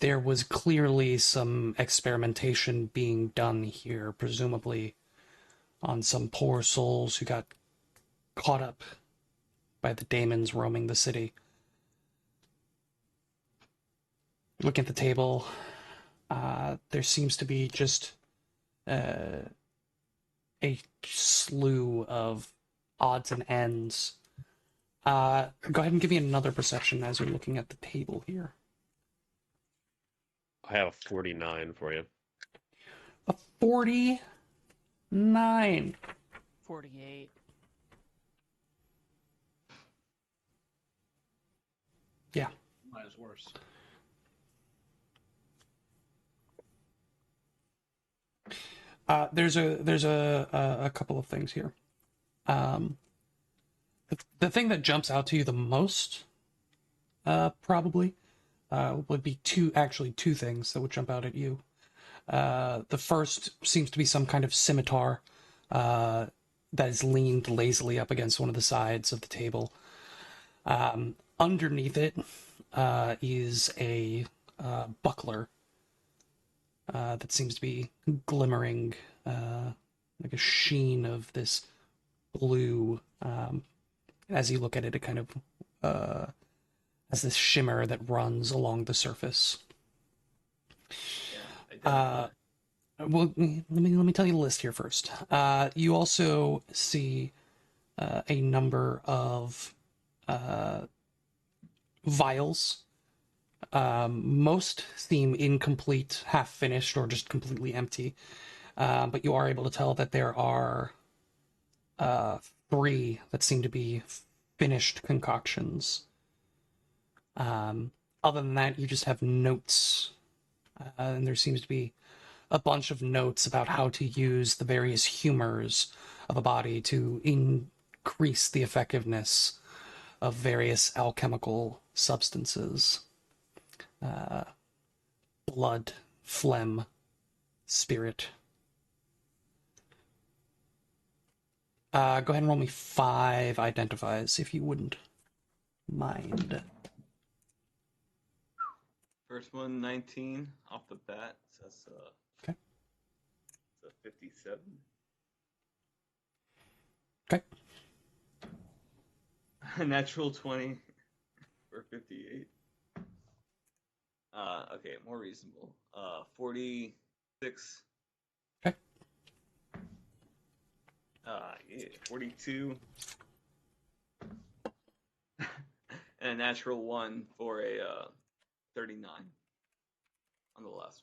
There was clearly some experimentation being done here, presumably on some poor souls who got caught up by the daemons roaming the city. Looking at the table, there seems to be just a slew of odds and ends. Go ahead and give me another perception as you're looking at the table here. I have a 49 for you. A 49. 48. Yeah. Mine is worse. There's a couple of things here. The thing that jumps out to you the most, probably, would be two things that would jump out at you. The first seems to be some kind of scimitar that is leaned lazily up against one of the sides of the table. Underneath it is a buckler that seems to be glimmering like a sheen of this blue. As you look at it, it kind of has this shimmer that runs along the surface. Yeah, Well, let me tell you the list here first. You also see a number of vials. Most seem incomplete, half finished, or just completely empty. But you are able to tell that there are 3 that seem to be finished concoctions. Other than that, you just have notes, and there seems to be a bunch of notes about how to use the various humors of a body to increase the effectiveness of various alchemical substances. Blood, phlegm, spirit. Go ahead and roll me 5 identifies, if you wouldn't mind. First one, 19 off the bat. So that's Okay. it's a 57. Okay. A natural 20 for 58. Okay, more reasonable. 46. Okay. Yeah, 42. And a natural 1 for a 39 on the last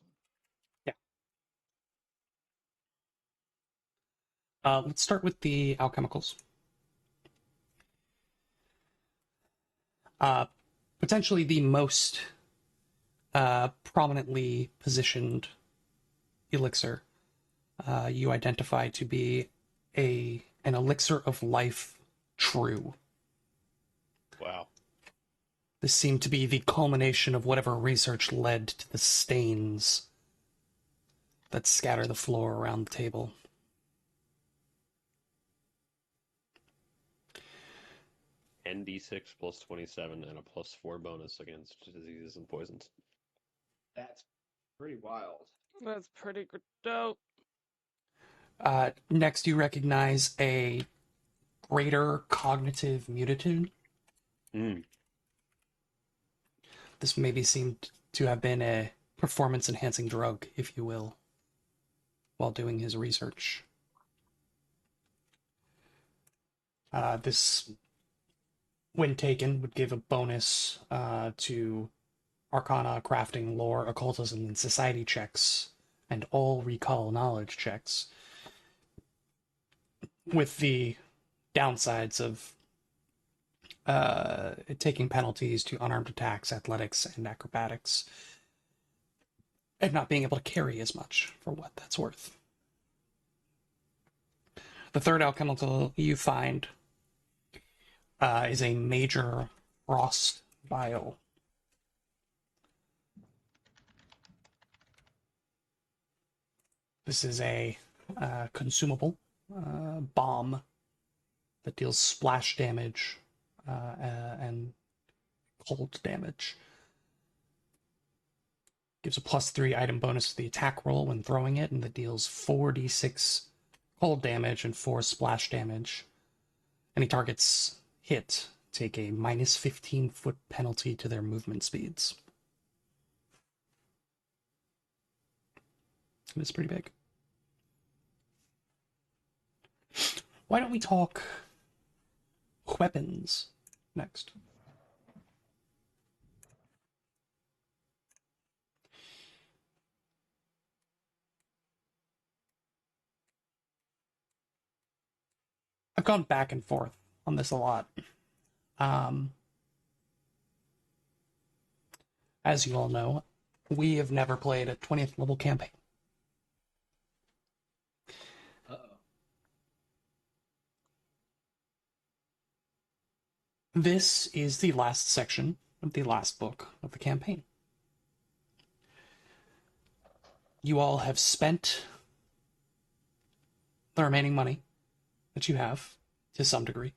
one. Let's start with the alchemicals. Potentially the most prominently positioned elixir you identify to be an elixir of life true. Wow. This seemed to be the culmination of whatever research led to the stains that scatter the floor around the table. ND6 plus 27 and a plus 4 bonus against diseases and poisons. That's pretty wild. That's pretty good. Dope. Next, you recognize a greater cognitive mutitude. Mm. This maybe seemed to have been a performance-enhancing drug, if you will, while doing his research. This, when taken, would give a bonus to Arcana, Crafting, Lore, Occultism, and Society checks, and all Recall Knowledge checks, with the downsides of taking penalties to unarmed attacks, athletics, and acrobatics, and not being able to carry as much, for what that's worth. The third alchemical you find is a major frost vial. This is a consumable bomb that deals splash damage and cold damage. Gives a +3 item bonus to the attack roll when throwing it, and that deals 4d6 cold damage and 4 splash damage. Any targets hit take a -15-foot penalty to their movement speeds. It's pretty big. Why don't we talk weapons next? I've gone back and forth on this a lot. As you all know, we have never played a 20th level campaign. Uh-oh. This is the last section of the last book of the campaign. You all have spent the remaining money that you have to some degree.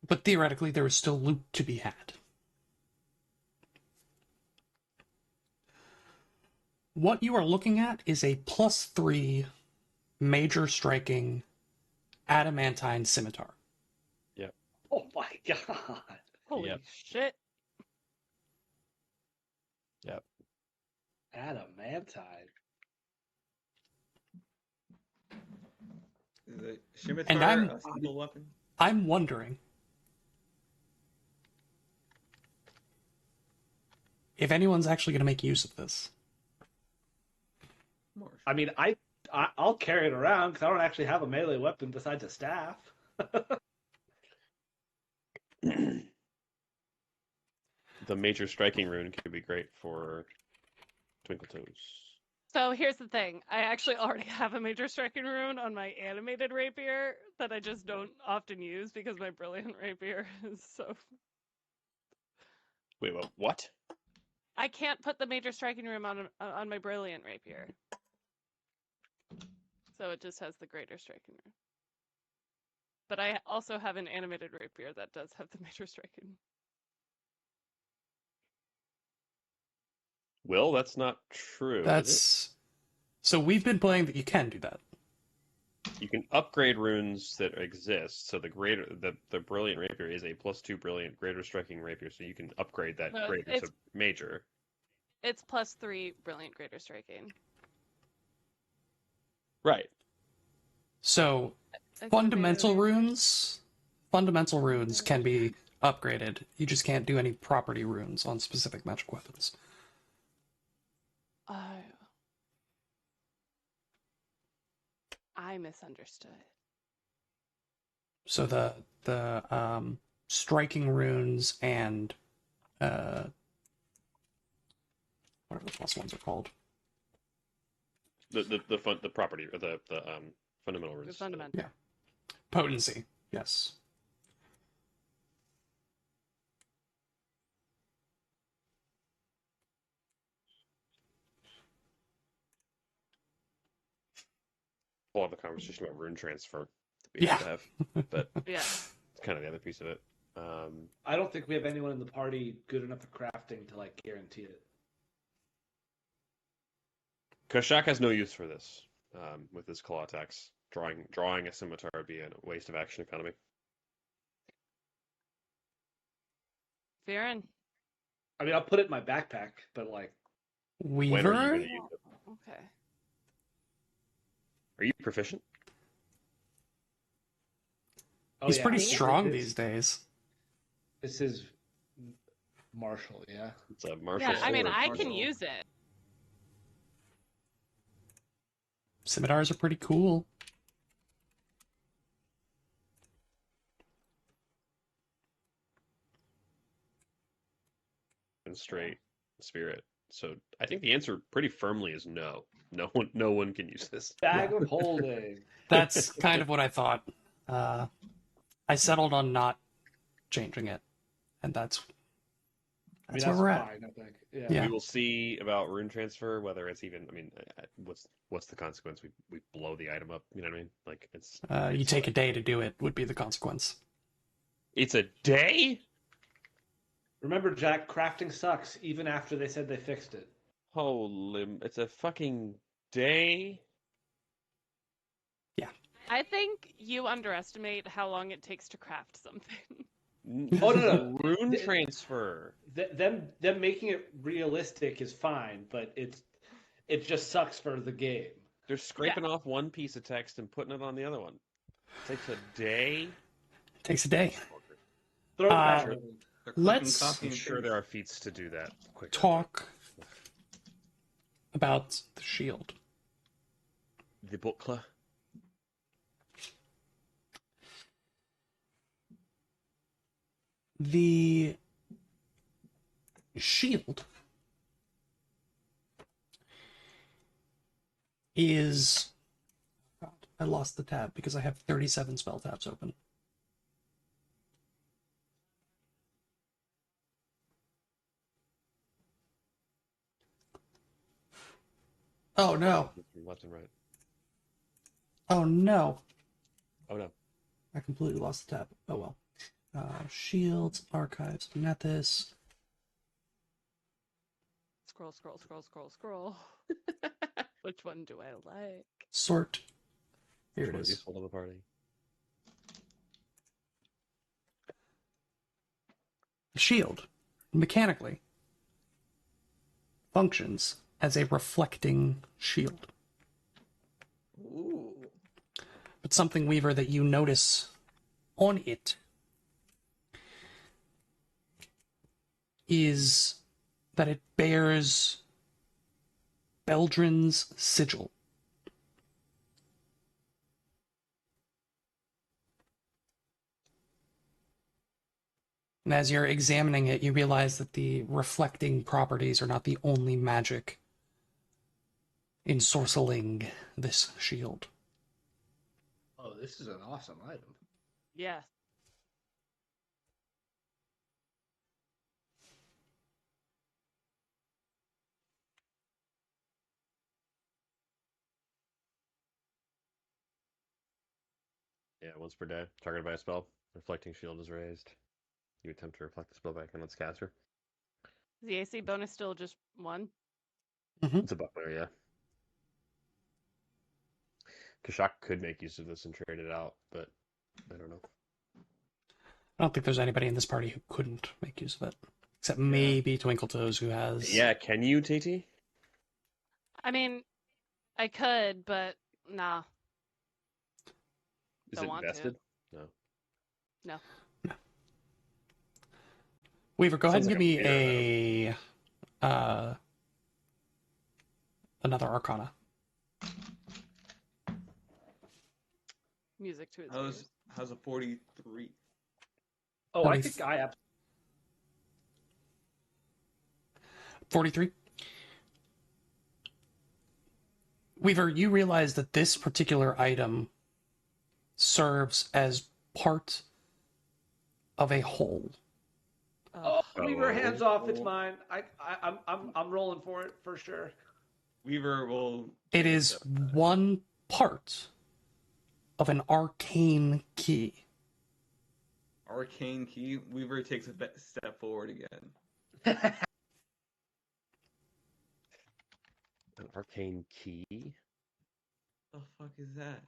But theoretically, there is still loot to be had. What you are looking at is a +3 major striking adamantine scimitar. Oh my god. Holy Yep. shit. Yep. Adamantine. Is the scimitar And I'm- a single weapon? I'm wondering if anyone's actually going to make use of this. More. I mean, I'll carry it around because I don't actually have a melee weapon besides a staff. The major striking rune could be great for Twinkle Toes. So here's the thing. I actually already have a major striking rune on my animated rapier that I just don't often use because my brilliant rapier is so... Wait, what? I can't put the major striking rune on my brilliant rapier. So it just has the greater striking rune. But I also have an animated rapier that does have the major striking. Will, that's not true. Is That's so we've been playing that you can do that. You can upgrade runes that exist. So the brilliant rapier is a +2 brilliant greater striking rapier. So you can upgrade that No, greater to major. It's +3 brilliant greater striking. Right. So fundamental runes can be upgraded. You just can't do any property runes on specific magic weapons. Oh. I misunderstood. So the striking runes and whatever the plus ones are called. The property or the fundamental The runes. fundamental. Yeah. Potency, yes. We'll have a conversation about rune transfer that we have to have, but Yeah. it's kind of the other piece of it. I don't think we have anyone in the party good enough at crafting to like guarantee it. Koshak has no use for this with his claw attacks. Drawing a scimitar would be a waste of action economy. Viren. I mean, I'll put it in my backpack, but like, When are you going Weaver? to use it? Okay. Are you proficient? oh He's yeah, pretty this strong is- these days. This is Marshall, yeah. It's a martial Yeah, I mean, sword. I can Marshall. use it. Scimitars are pretty cool. And straight spirit. So I think the answer pretty firmly is no. No one can use this. Bag of holding. That's kind of what I thought. I settled on not changing it, and that's I mean, where we're at. fine, I think. Yeah. Yeah. We will see about rune transfer whether it's even. I mean, what's the consequence? We blow the item up. You know what I mean? Like it's. You take a day to do it would be the consequence. It's a day. Remember, Jack, crafting sucks even after they said they fixed it. Holy! It's a fucking day. I think you underestimate how long it takes to craft something. Oh, no. Rune Th- transfer. Them making it realistic is fine, but it just sucks for the game. They're scraping off one piece of text and putting it on the other one. It takes a day. It takes a day. Throw it back. Uh, They're clicking Let's- copy I'm and sure paste. there are feats to do that quicker. Talk about the shield. The buckler. The shield is... God, I lost the tab because I have 37 spell tabs open. Oh no. Left and right. Oh no. Oh no. I completely lost the tab. Oh well. Shields, archives, Nethys. Scroll. Which one do I like? Sort. Here it Which one is. useful to the party. The shield, mechanically, functions as a reflecting shield. Ooh. But something, Weaver, that you notice on it is that it bears Beldrin's sigil. And as you're examining it, you realize that the reflecting properties are not the only magic ensorceling this shield. Oh, this is an awesome item. Yeah. Yeah, once per day. Targeted by a spell. Reflecting shield is raised. You attempt to reflect the spell back on its caster. Is the AC bonus still just 1? It's a buckler, yeah. Kashak could make use of this and trade it out, but I don't know. I don't think there's anybody in this party who couldn't make use of it. Except maybe Twinkletoes, who has... Yeah, can you, TT? I mean, I could, but nah. Is Don't it want to. invested? No. Weaver, go ahead and Sounds give me like a another Arcana. Music to its ears. How's a 43? Oh, I 40 think I have. 43. Weaver, you realize that this particular item serves as part of a whole. Oh, Oh, Weaver, hands off. It's mine. I'm rolling for it for sure. Weaver will. It is one part of an arcane key. Arcane key. Weaver takes a step forward again. An arcane key? The fuck is that?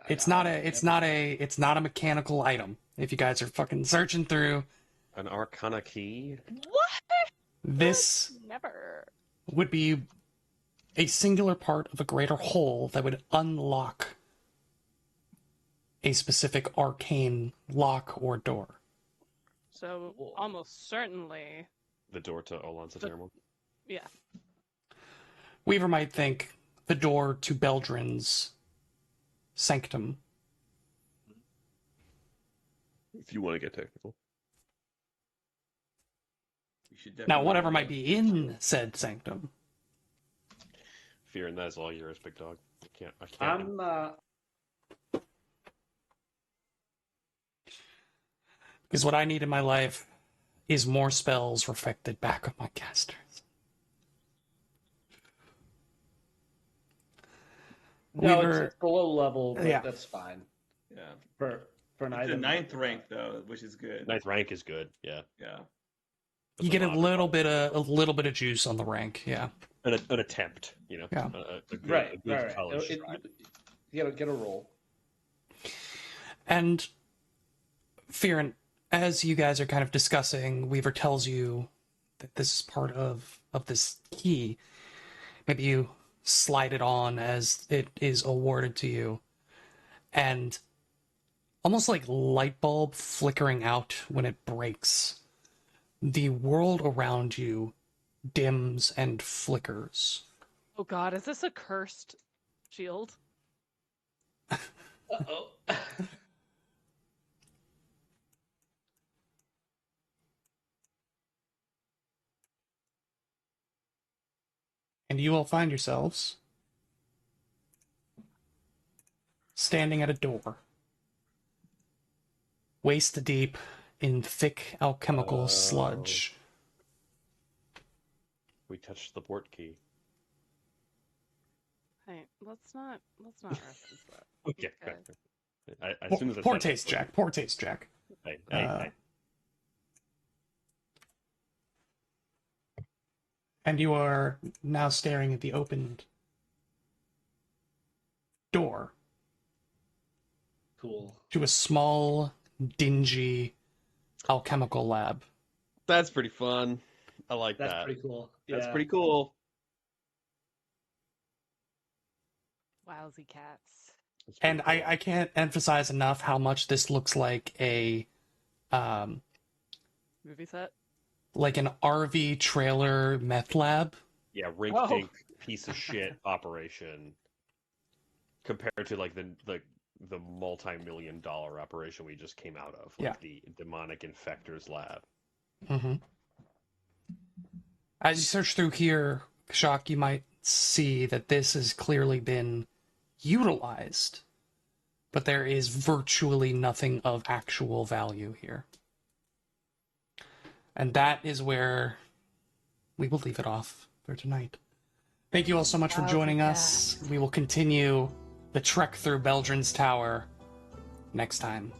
It's not a mechanical item. If you guys are fucking searching through, An arcana key? what? this Never. would be a singular part of a greater whole that would unlock a specific arcane lock or door. So almost certainly, The door to Olan's Eternal? yeah. Weaver might think the door to Beldrin's sanctum. If you want to get technical. We should Now, whatever might be in said sanctum. Fear, and that is all yours, big dog. I can't. Because what I need in my life is more spells reflected back on my casters. No, Weaver- it's below level, but Yeah. that's fine. Yeah. For an It's a item. 9th rank though, which is good. Ninth rank is good, yeah. Yeah. You get a little bit of juice on the rank, yeah. An attempt, you know. Yeah. A good, Right, a good right. college It- try. you get a roll. And Fearon, as you guys are kind of discussing, Weaver tells you that this is part of this key. Maybe you slide it on as it is awarded to you. And almost like light bulb flickering out when it breaks, the world around you dims and flickers. Oh god, is this a cursed shield? Uh-oh. And you will find yourselves standing at a door, waist deep in thick alchemical sludge. We touched the port key. Hey, let's not reference that. Okay. Okay. As soon as I Poor said taste, that- Jack. Poor taste, Jack. Hey, Uh, hey. And you are now staring at the opened door Cool. to a small, dingy alchemical lab. That's pretty fun. I like That's that. pretty cool. That's Yeah. pretty cool. Wowsy cats. That's pretty And cool. I can't emphasize enough how much this looks like a Movie set. like an RV trailer meth lab. Yeah, rink-dink piece of shit operation compared to like the multi-million-dollar operation we just came out of, like Yeah. the demonic infectors lab. Mm-hmm. As you search through here, Kashak, you might see that this has clearly been utilized, but there is virtually nothing of actual value here. And that is where we will leave it off for tonight. Thank you all so much for joining us. We will continue the trek through Beldrin's Tower next time.